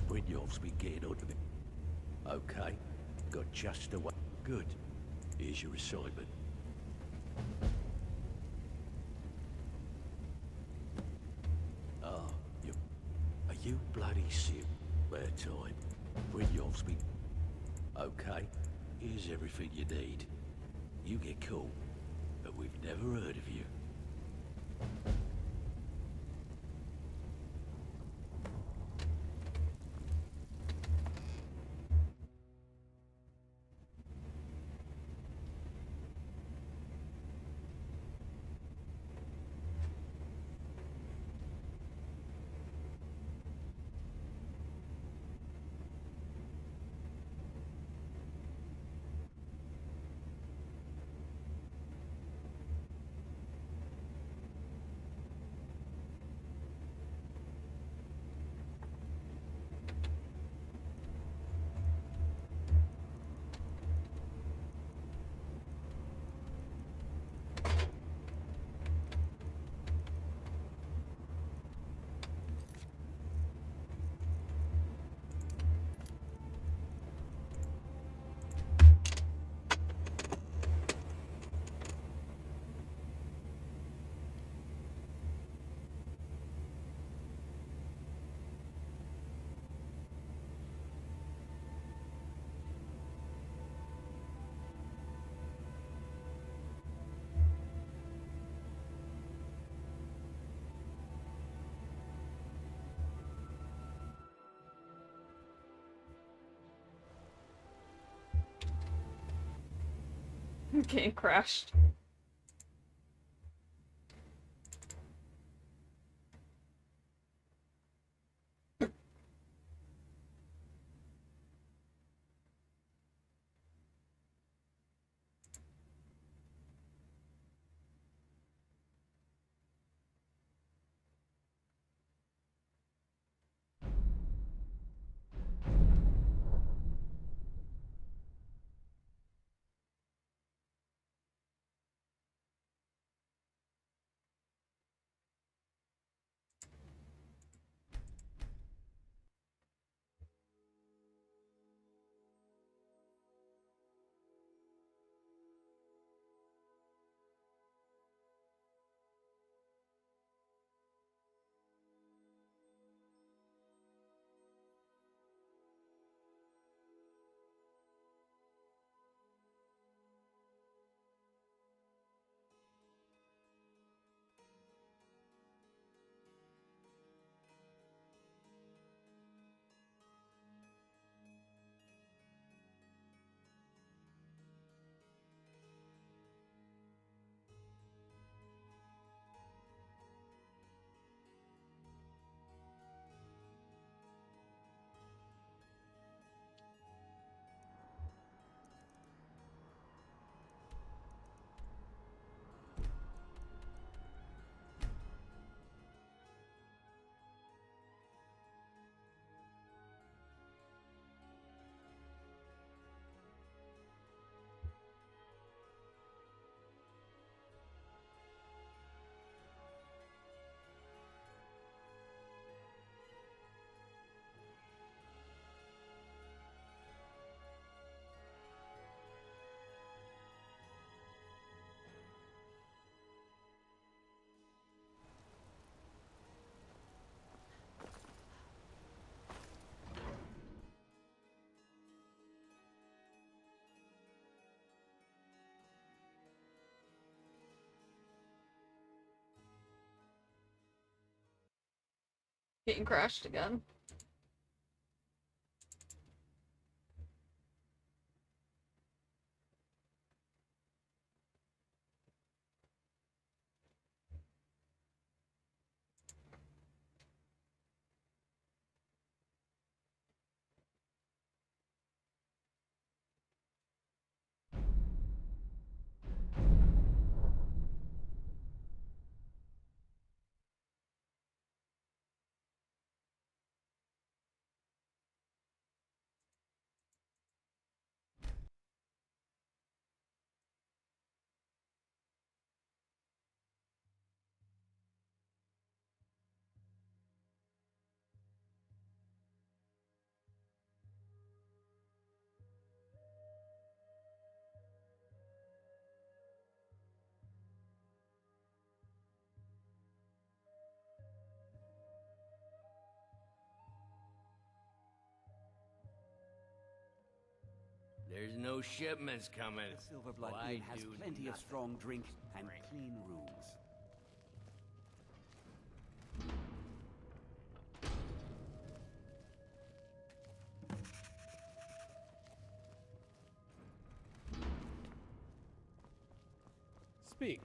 Brynjolf's been getting on to me. Okay, got just the one. Good. Here's your assignment. Are you bloody serious? Bad time. Brynjolf's been... Okay, here's everything you need. You get caught, but we've never heard of you. Game crashed. Getting crashed again. There's no shipments coming. The Silverblood so I Inn has do plenty of nothing. strong drink and clean rooms. Speak.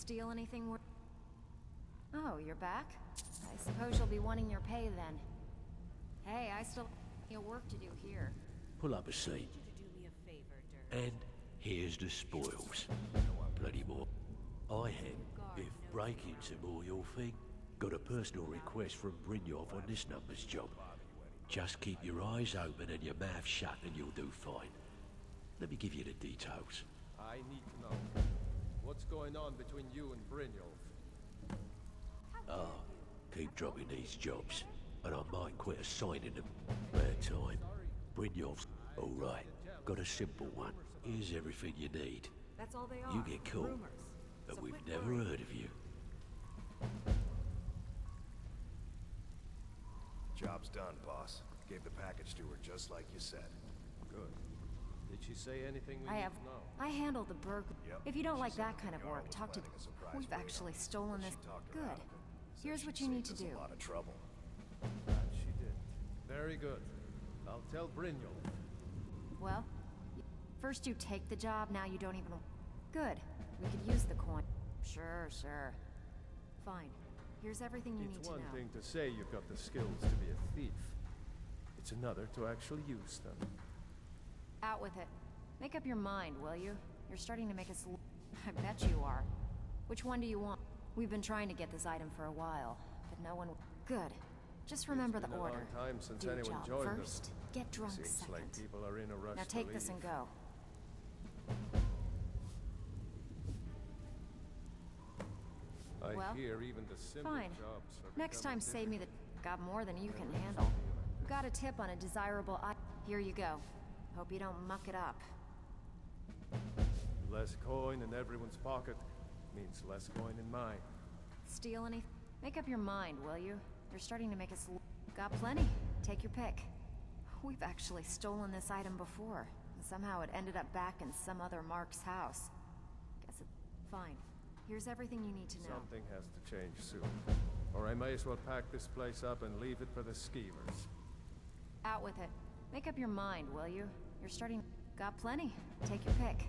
Steal anything worth? Oh, you're back? I suppose you'll be wanting your pay then. Hey, I still have work to do here. Pull up a seat. And here's the spoils. Plenty more. I had, if break-ins are more your thing, got a personal request from Brynjolf on this number's job. Just keep your eyes open and your mouth shut and you'll do fine. Let me give you the details. I need to know. What's going on between you and Brynjolf? Ah, keep dropping these jobs, and I might quit assigning them. Bad time. Brynjolf's all right. Got a simple one. Here's everything you need. That's all they are. You get caught, Rumors. but So we've quit never worrying. heard of you. Job's done, boss. Gave the package to her just like you said. Good. Did she say anything we I need have. to know? I handled the burg. Yep. If you don't She like said that the kind of Jarl work, was talk to. planning a surprise We've raid actually on us, stolen but this. she talked her Good. out of it. Said Here's she'd what you need to saved us do. a lot of trouble. That she did. Very good. I'll tell Brynjolf. Well, first you take the job. Now you don't even. Good. We could use the coin. Sure, sure. Fine. Here's everything you need It's to one know. thing to say you've got the skills to be a thief. It's another to actually use them. Out with it. Make up your mind, will you? You're starting to make us. I bet you are. Which one do you want? We've been trying to get this item for a while, but no one. Good. Just remember the It's been order. a long time since Do anyone job joined first, us. get drunk Seems second. like people are in a rush Now to take this and leave. go. I Well, hear even the simple fine. jobs are Next time, becoming save me the. Got more than you can handle. Got a tip on a desirable item. Here you go. Hope you don't muck it up. Less coin in everyone's pocket means less coin in mine. Steal any? Make up your mind, will you? You're starting to make us. Got plenty. Take your pick. We've actually stolen this item before. Somehow it ended up back in some other Mark's house. Guess it. Fine. Here's everything you need to know. Something has to change soon. Or I may as well pack this place up and leave it for the schemers. Out with it. Make up your mind, will you? You're starting. Got plenty. Take your pick.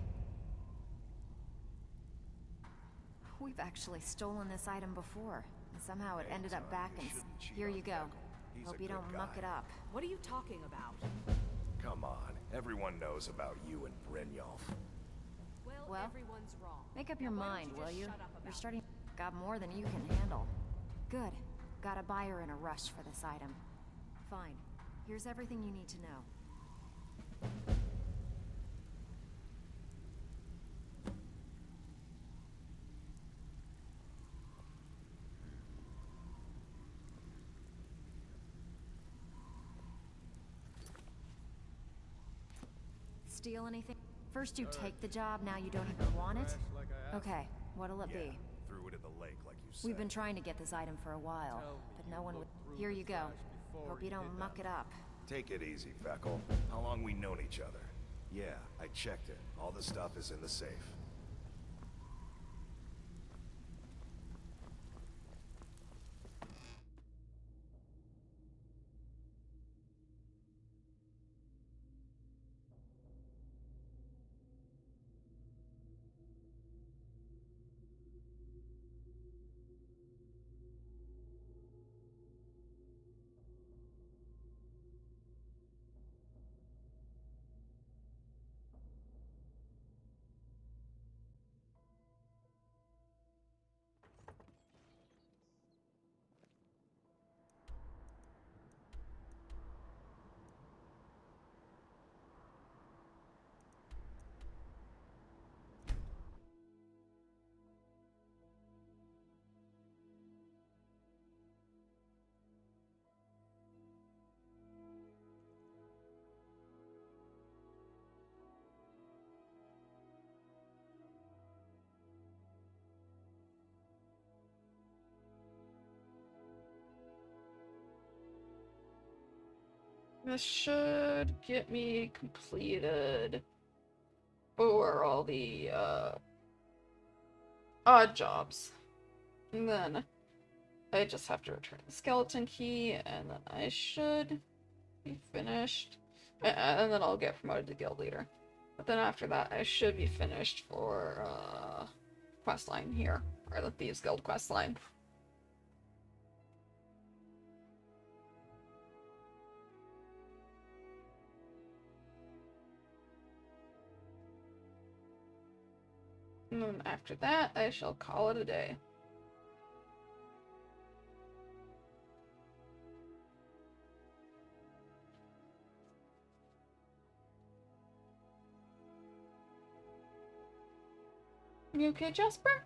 We've actually stolen this item before. Somehow it ended up back in. Here you go. Hope you don't muck it up. What are you talking about? Come on, everyone knows about you and Brynjolf. Well, everyone's wrong. make up your Now, why don't mind, you will just you? shut up You're about starting. Got more than you can handle. Good. Got a buyer in a rush for this item. Fine. Here's everything you need to know. Steal anything? First you take the job, now you don't even want it? Okay, what'll it be? Threw it in the lake like you said. We've been trying to get this item for a while, but no one would. Here you go. Hope you don't muck it up. Take it easy, Feckle. How long we known each other? Yeah, I checked it. All the stuff is in the safe. This should get me completed for all the odd jobs. And then I just have to return the skeleton key, and then I should be finished. And then I'll get promoted to guild leader. But then after that, I should be finished for quest line here, or the Thieves Guild quest line. And then after that, I shall call it a day. You okay, Jasper?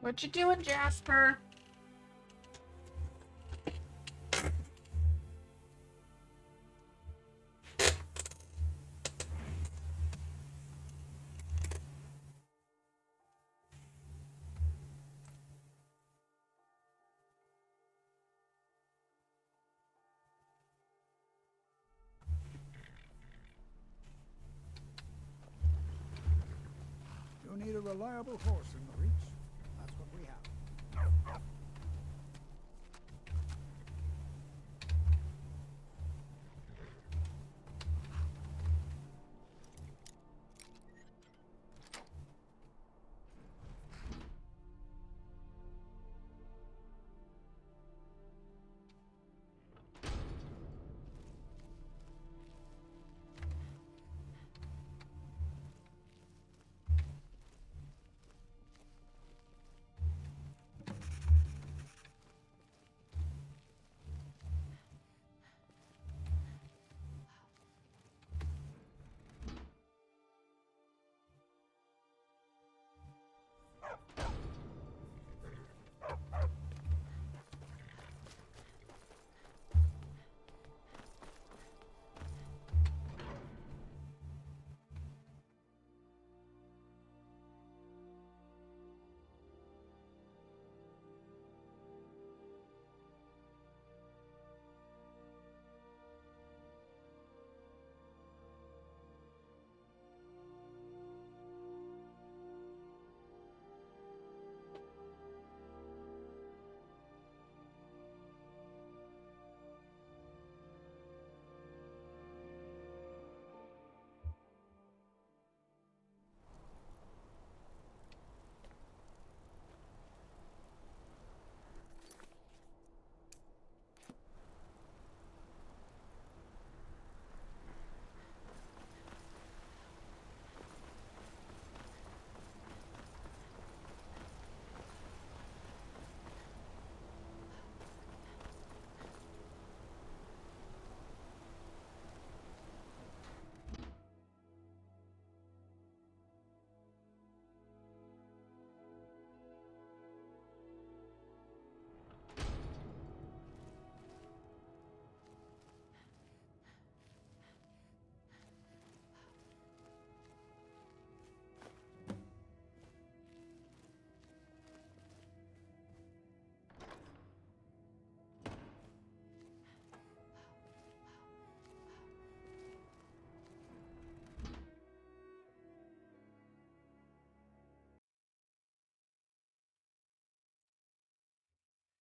What you doing, Jasper? You need a reliable horse in the Reach. That's what we have.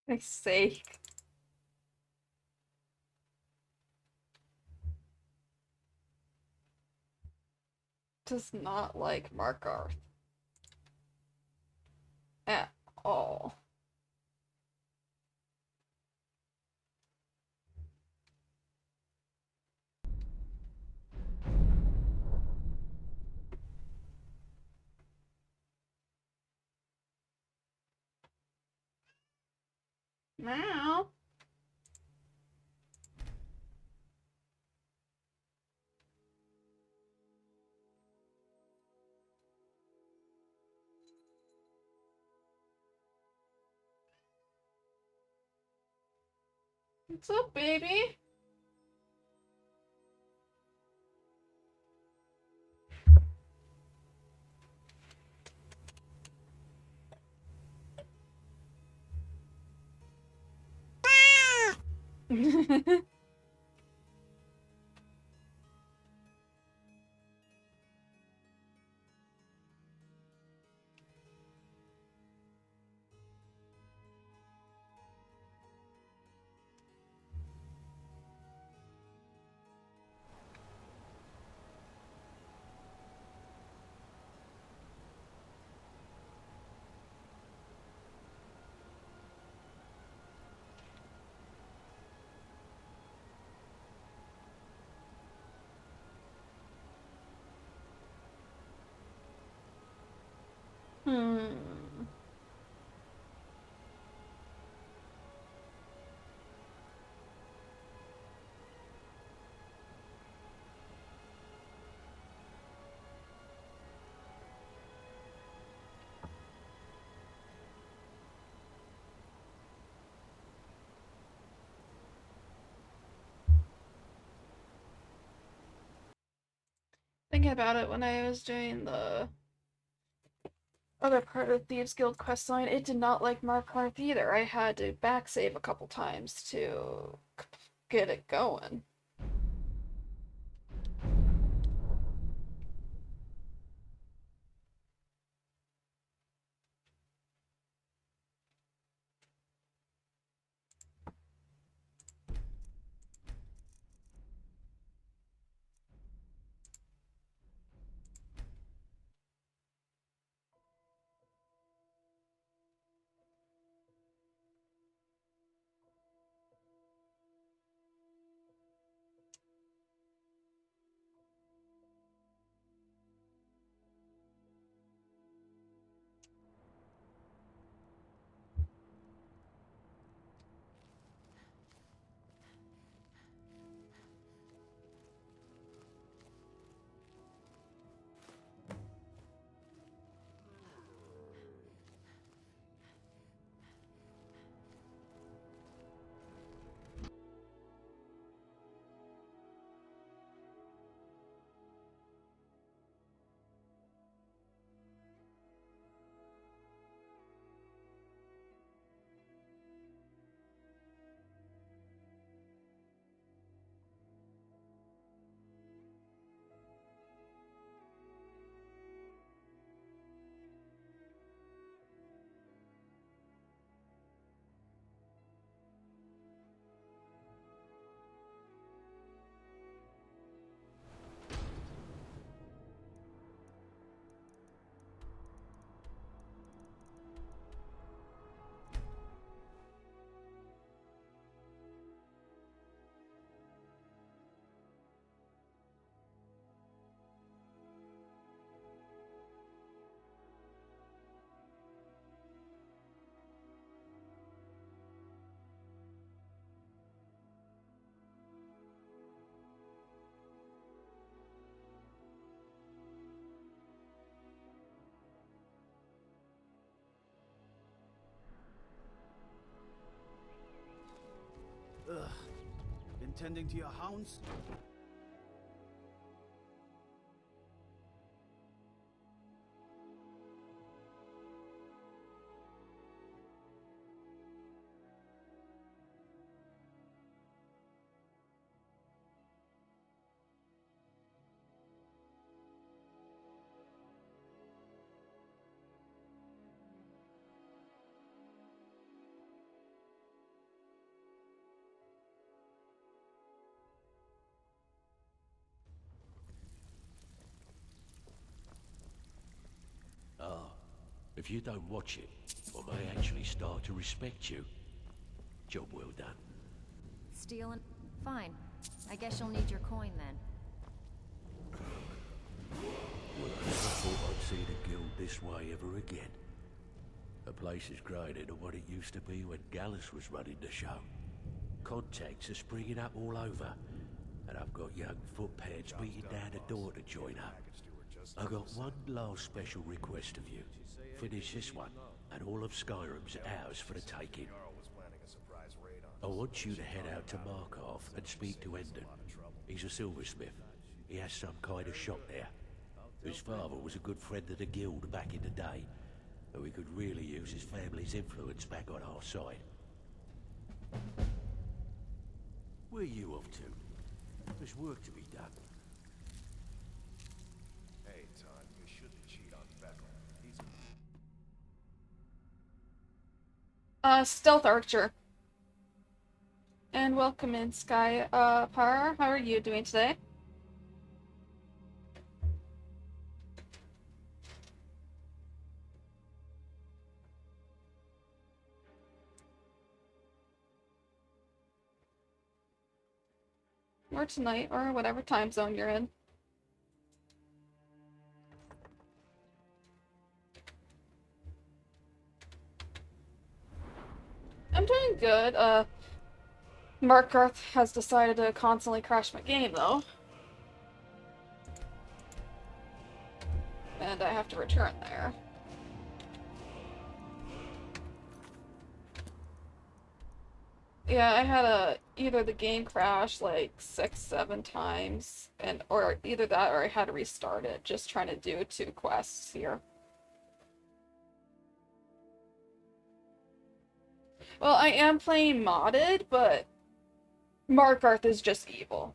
My sake. Does not like Markarth. At all. Meow. What's up, baby? Hmm. Thinking about it, when I was doing the other part of Thieves Guild questline, it did not like Markarth either. I had to backsave a couple times to get it going. Ugh. Been tending to your hounds? If you don't watch it, I may actually start to respect you. Job well done. Stealing? Fine. I guess you'll need your coin then. Well, I never thought I'd see the guild this way ever again. The place is greater than what it used to be when Gallus was running the show. Contacts are springing up all over, and I've got young footpads beating down the door to join up. I've got one last special request of you. Finish this one, and all of Skyrim's ours for the taking. I want you to head out to Markov and speak to Endon. He's a silversmith. He has some kind of shop there. His father was a good friend of the guild back in the day, and we could really use his family's influence back on our side. Where are you off to? There's work to be done. Hey, Todd, you shouldn't cheat on Beckel. He's Stealth Archer. And welcome in, Sky, Power. How are you doing today? Or tonight, or whatever time zone you're in. I'm doing good. Markarth has decided to constantly crash my game, though. And I have to return there. Yeah, I had either the game crash like 6-7 times, or either that or I had to restart it, just trying to do 2 quests here. Well, I am playing modded, but Markarth is just evil.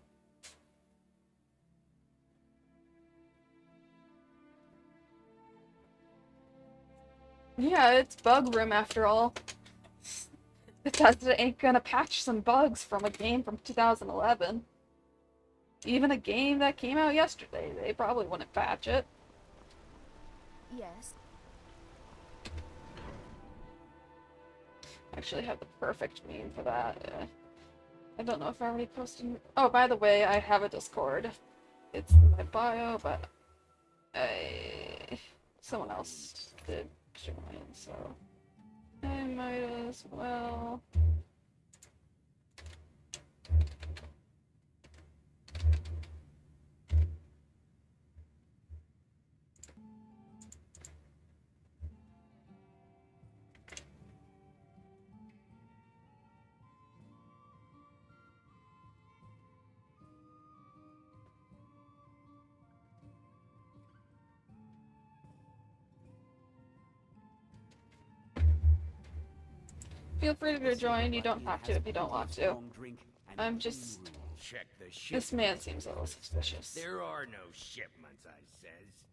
Yeah, it's bug room after all. Bethesda ain't gonna patch some bugs from a game from 2011. Even a game that came out yesterday, they probably wouldn't patch it. Yes. I actually have the perfect meme for that. I don't know if I already posted. Oh, by the way, I have a Discord. It's in my bio, but someone else did join, so I might as well. Feel free to join, you don't have to if you don't want to. I'm just... Check the This man seems a little suspicious. There are no shipments, I says.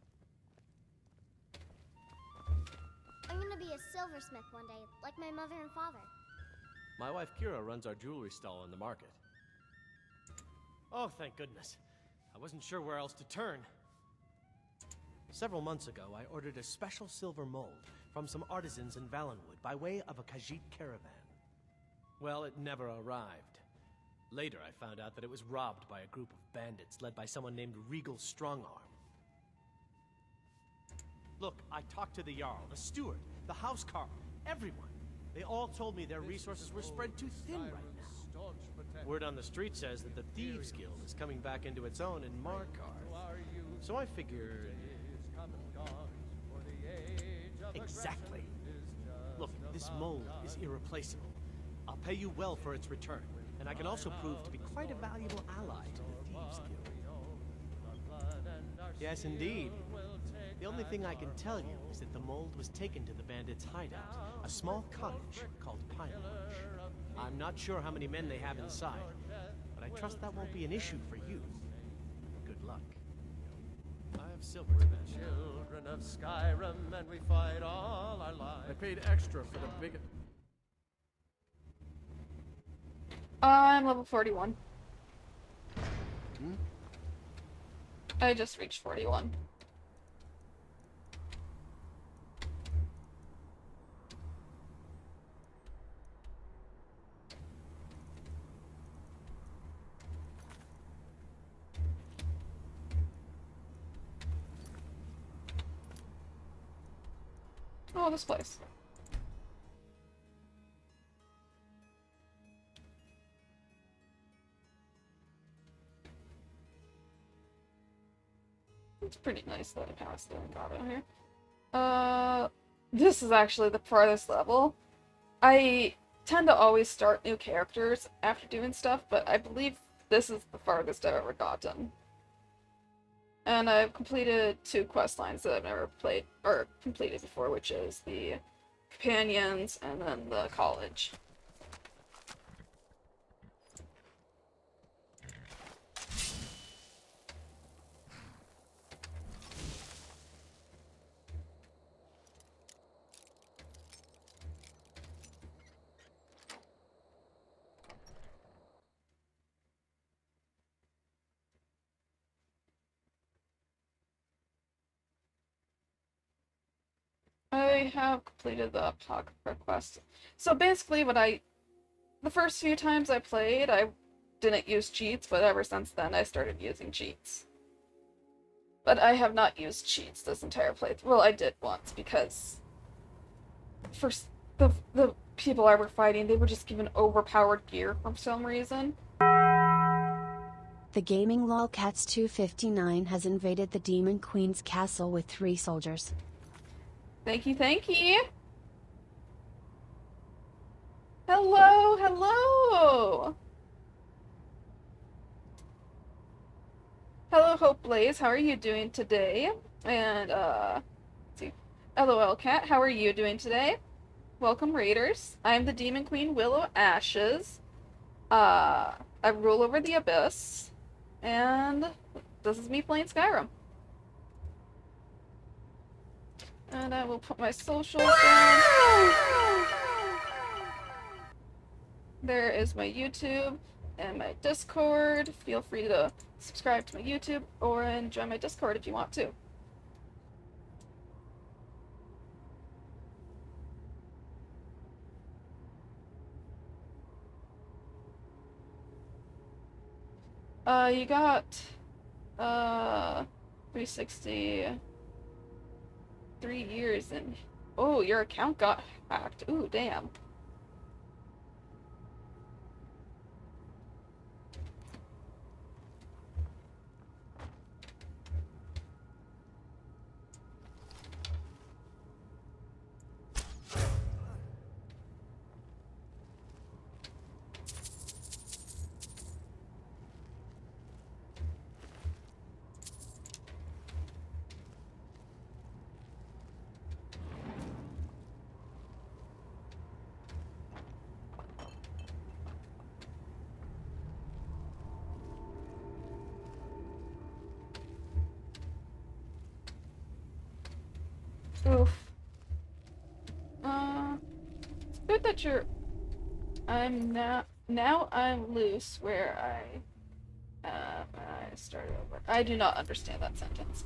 I'm gonna be a silversmith one day, like my mother and father. My wife Kira runs our jewelry stall in the market. Oh, thank goodness. I wasn't sure where else to turn. Several months ago, I ordered a special silver mold from some artisans in Valenwood by way of a Khajiit caravan. Well, it never arrived. Later, I found out that it was robbed by a group of bandits led by someone named Regal Strongarm. Look, I talked to the Jarl, the steward, the housecarl, everyone. They all told me their resources were spread too thin right now. Word on the street says that the Thieves Guild is coming back into its own in Markarth. So I figured... Exactly. Look, this mold is irreplaceable. I'll pay you well for its return, and I can also prove to be quite a valuable ally to the Thieves Guild. Yes, indeed. The only thing I can tell you is that the mold was taken to the bandits' hideout, a small cottage called Pine Lodge. I'm not sure how many men they have inside, but I trust that won't be an issue for you. Good luck. I have silver. We're the children of Skyrim, and we fight all our lives. I paid extra for the big... I'm level 41. I just reached 41. Oh, this place. It's pretty nice that I passed the Elgato here. This is actually the farthest level. I tend to always start new characters after doing stuff, but I believe this is the farthest I've ever gotten. And I've completed 2 quest lines that I've never played or completed before, which is the companions and then the college. I have completed the Apocrypha quest. So basically the first few times I played, I didn't use cheats, but ever since then I started using cheats. But I have not used cheats this entire playthrough. Well, I did once, because for the people I were fighting, they were just given overpowered gear for some reason. The gaming lolcats 259 has invaded the Demon Queen's castle with 3 soldiers. Thank you, thank you! Hello, hello! Hello, Hope Blaze, how are you doing today? And, let's see. LOL Cat, how are you doing today? Welcome, Raiders. I'm the Demon Queen Willow Ashes. I rule over the Abyss. And this is me playing Skyrim. And I will put my socials down. There is my YouTube and my Discord. Feel free to subscribe to my YouTube or join my Discord if you want to. You got 360 3 years and oh, your account got hacked. Ooh, damn. Oof. It's good that I'm now I'm loose where I started over. I do not understand that sentence.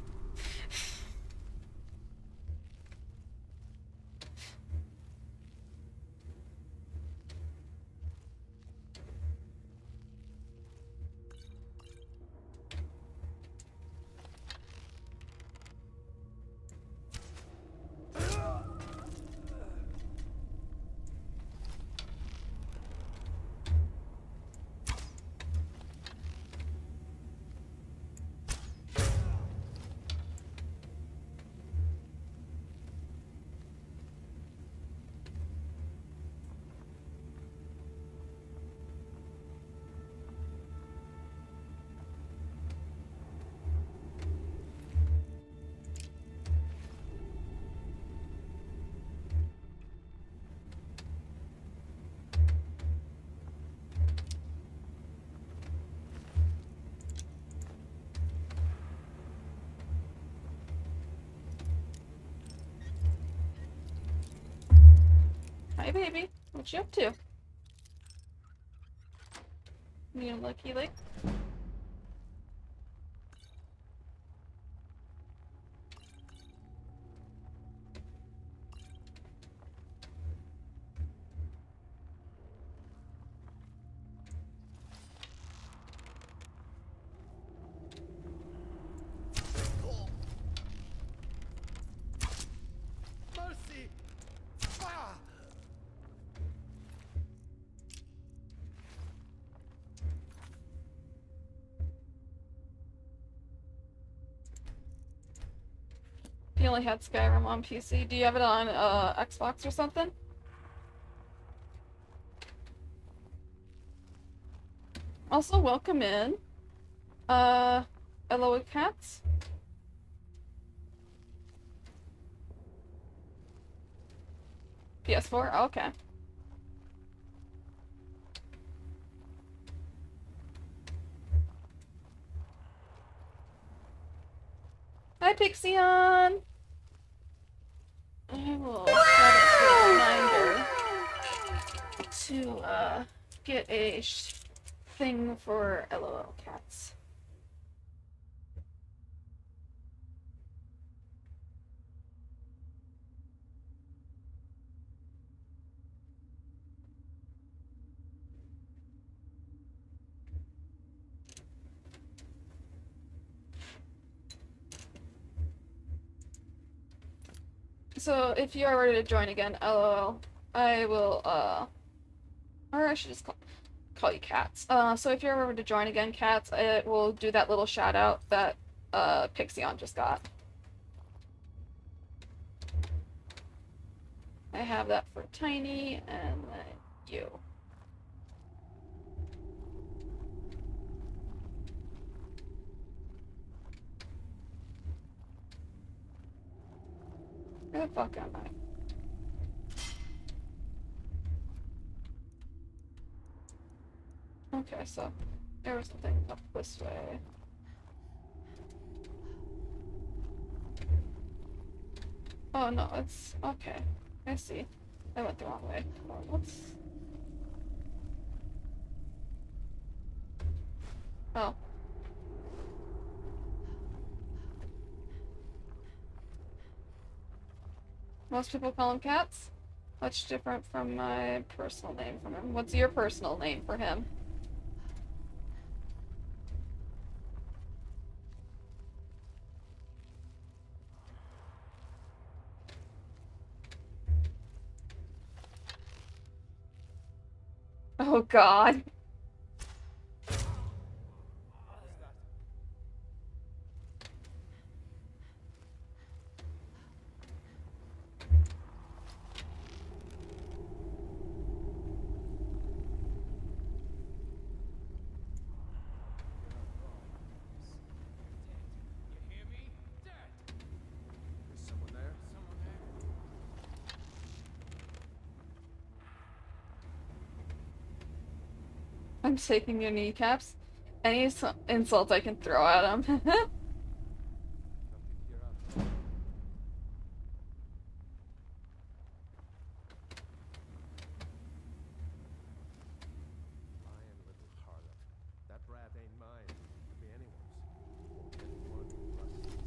Hi, baby. What you up to? You lucky lick? Mercy! You only had Skyrim on PC. Do you have it on Xbox or something? Also, welcome in. Hello, cats. PS4? Okay. Hi, Pixion! I will set a reminder to, get a thing for LOL cats. So, if you are ready to join again, LOL, I will, or I should just call you Cats. So if you're ready to join again, Cats, I will do that little shout out that, Pixion just got. I have that for Tiny, and then you. Where the fuck am I? Okay, so there was something up this way. Oh no, it's okay. I see. I went the wrong way. Oh, whoops. Oh. Most people call him Cats. Much different from my personal name for him. What's your personal name for him? Oh god. Is someone there? I'm shaking your kneecaps. Any insult I can throw at him. Lying little harlot. That brat ain't mine. Could be anyone's. Won't anyone trust us.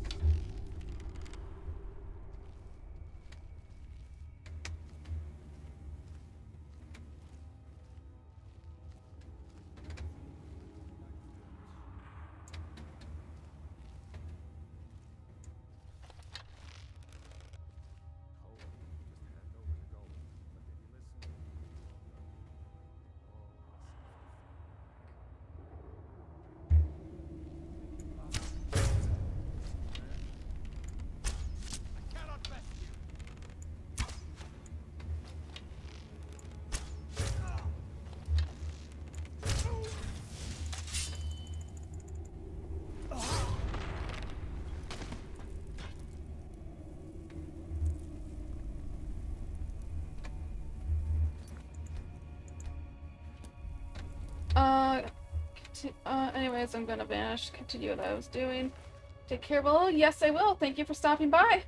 Hold on. Just hand over the gold. But if you listen, all Anyways, I'm gonna vanish, continue what I was doing. Take care, well, yes I will. Thank you for stopping by.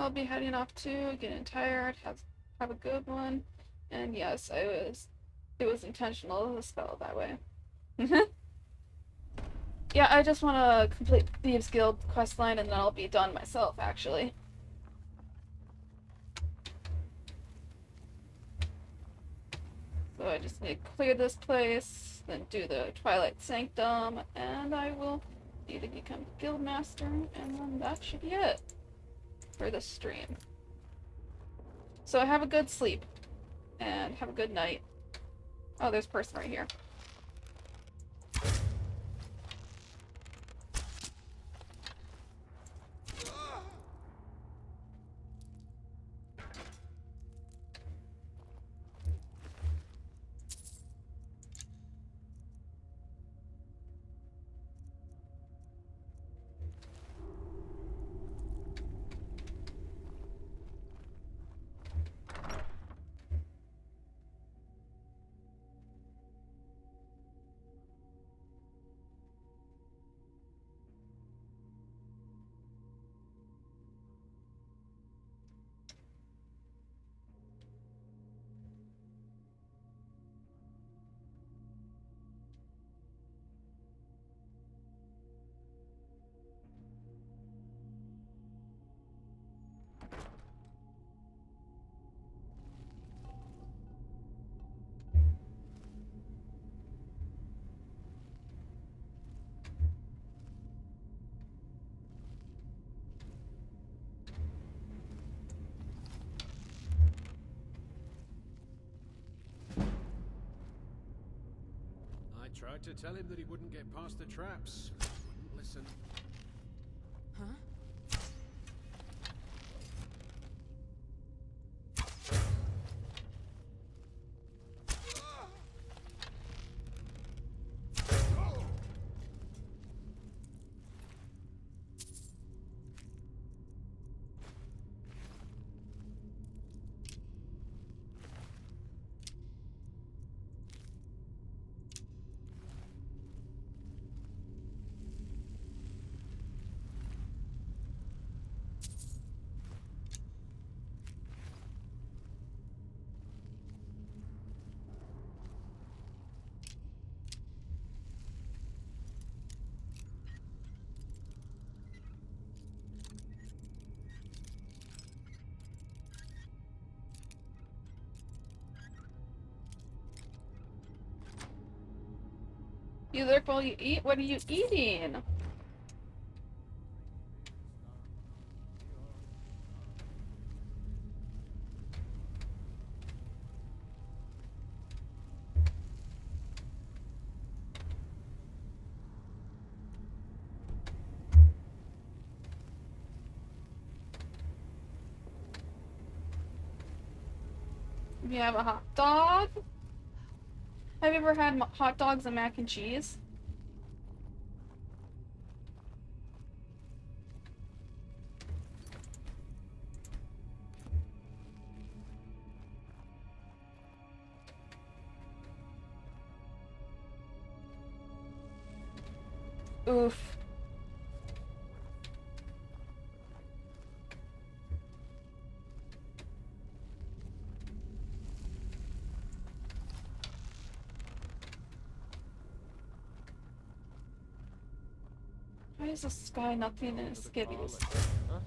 I'll be heading off too, getting tired, have a good one. And yes, it was intentional to spell it that way. Yeah, I just want to complete Thieves Guild questline and then I'll be done myself, actually. So I just need to clear this place, then do the Twilight Sanctum, and I will need to become Guildmaster, and then that should be it for this stream. So have a good sleep, and have a good night. Oh, there's a person right here. I tried to tell him that he wouldn't get past the traps. He wouldn't listen. Huh? You lurk while you eat? What are you eating? You have a hot dog? Have you ever had hot dogs and mac and cheese? Oof. Why is this guy nothing in his skivvies? Huh?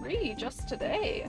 3 just today.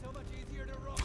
So much easier to roll.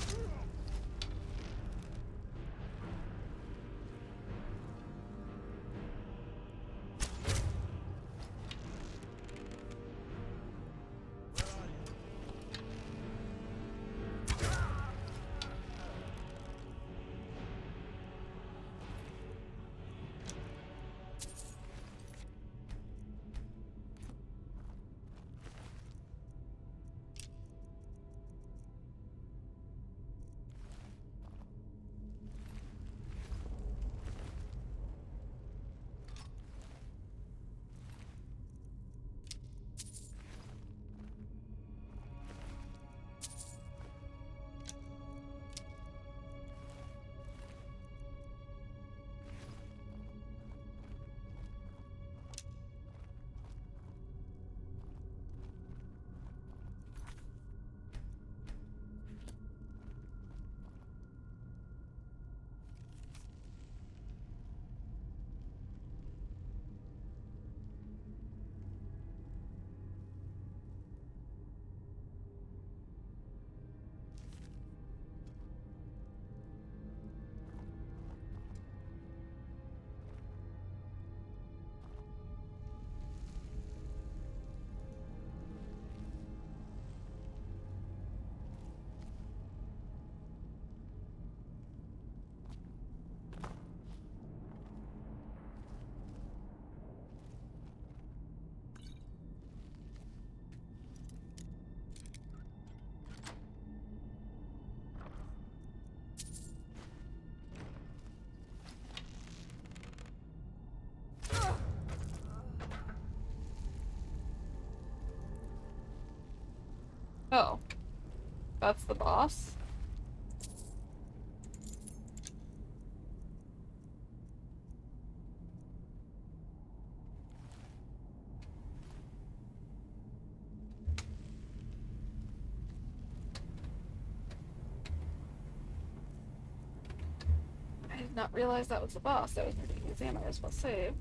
Oh. That's the boss? I did not realize that was the boss. I was ready to use ammo. I was supposed to save.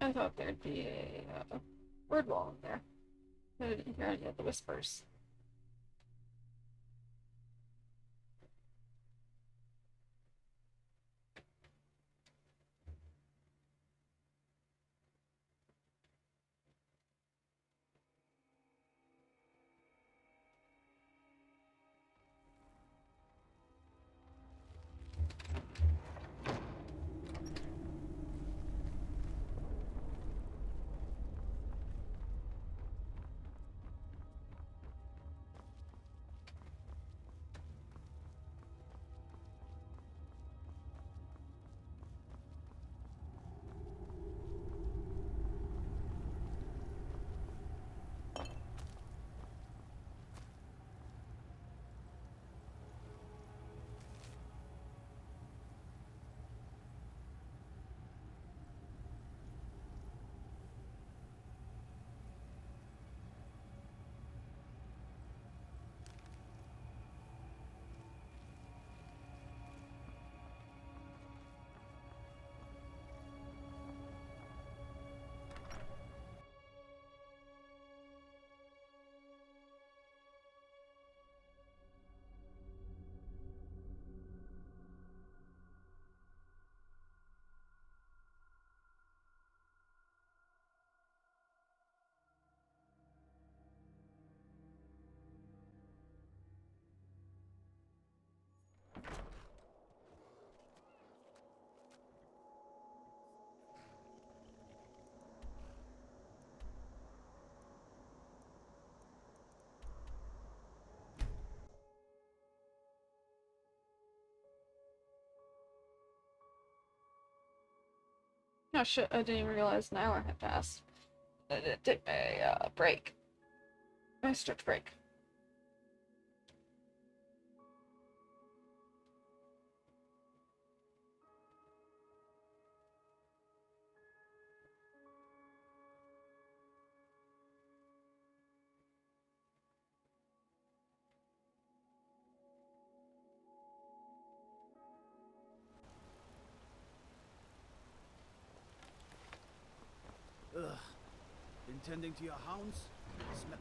I thought there'd be a word wall in there. I didn't hear any of the whispers. Oh shit, I didn't even realize an hour had passed. I didn't take my break. My strict break. Ugh. Been tending to your hounds? Smell.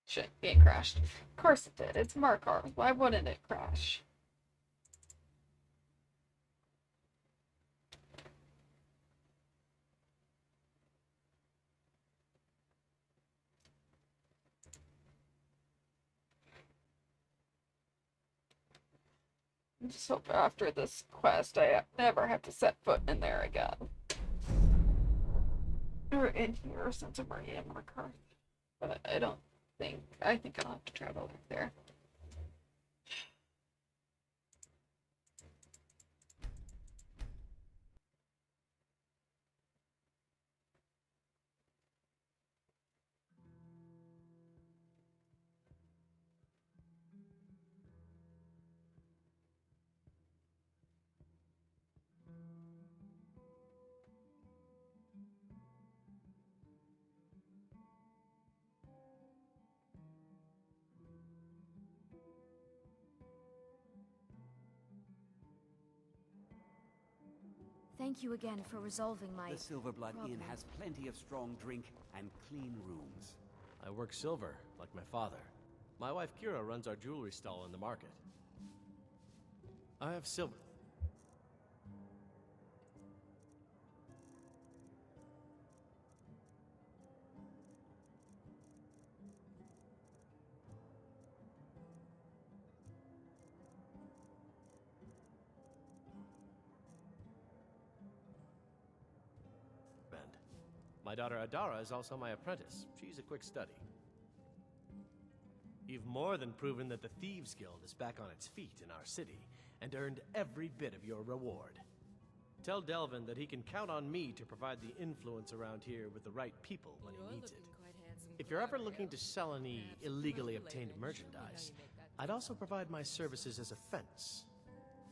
Shit, being crashed. Of course it did. It's Markar. Why wouldn't it crash? I just hope after this quest I never have to set foot in there again. Or in here since I'm already in Markar. But I don't think, I think I'll have to travel back there. Thank you again for resolving my The Silverblood problem. Inn has plenty of strong drink and clean rooms. I work silver, like my father. My wife Kira runs our jewelry stall in the market. I have silver. My daughter Adara is also my apprentice. She's a quick study. You've more than proven that the Thieves Guild is back on its feet in our city, and earned every bit of your reward. Tell Delvin that he can count on me to provide the influence around here with the right people when he needs it. If you're ever looking to sell any illegally obtained merchandise, I'd also provide my services as a fence.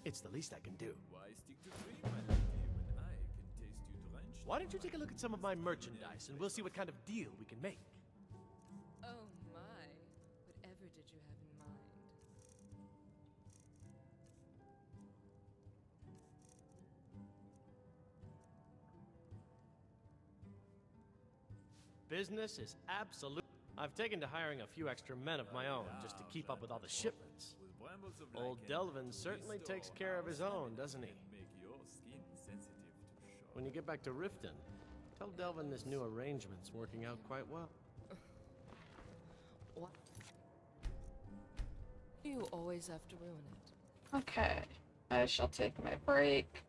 It's the least I can do. Why don't you take a look at some of my merchandise and we'll see what kind of deal we can make. Oh my, whatever business is absolute. I've taken to hiring a few extra men of my own just to keep up with all the shipments. Old Delvin certainly takes care of his own, doesn't he? When you get back to Riften, tell Delvin this new arrangement's working out quite well. What? You always have to ruin it. Okay. I shall take my break.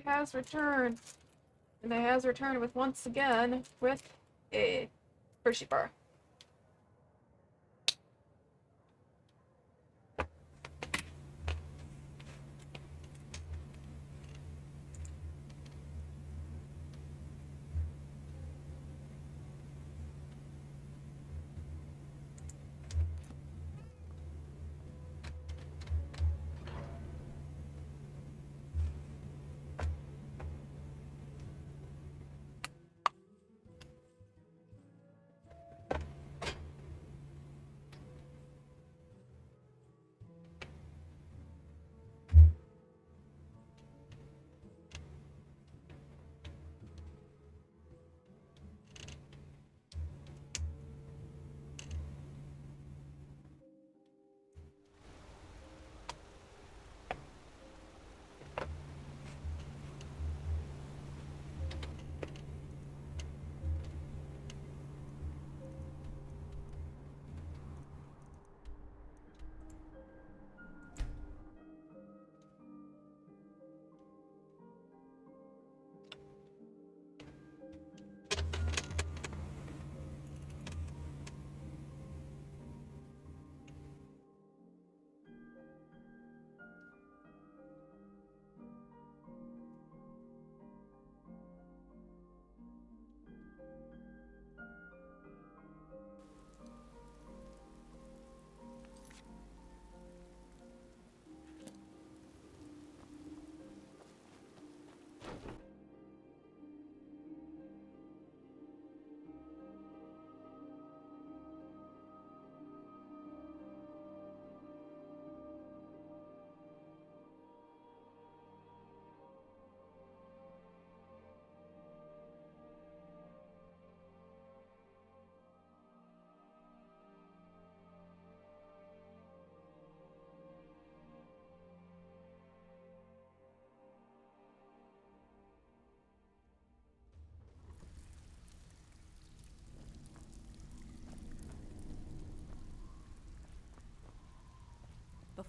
It has returned. And it has returned with once again with a Hershey bar.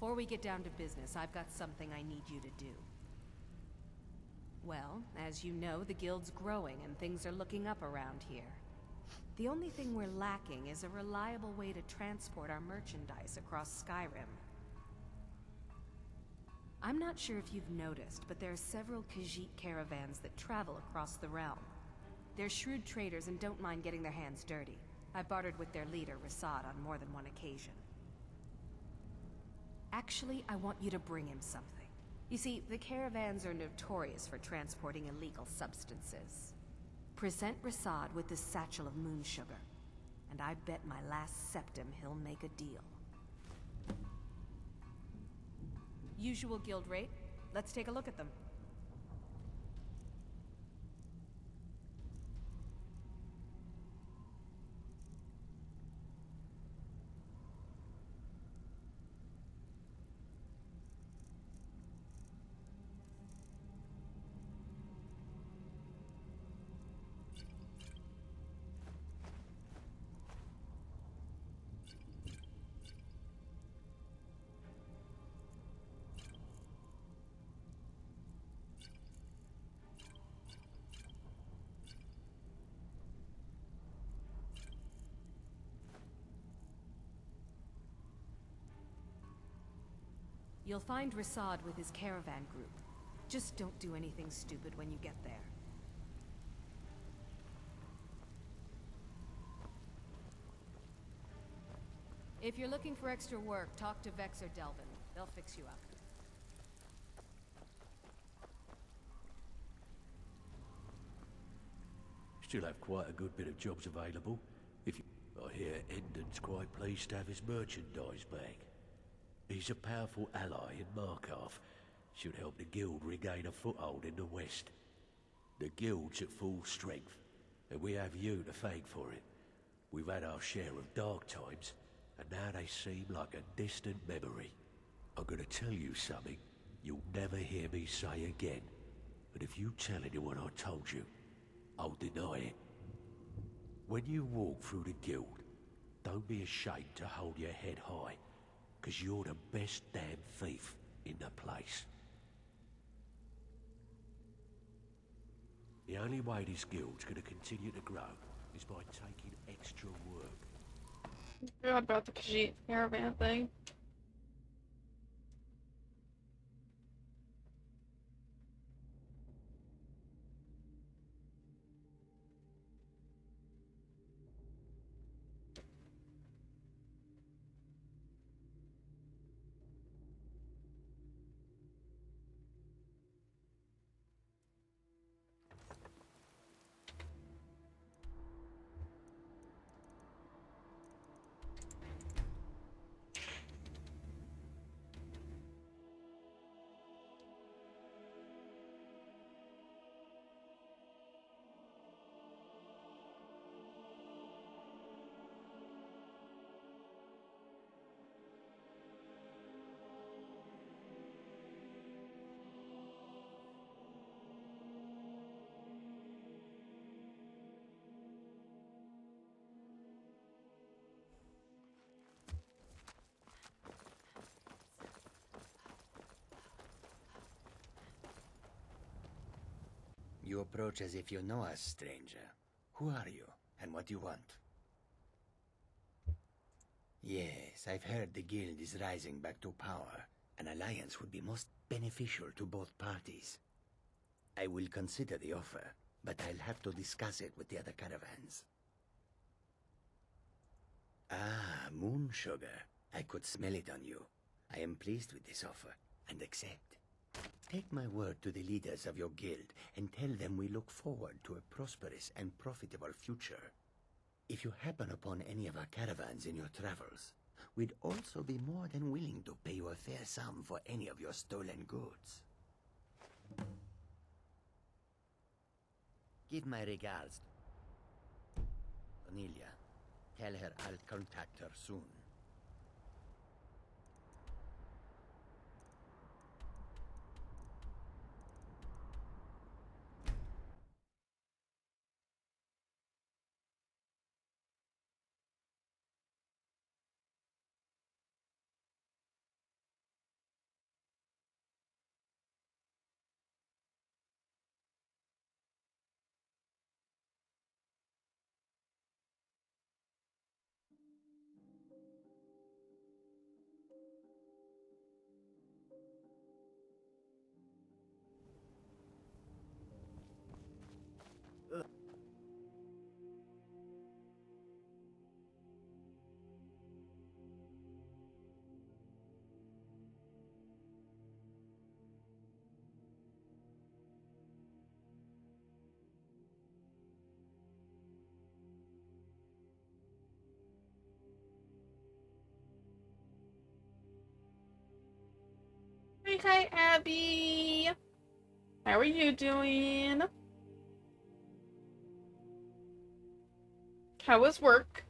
Before we get down to business, I've got something I need you to do. Well, as you know, the guild's growing and things are looking up around here. The only thing we're lacking is a reliable way to transport our merchandise across Skyrim. I'm not sure if you've noticed, but there are several Khajiit caravans that travel across the realm. They're shrewd traders and don't mind getting their hands dirty. I've bartered with their leader, Rasad, on more than one occasion. Actually, I want you to bring him something. You see, the caravans are notorious for transporting illegal substances. Present Rasad with this satchel of moon sugar, and I bet my last septim he'll make a deal. Usual guild rate. Let's take a look at them. You'll find Rasad with his caravan group. Just don't do anything stupid when you get there. If you're looking for extra work, talk to Vex or Delvin. They'll fix you up. Still have quite a good bit of jobs available. If you... I hear Endon's quite pleased to have his merchandise back. He's a powerful ally in Markarth. Should help the guild regain a foothold in the west. The guild's at full strength, and we have you to thank for it. We've had our share of dark times, and now they seem like a distant memory. I'm gonna tell you something you'll never hear me say again. But if you tell anyone I told you, I'll deny it. When you walk through the guild, don't be ashamed to hold your head high. 'Cause you're the best damn thief in the place. The only way this guild's gonna continue to grow is by taking extra work. I forgot about the Khajiit caravan thing. You approach as if you know us, stranger. Who are you, and what do you want? Yes, I've heard the guild is rising back to power. An alliance would be most beneficial to both parties. I will consider the offer, but I'll have to discuss it with the other caravans. Ah, moon sugar. I could smell it on you. I am pleased with this offer, and accept. Take my word to the leaders of your guild and tell them we look forward to a prosperous and profitable future. If you happen upon any of our caravans in your travels, we'd also be more than willing to pay you a fair sum for any of your stolen goods. Give my regards. Cornelia, tell her I'll contact her soon. Hi, Abby. How are you doing? How was work?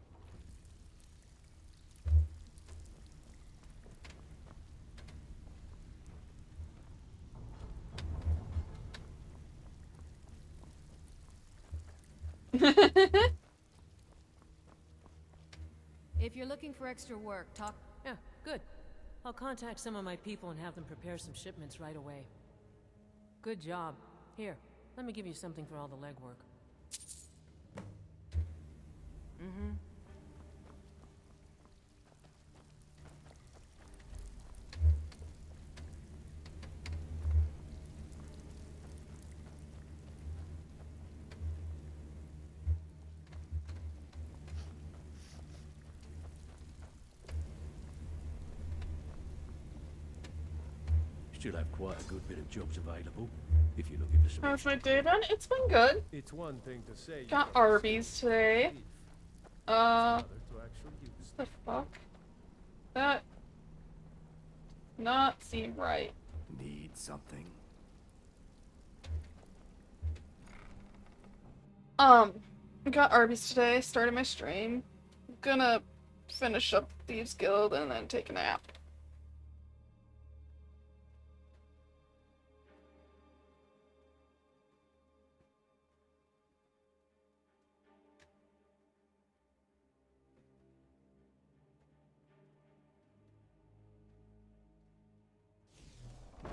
If you're looking for extra work, talk. Yeah, good. I'll contact some of my people and have them prepare some shipments right away. Good job. Here, let me give you something for all the legwork. Mm-hmm. Still have quite a good bit of jobs available, if you're looking for some. How's my day been? It's been good. It's one thing to say. Got Arby's today. What the fuck? That not seem right. Need something? Got Arby's today. Started my stream. Gonna finish up Thieves Guild and then take a nap.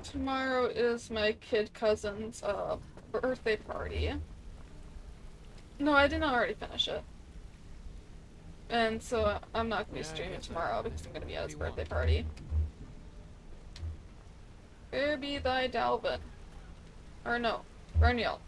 Tomorrow is my kid cousin's birthday party. No, I didn't already finish it. And so I'm not gonna be streaming tomorrow because I'm gonna be at his birthday party. Where be thy Dalvin? Or no, Berniel.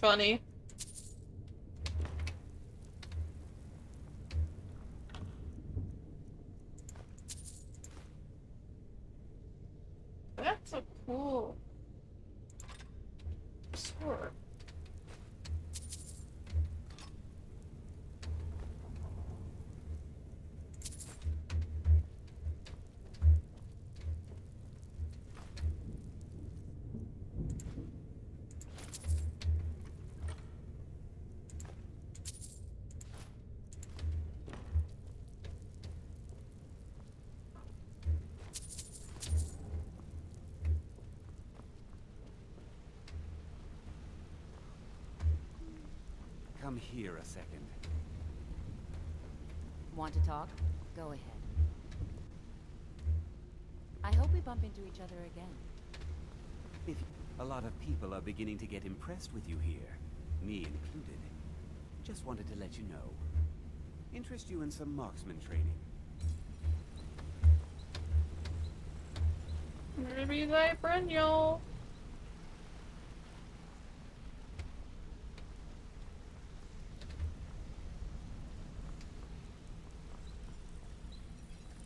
Funny. That's a cool sword. Come here a second. Want to talk? Go ahead. I hope we bump into each other again. If a lot of people are beginning to get impressed with you here, me included. Just wanted to let you know. Interest you in some marksman training. Maybe thy Breniel.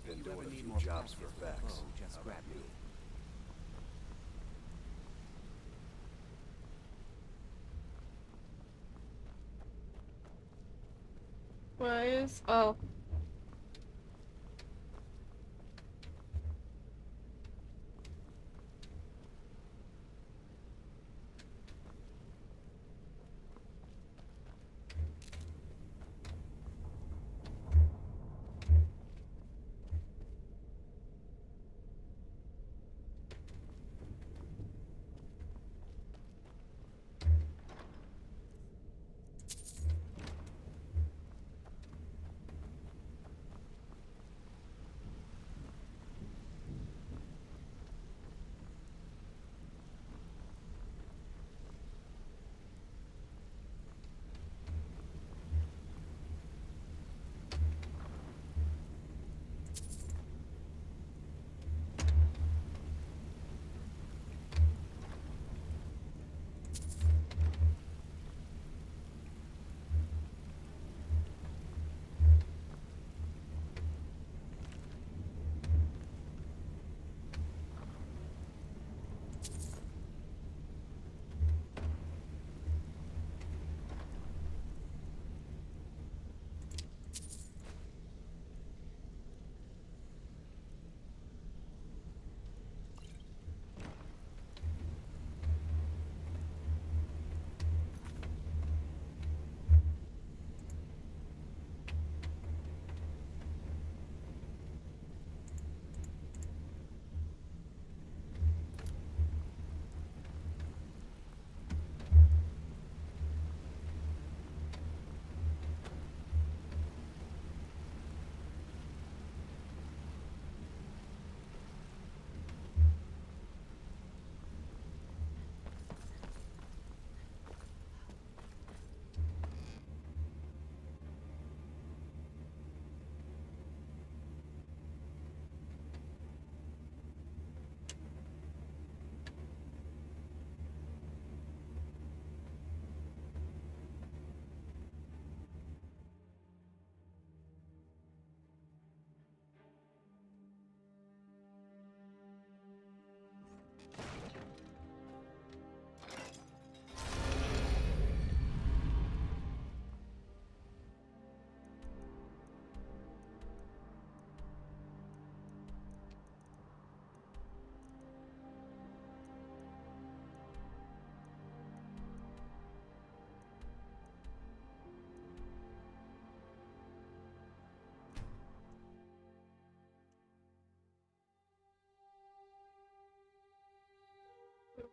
Been doing a few jobs for Vex. Just grab me. Where is? Oh.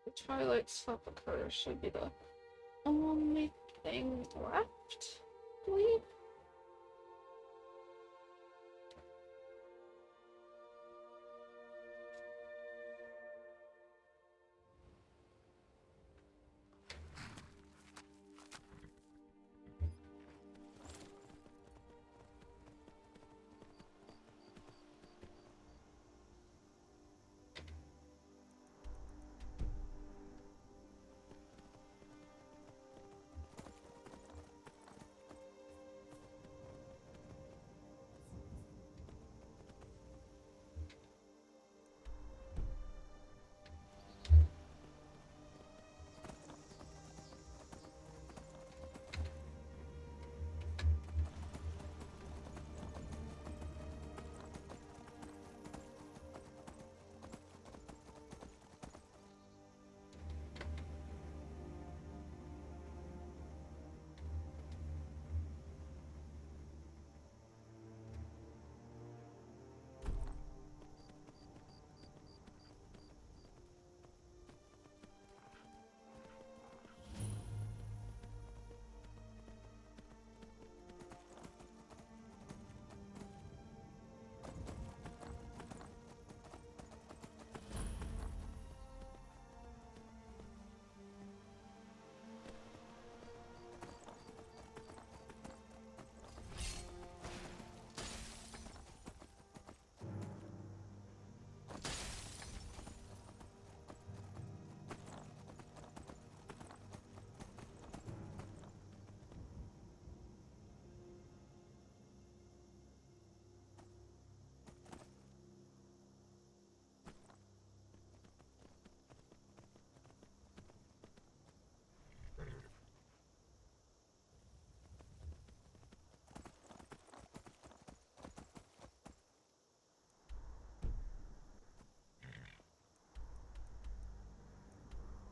The Twilight Sepulchre should be the only thing left, I believe.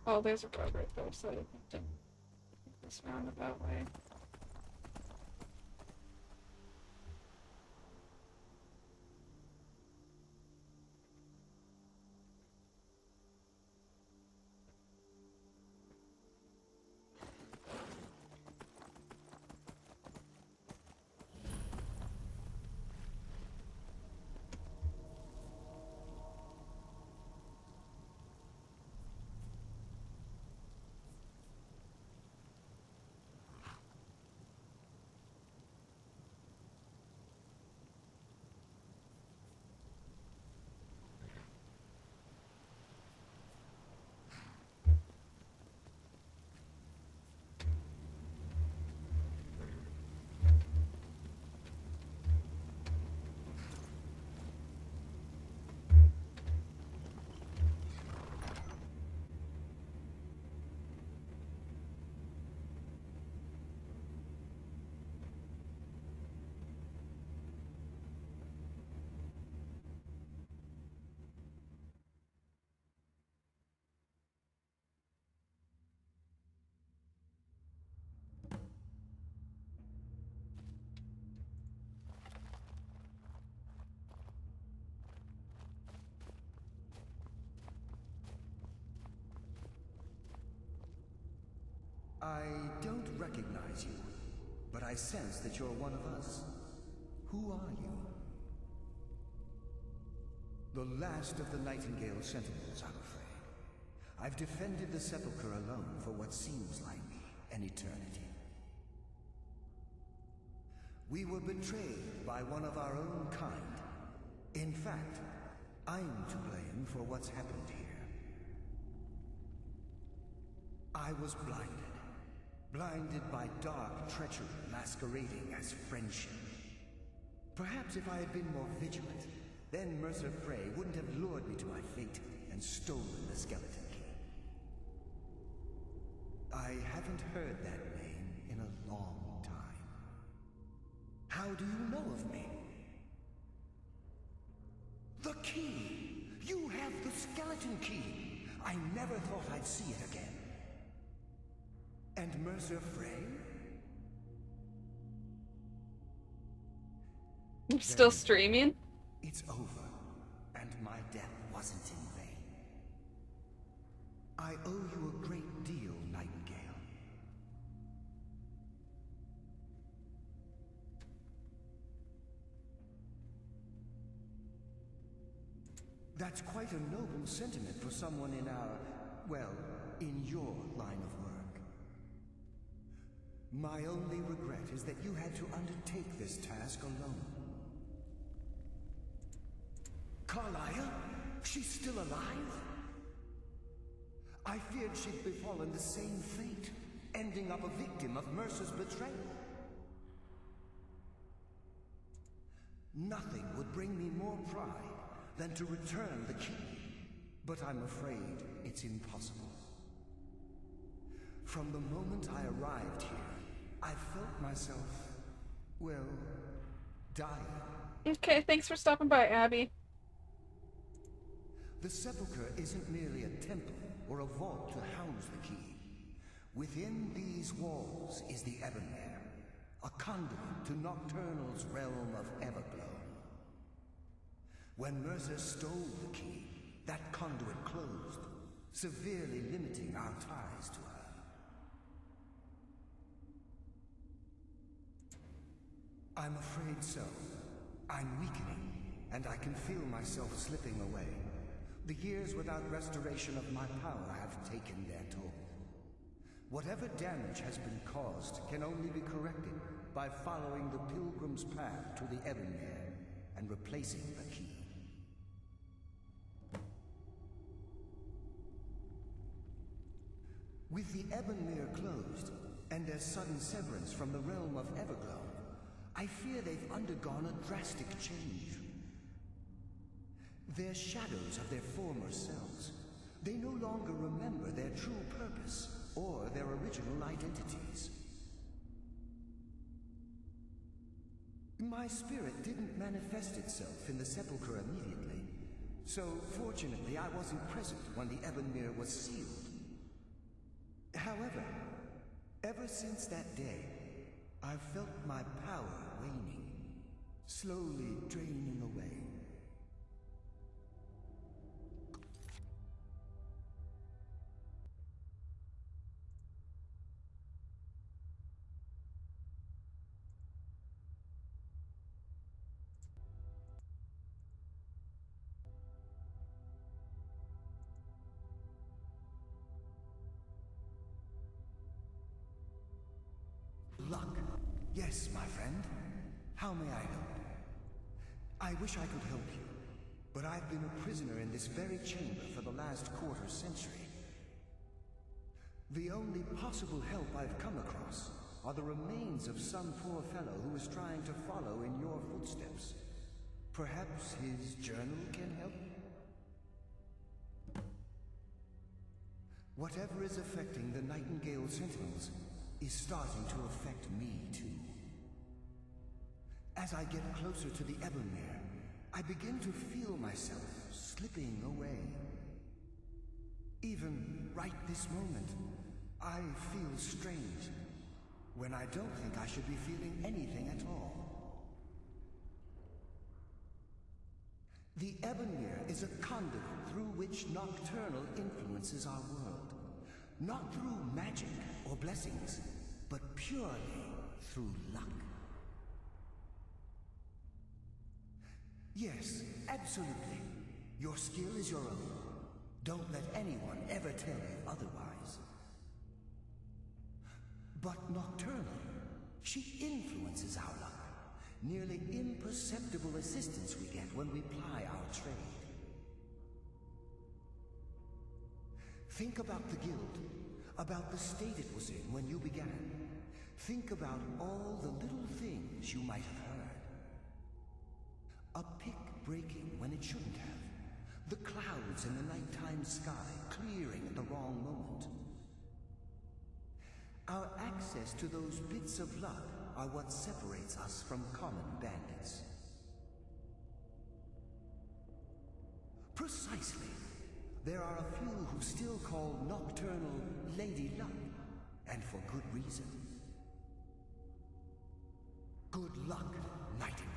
Oh, there's a road right there, so I didn't have to take this roundabout way. I don't recognize you, but I sense that you're one of us. Who are you? The last of the Nightingale Sentinels, I'm afraid. I've defended the Sepulchre alone for what seems like an eternity. We were betrayed by one of our own kind. In fact, I'm to blame for what's happened here. I was blinded by dark treachery masquerading as friendship. Perhaps if I had been more vigilant, then Mercer Frey wouldn't have lured me to my fate and stolen the skeleton key. I haven't heard that name in a long time. How do you know of me? The key! You have the skeleton key! I never thought I'd see it again. And Mercer Frey? I'm still streaming? It's over, and my death wasn't in vain. I owe you a great deal, Nightingale. That's quite a noble sentiment for someone in our, well, in your line of work. My only regret is that you had to undertake this task alone. Carlia? She's still alive? I feared she'd befallen the same fate, ending up a victim of Mercer's betrayal. Nothing would bring me more pride than to return the key, but I'm afraid it's impossible. From the moment I arrived here, I felt myself, well, dying. Okay, thanks for stopping by, Abby. The sepulchre isn't merely a temple or a vault to house the key. Within these walls is the Ebonmere, a conduit to Nocturnal's realm of Everglow. When Mercer stole the key, that conduit closed, severely limiting our ties to her. I'm afraid so. I'm weakening, and I can feel myself slipping away. The years without restoration of my power have taken their toll. Whatever damage has been caused can only be corrected by following the pilgrim's path to the Ebonmere and replacing the key. With the Ebonmere closed, and their sudden severance from the realm of Everglow, I fear they've undergone a drastic change. They're shadows of their former selves. They no longer remember their true purpose or their original identities. My spirit didn't manifest itself in the sepulchre immediately, so fortunately I wasn't present when the Ebonmere was sealed. However, ever since that day, I've felt my power waning, slowly draining away. Luck. Yes, my friend. How may I help? I wish I could help you, but I've been a prisoner in this very chamber for the last quarter century. The only possible help I've come across are the remains of some poor fellow who is trying to follow in your footsteps. Perhaps his journal can help? Whatever is affecting the Nightingale Sentinels is starting to affect me too. As I get closer to the Ebonmere, I begin to feel myself slipping away. Even right this moment, I feel strange, when I don't think I should be feeling anything at all. The Ebonmere is a conduit through which Nocturnal influences our world. Not through magic or blessings, but purely through luck. Yes, absolutely. Your skill is your own. Don't let anyone ever tell you otherwise. But Nocturnal, she influences our luck. Nearly imperceptible assistance we get when we ply our trade. Think about the guild, about the state it was in when you began. Think about all the little things you might have heard. A pick breaking when it shouldn't have. The clouds in the nighttime sky clearing at the wrong moment. Our access to those bits of luck are what separates us from common bandits. Precisely. There are a few who still call Nocturnal Lady Luck, and for good reason. Good luck, Nightingale.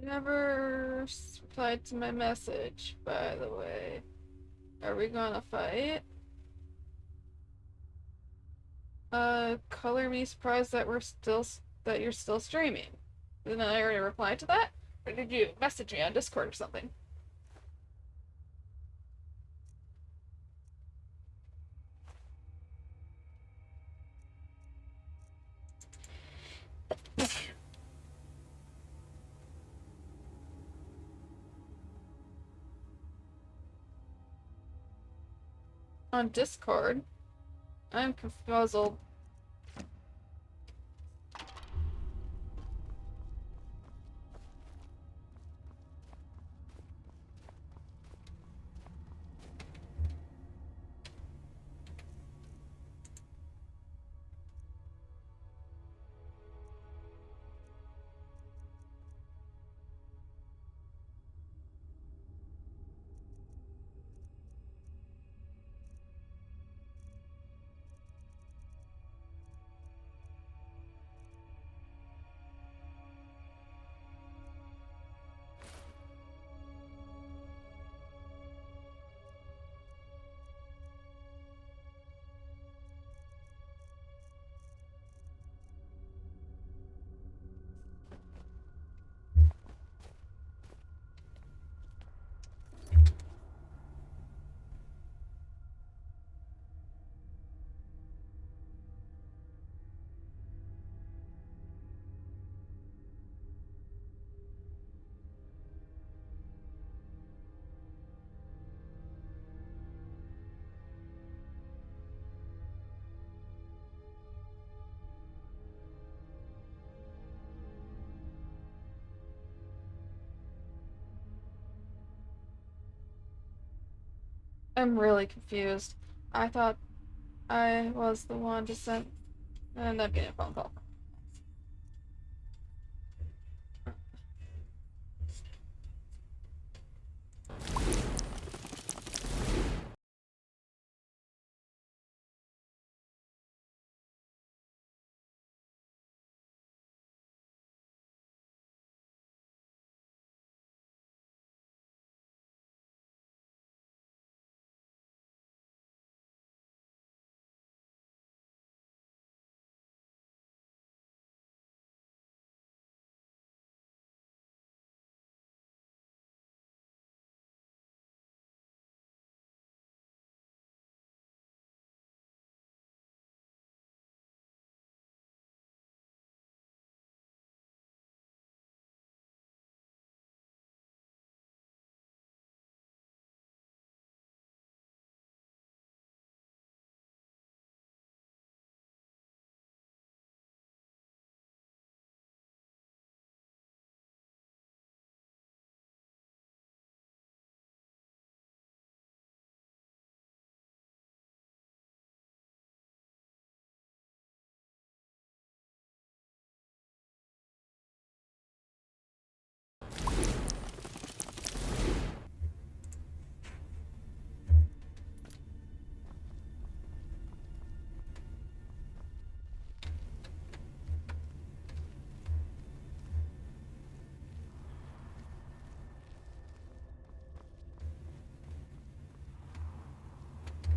Never replied to my message, by the way. Are we gonna fight? Color me surprised that you're still streaming. Didn't I already reply to that? Or did you message me on Discord or something? On Discord? I'm confuzzled. I'm really confused. I thought I was the one to send. I ended up getting a phone call.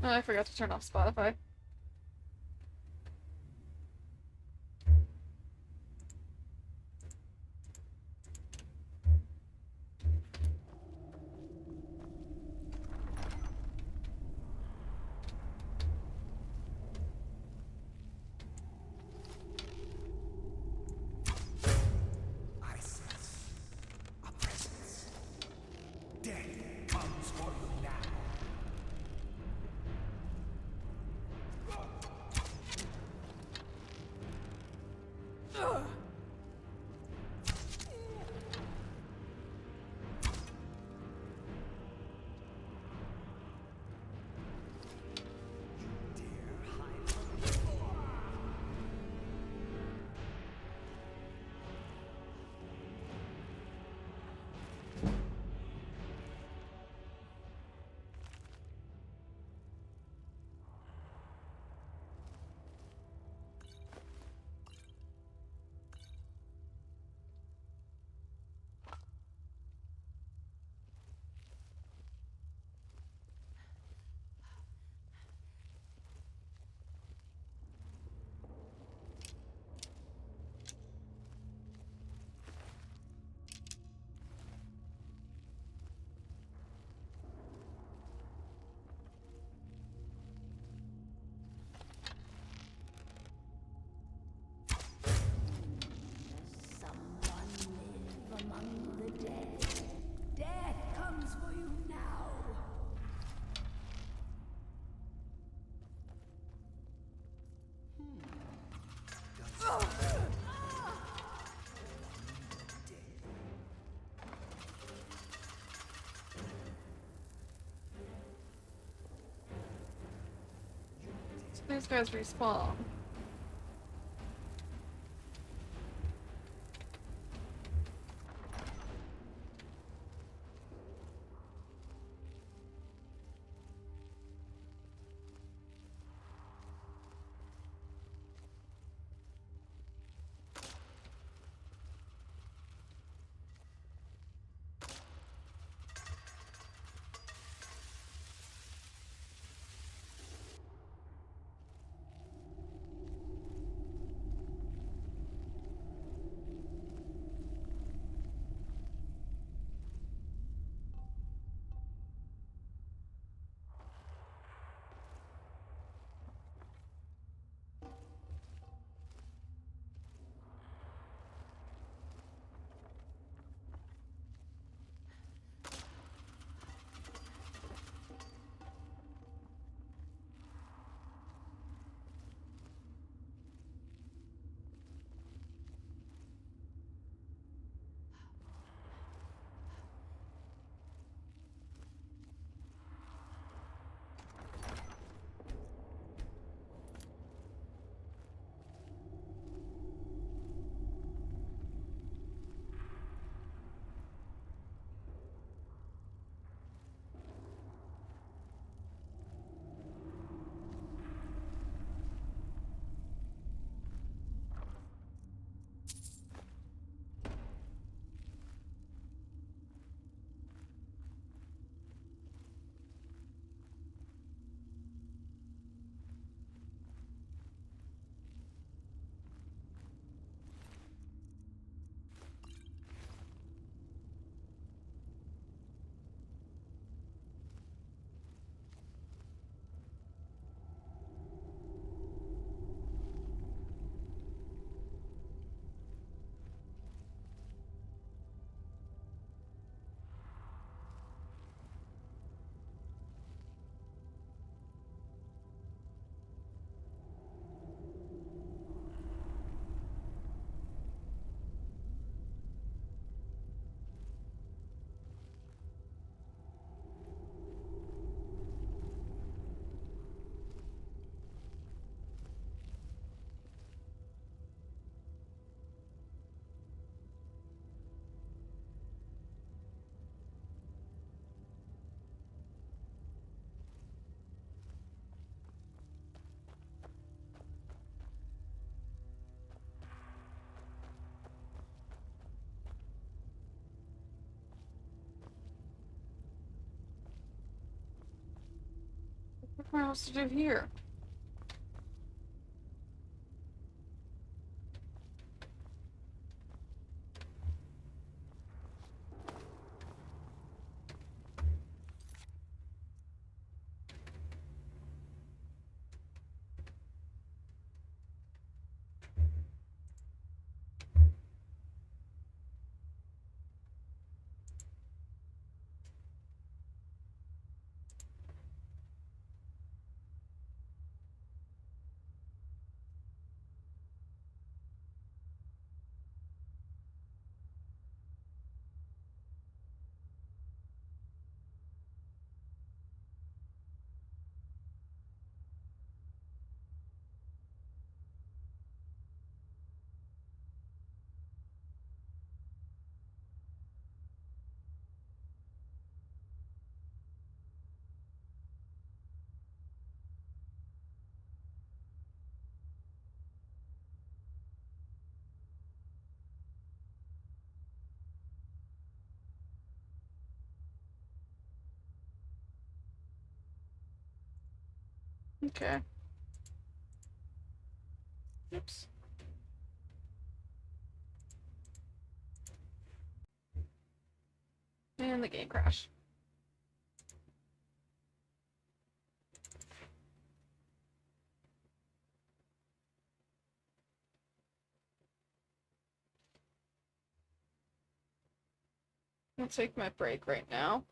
Oh, I forgot to turn off Spotify. I sense a presence. Death comes for you now. These guys respawn. What else to do here? Okay. Oops. And the game crashed. I'll take my break right now.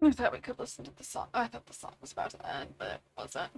I thought we could listen to the song. I thought the song was about to end, but it wasn't.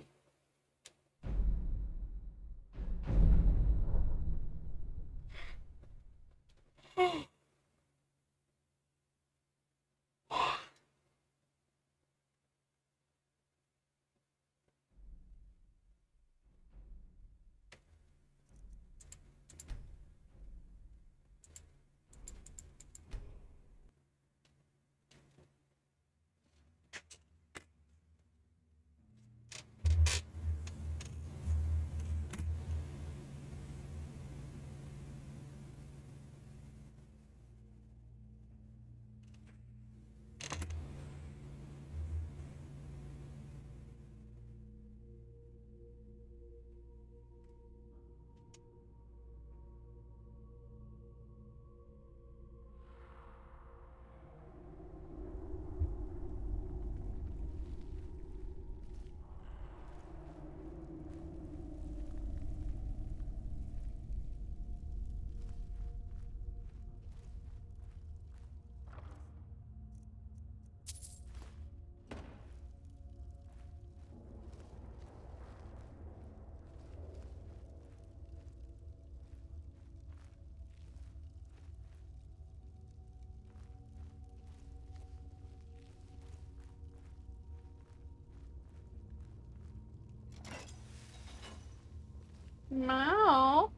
Meow.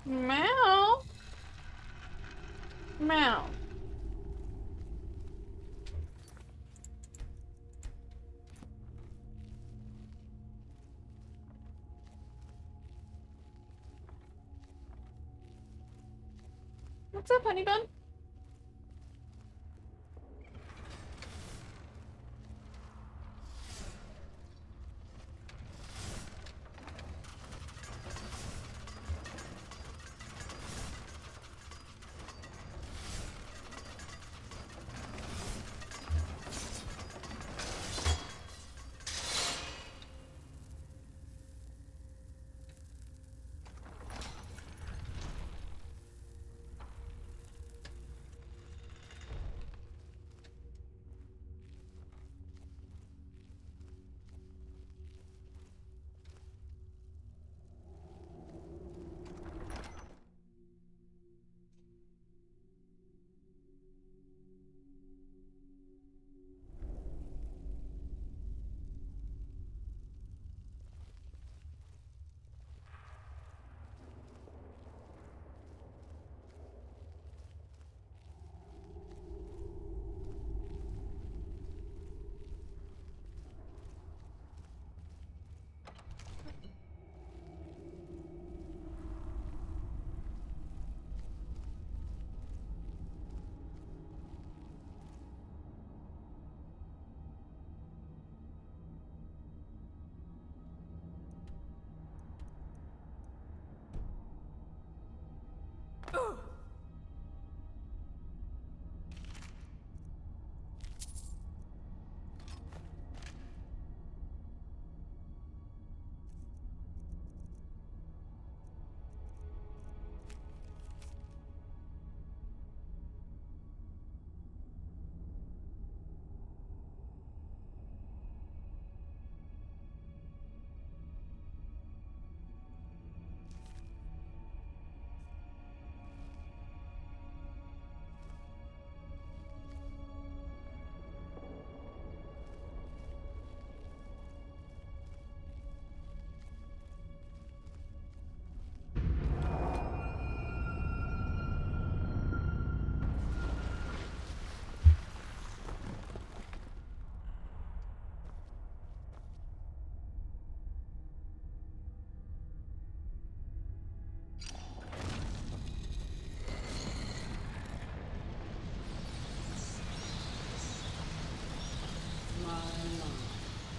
Meow. Meow. What's up, honey bun?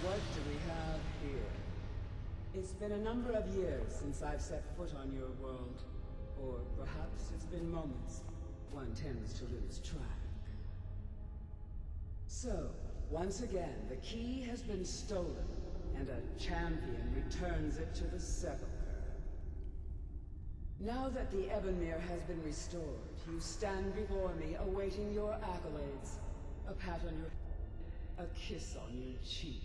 What do we have here? It's been a number of years since I've set foot on your world. Or perhaps it's been moments. One tends to lose track. So, once again, the key has been stolen, and a champion returns it to the sepulchre. Now that the Ebonmere has been restored, you stand before me awaiting your accolades. a pat on your... a kiss on your cheek.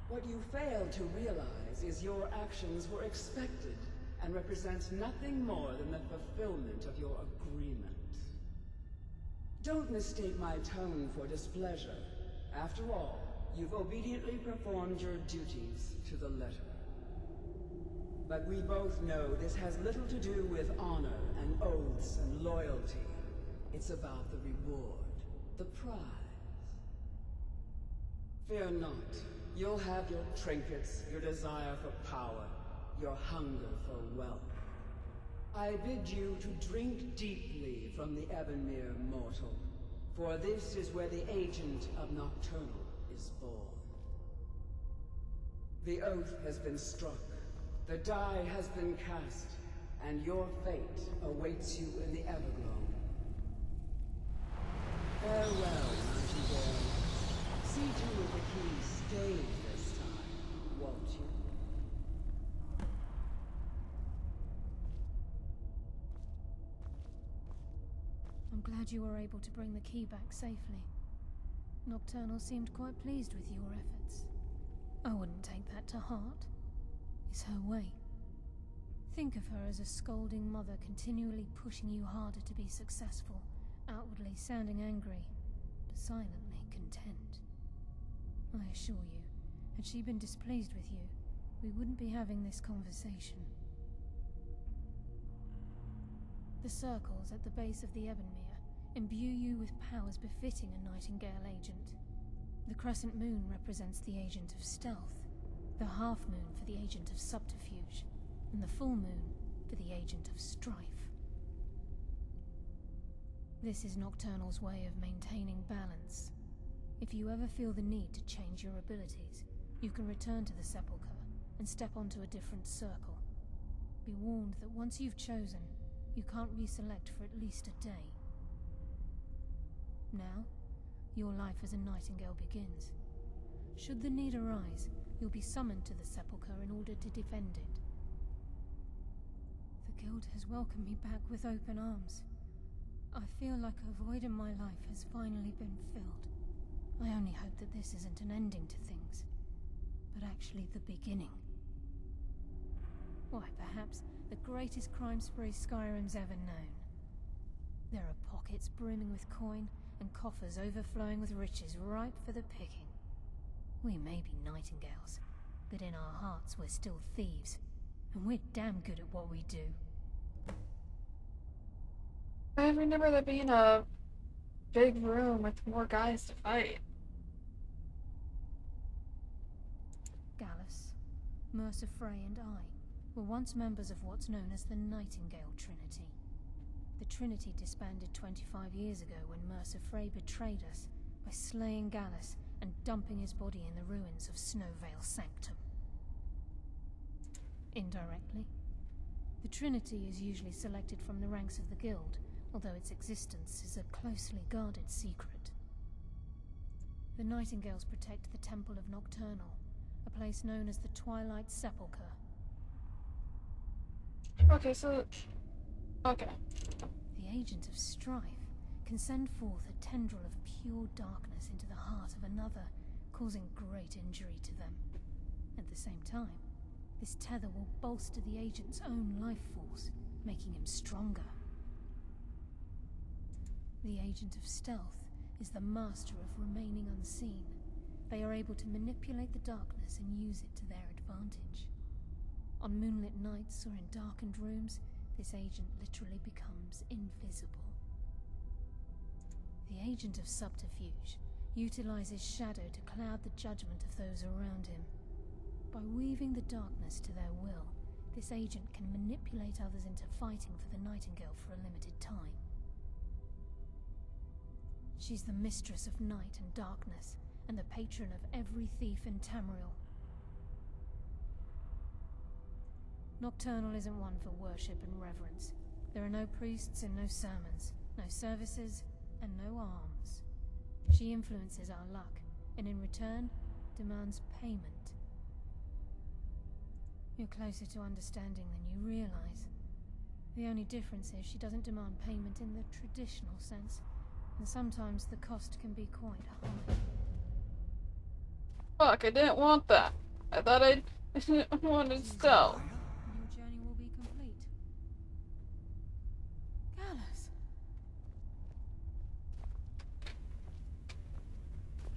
What you fail to realize is your actions were expected and represent nothing more than the fulfillment of your agreement. Don't mistake my tone for displeasure. After all, you've obediently performed your duties to the letter. But we both know this has little to do with honor and oaths and loyalty. It's about the reward, the prize. Fear not. You'll have your trinkets, your desire for power, your hunger for wealth. I bid you to drink deeply from the Ebonmere mortal, for this is where the agent of Nocturnal is born. The oath has been struck, the die has been cast, and your fate awaits you in the Evergloam. Farewell, Nightingale. See to it the key stays this time, won't you? I'm glad you were able to bring the key back safely. Nocturnal seemed quite pleased with your efforts. I wouldn't take that to heart. It's her way. Think of her as a scolding mother continually pushing you harder to be successful, outwardly sounding angry, but silently content. I assure you, had she been displeased with you, we wouldn't be having this conversation. The circles at the base of the Ebonmere imbue you with powers befitting a Nightingale agent. The crescent moon represents the agent of stealth, the half moon for the agent of subterfuge, and the full moon for the agent of strife. This is Nocturnal's way of maintaining balance. If you ever feel the need to change your abilities, you can return to the Sepulchre and step onto a different circle. Be warned that once you've chosen, you can't reselect for at least a day. Now, your life as a Nightingale begins. Should the need arise, you'll be summoned to the Sepulchre in order to defend it. The Guild has welcomed me back with open arms. I feel like a void in my life has finally been filled. I only hope that this isn't an ending to things, but actually the beginning. Why, perhaps the greatest crime spree Skyrim's ever known. There are pockets brimming with coin, and coffers overflowing with riches ripe for the picking. We may be Nightingales, but in our hearts we're still thieves, and we're damn good at what we do. I remember there being a big room with more guys to fight. Gallus, Mercer Frey and I were once members of what's known as the Nightingale Trinity. The Trinity disbanded 25 years ago when Mercer Frey betrayed us by slaying Gallus and dumping his body in the ruins of Snowvale Sanctum. Indirectly, the Trinity is usually selected from the ranks of the Guild, although its existence is a closely guarded secret. The Nightingales protect the Temple of Nocturnal, a place known as the Twilight Sepulchre. Okay, so... okay. The Agent of Strife can send forth a tendril of pure darkness into the heart of another, causing great injury to them. At the same time, this tether will bolster the agent's own life force, making him stronger. The Agent of Stealth is the master of remaining unseen. They are able to manipulate the darkness and use it to their advantage. On moonlit nights or in darkened rooms, this agent literally becomes invisible. The Agent of Subterfuge utilizes shadow to cloud the judgment of those around him. By weaving the darkness to their will, this agent can manipulate others into fighting for the Nightingale for a limited time. She's the mistress of night and darkness, and the patron of every thief in Tamriel. Nocturnal isn't one for worship and reverence. There are no priests and no sermons, no services, and no alms. She influences our luck, and in return, demands payment. You're closer to understanding than you realize. The only difference is she doesn't demand payment in the traditional sense. and sometimes the cost can be quite high. Fuck, I didn't want that. I thought I wanted stealth. And your journey will be complete. Gallus!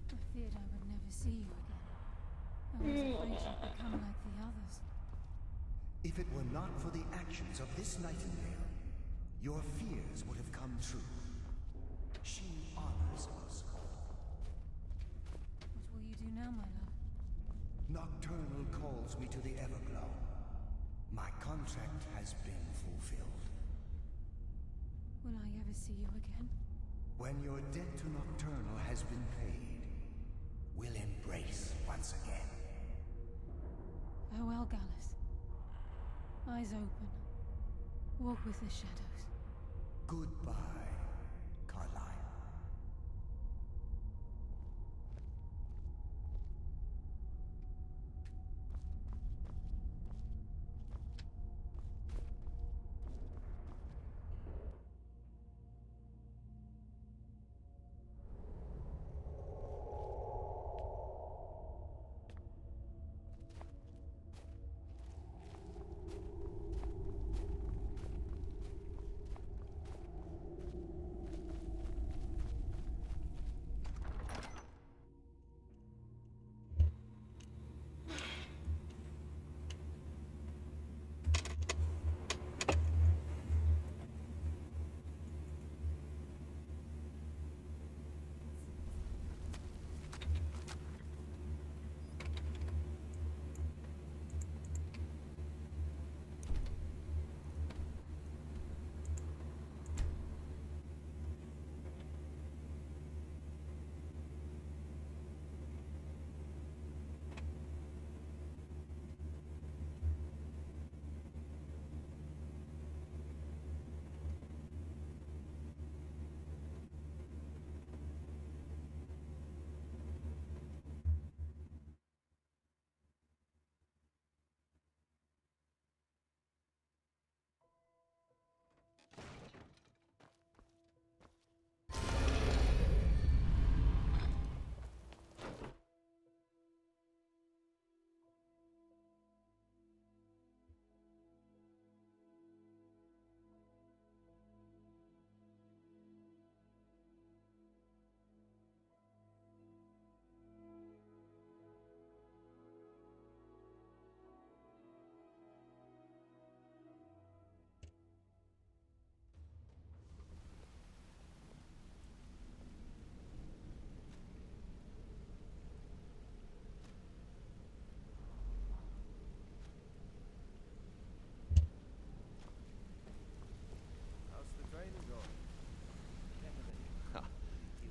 I feared I would never see you again. I was afraid you'd become like the others. If it were not for the actions of this nightingale, your fears would have come true. She honors us all. What will you do now, my love? Nocturnal calls me to the Everglow. My contract has been fulfilled. Will I ever see you again? When your debt to Nocturnal has been paid, we'll embrace once again. Farewell, Gallus. Eyes open. Walk with the shadows. Goodbye, Carlyle.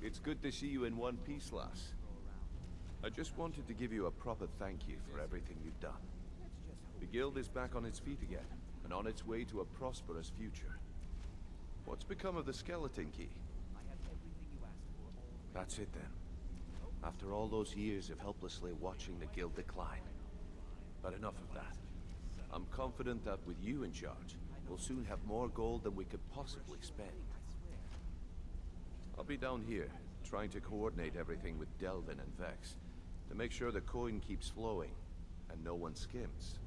It's good to see you in one piece, lass. I just wanted to give you a proper thank you for everything you've done. The guild is back on its feet again, and on its way to a prosperous future. What's become of the skeleton key? That's it then. After all those years of helplessly watching the guild decline. But enough of that. I'm confident that with you in charge, we'll soon have more gold than we could possibly spend. I'll be down here, trying to coordinate everything with Delvin and Vex, to make sure the coin keeps flowing, and no one skims.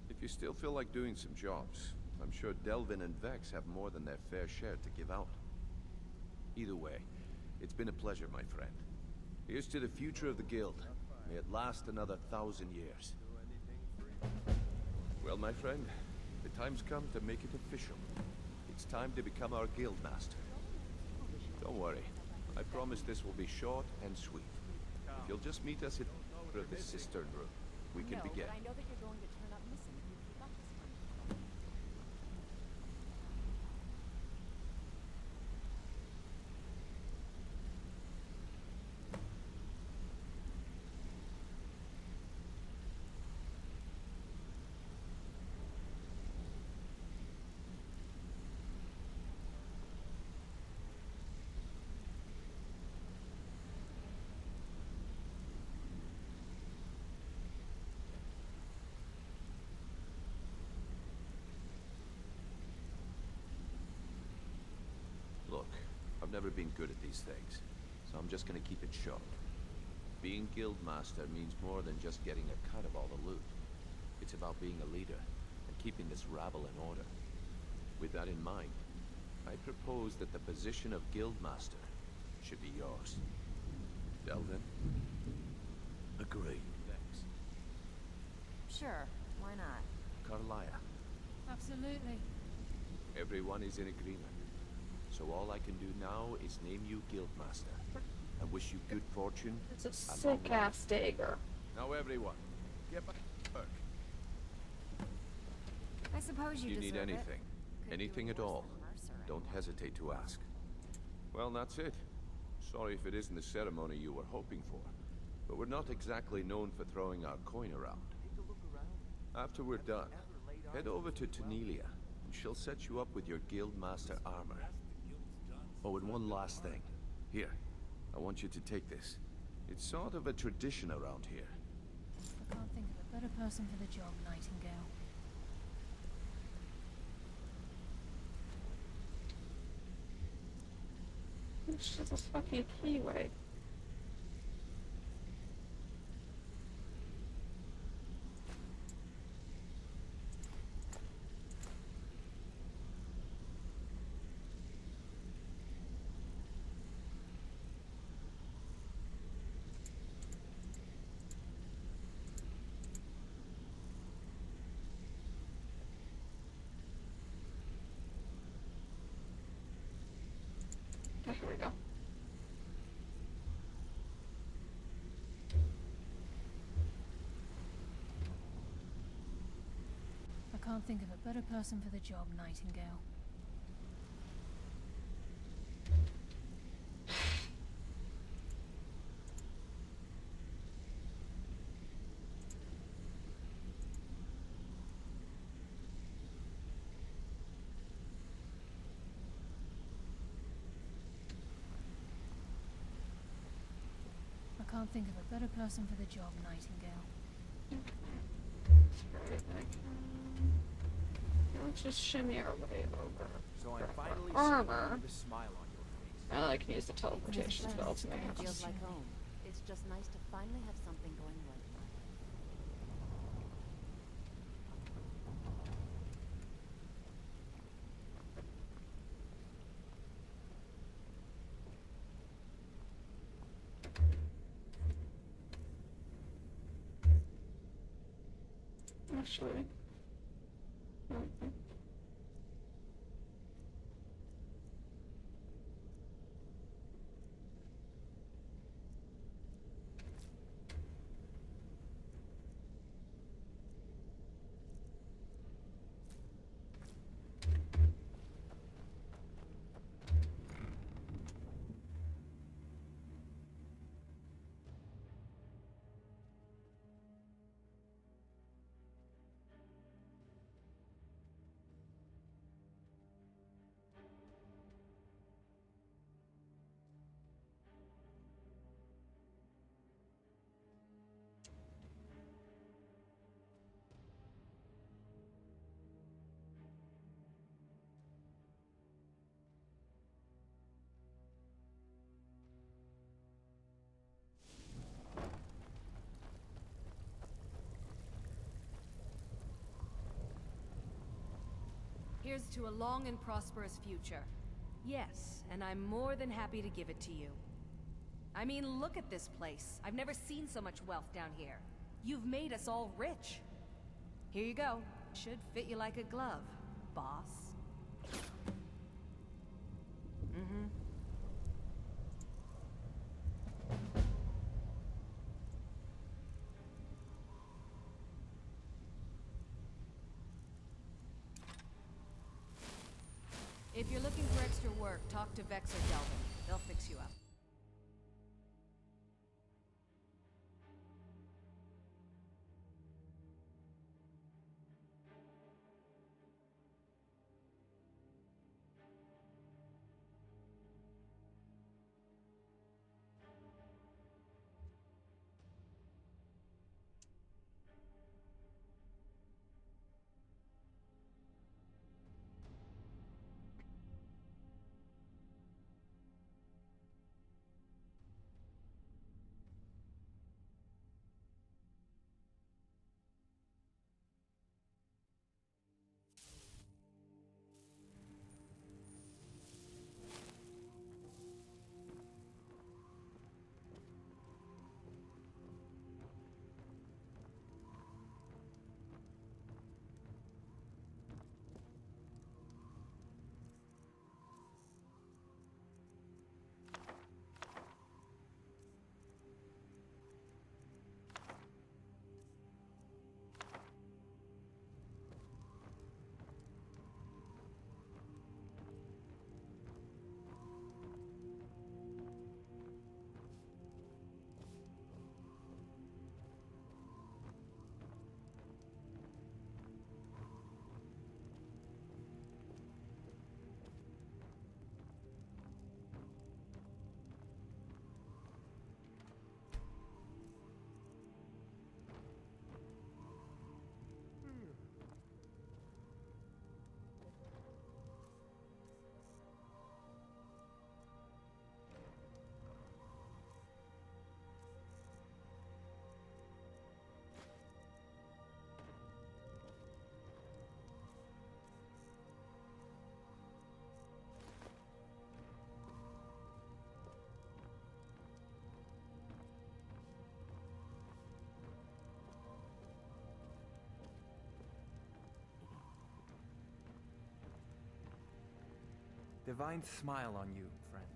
If you still feel like doing some jobs, I'm sure Delvin and Vex have more than their fair share to give out. Either way, it's been a pleasure, my friend. Here's to the future of the guild. May it last another 1,000 years. Well, my friend, the time's come to make it official. It's time to become our guild master. Don't worry. I promise this will be short and sweet. If you'll just meet us at the cistern room, we can begin. But I know that you're going to turn up missing if you keep up this kind of stuff. I've never been good at these things, so I'm just gonna keep it short. Being Guildmaster means more than just getting a cut of all the loot. It's about being a leader and keeping this rabble in order. With that in mind, I propose that the position of Guildmaster should be yours. Delvin? Agreed. Vex? Sure, why not? Carlia? Absolutely. Everyone is in agreement. So all I can do now is name you Guildmaster. And wish you good fortune. It's a and long sick life. ass dagger. Now everyone, get back to work. I suppose you If you need deserve it. anything, anything at all, don't hesitate to ask. Well, that's it. Sorry if it isn't the ceremony you were hoping for, but we're not exactly known for throwing our coin around. After we're done, head over to Tanelia, and she'll set you up with your Guildmaster armor. Oh, and one last thing. Here, I want you to take this. It's sort of a tradition around here. I can't think of a better person for the job, Nightingale. It's just a fucking keyway. Okay, here we go. I can't think of a better person for the job, Nightingale. I can't think of a better person for the job, Nightingale. Let's just shimmy our way over. So I'm finally armor. seeing the smile on your face. And I can use the teleportation spell to make it. Feels like home. It's just nice to finally have something going right. Actually. Okay. Here's to a long and prosperous future. Yes, and I'm more than happy to give it to you. I mean, look at this place. I've never seen so much wealth down here. You've made us all rich. Here you go. Should fit you like a glove, boss. Mm-hmm. If you're looking for extra work, talk to Vex or Delvin. They'll fix you up. Divine smile on you, friend.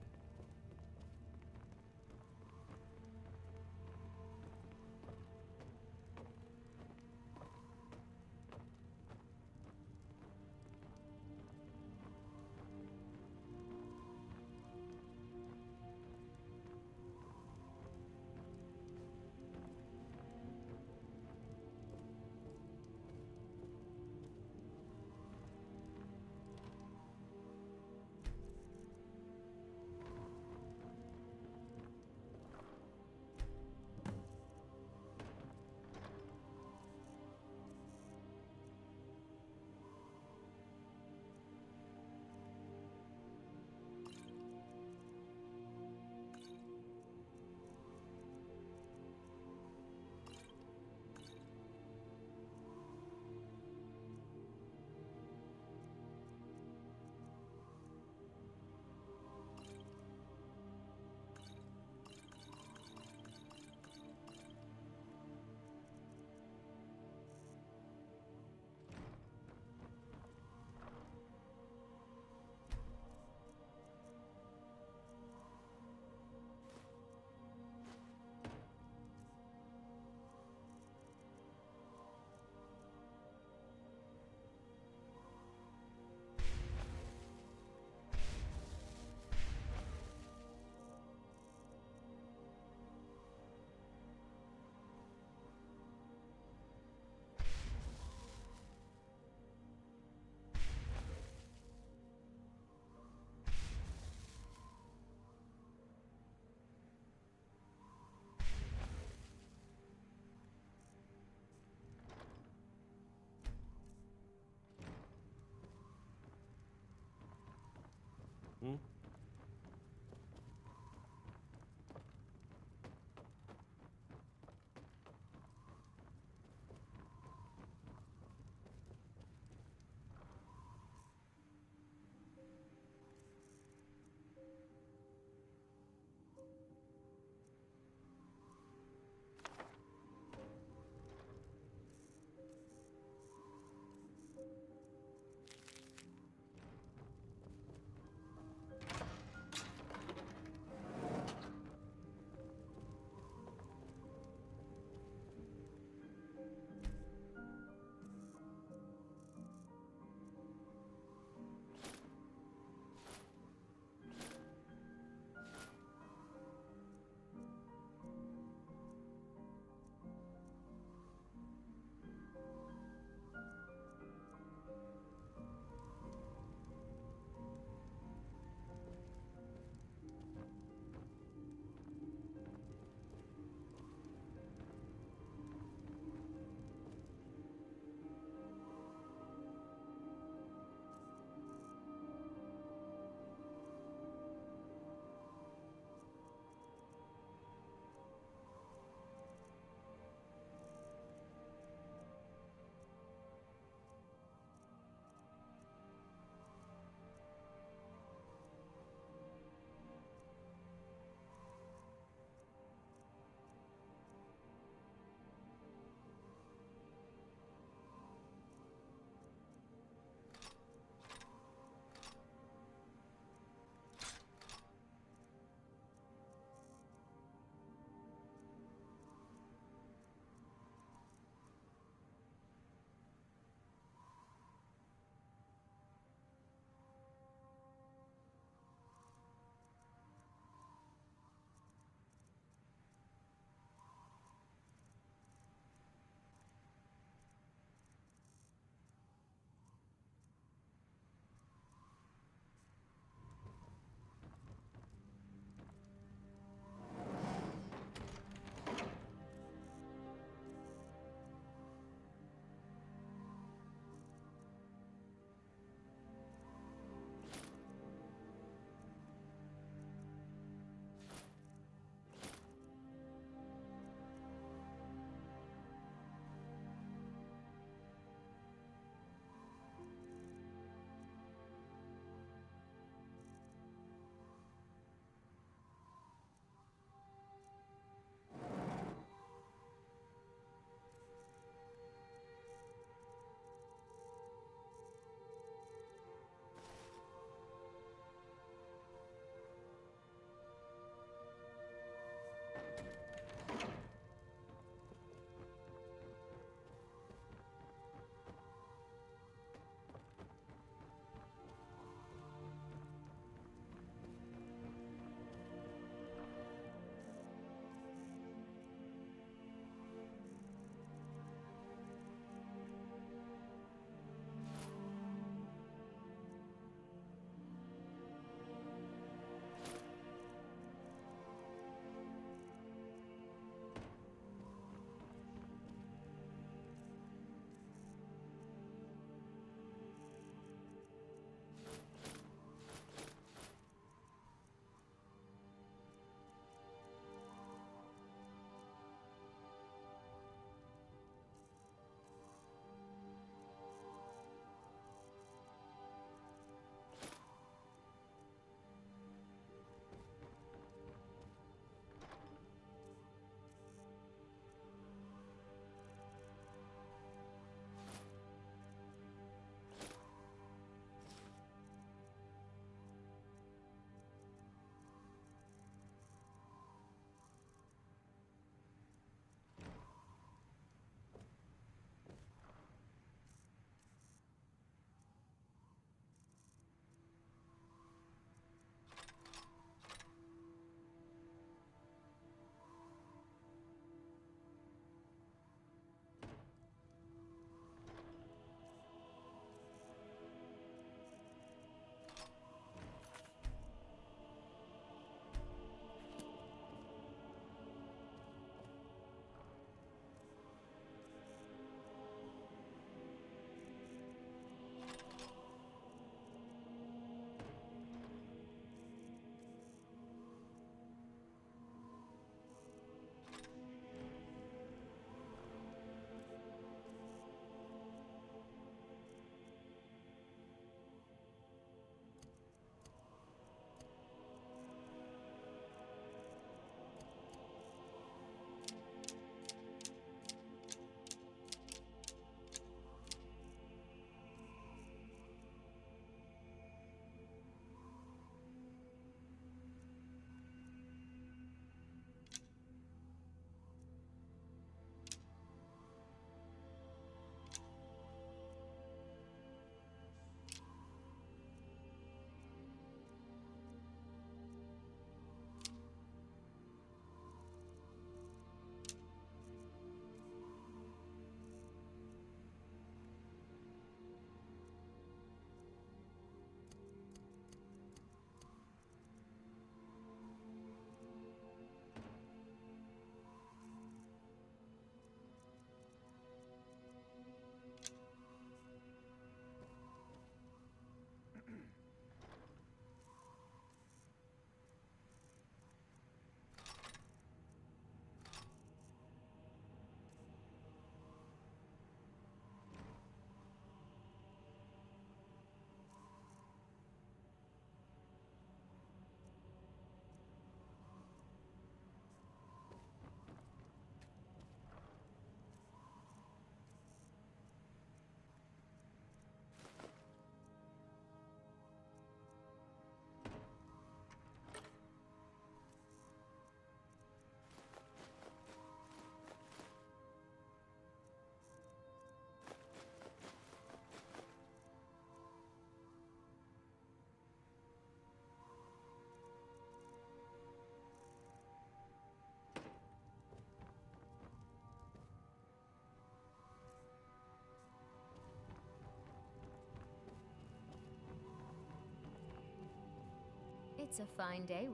It's a fine day.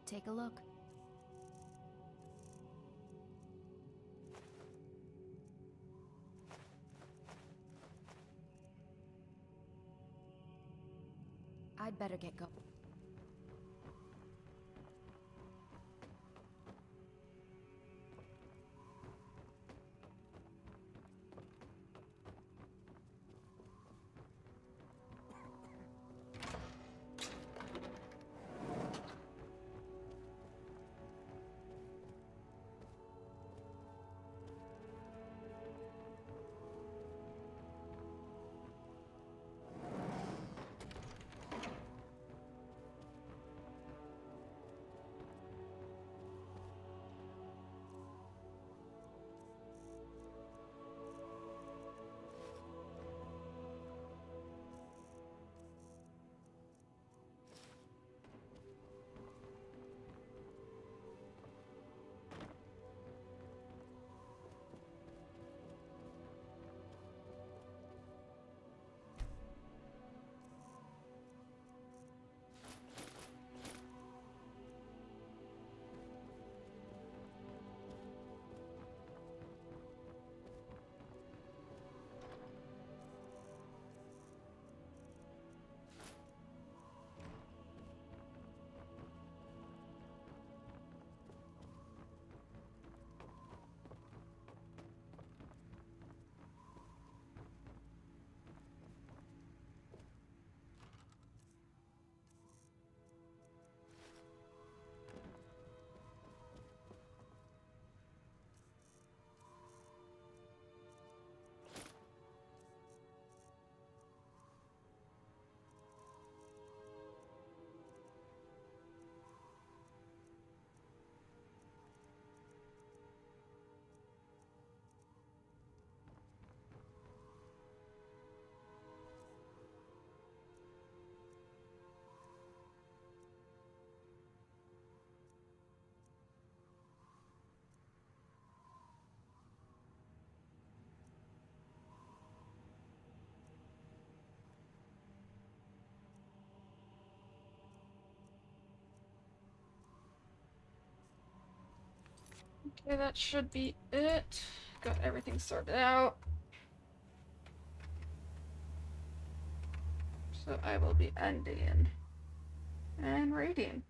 Take a look. I'd better get going. Okay, that should be it. Got everything sorted out. So I will be ending and raiding.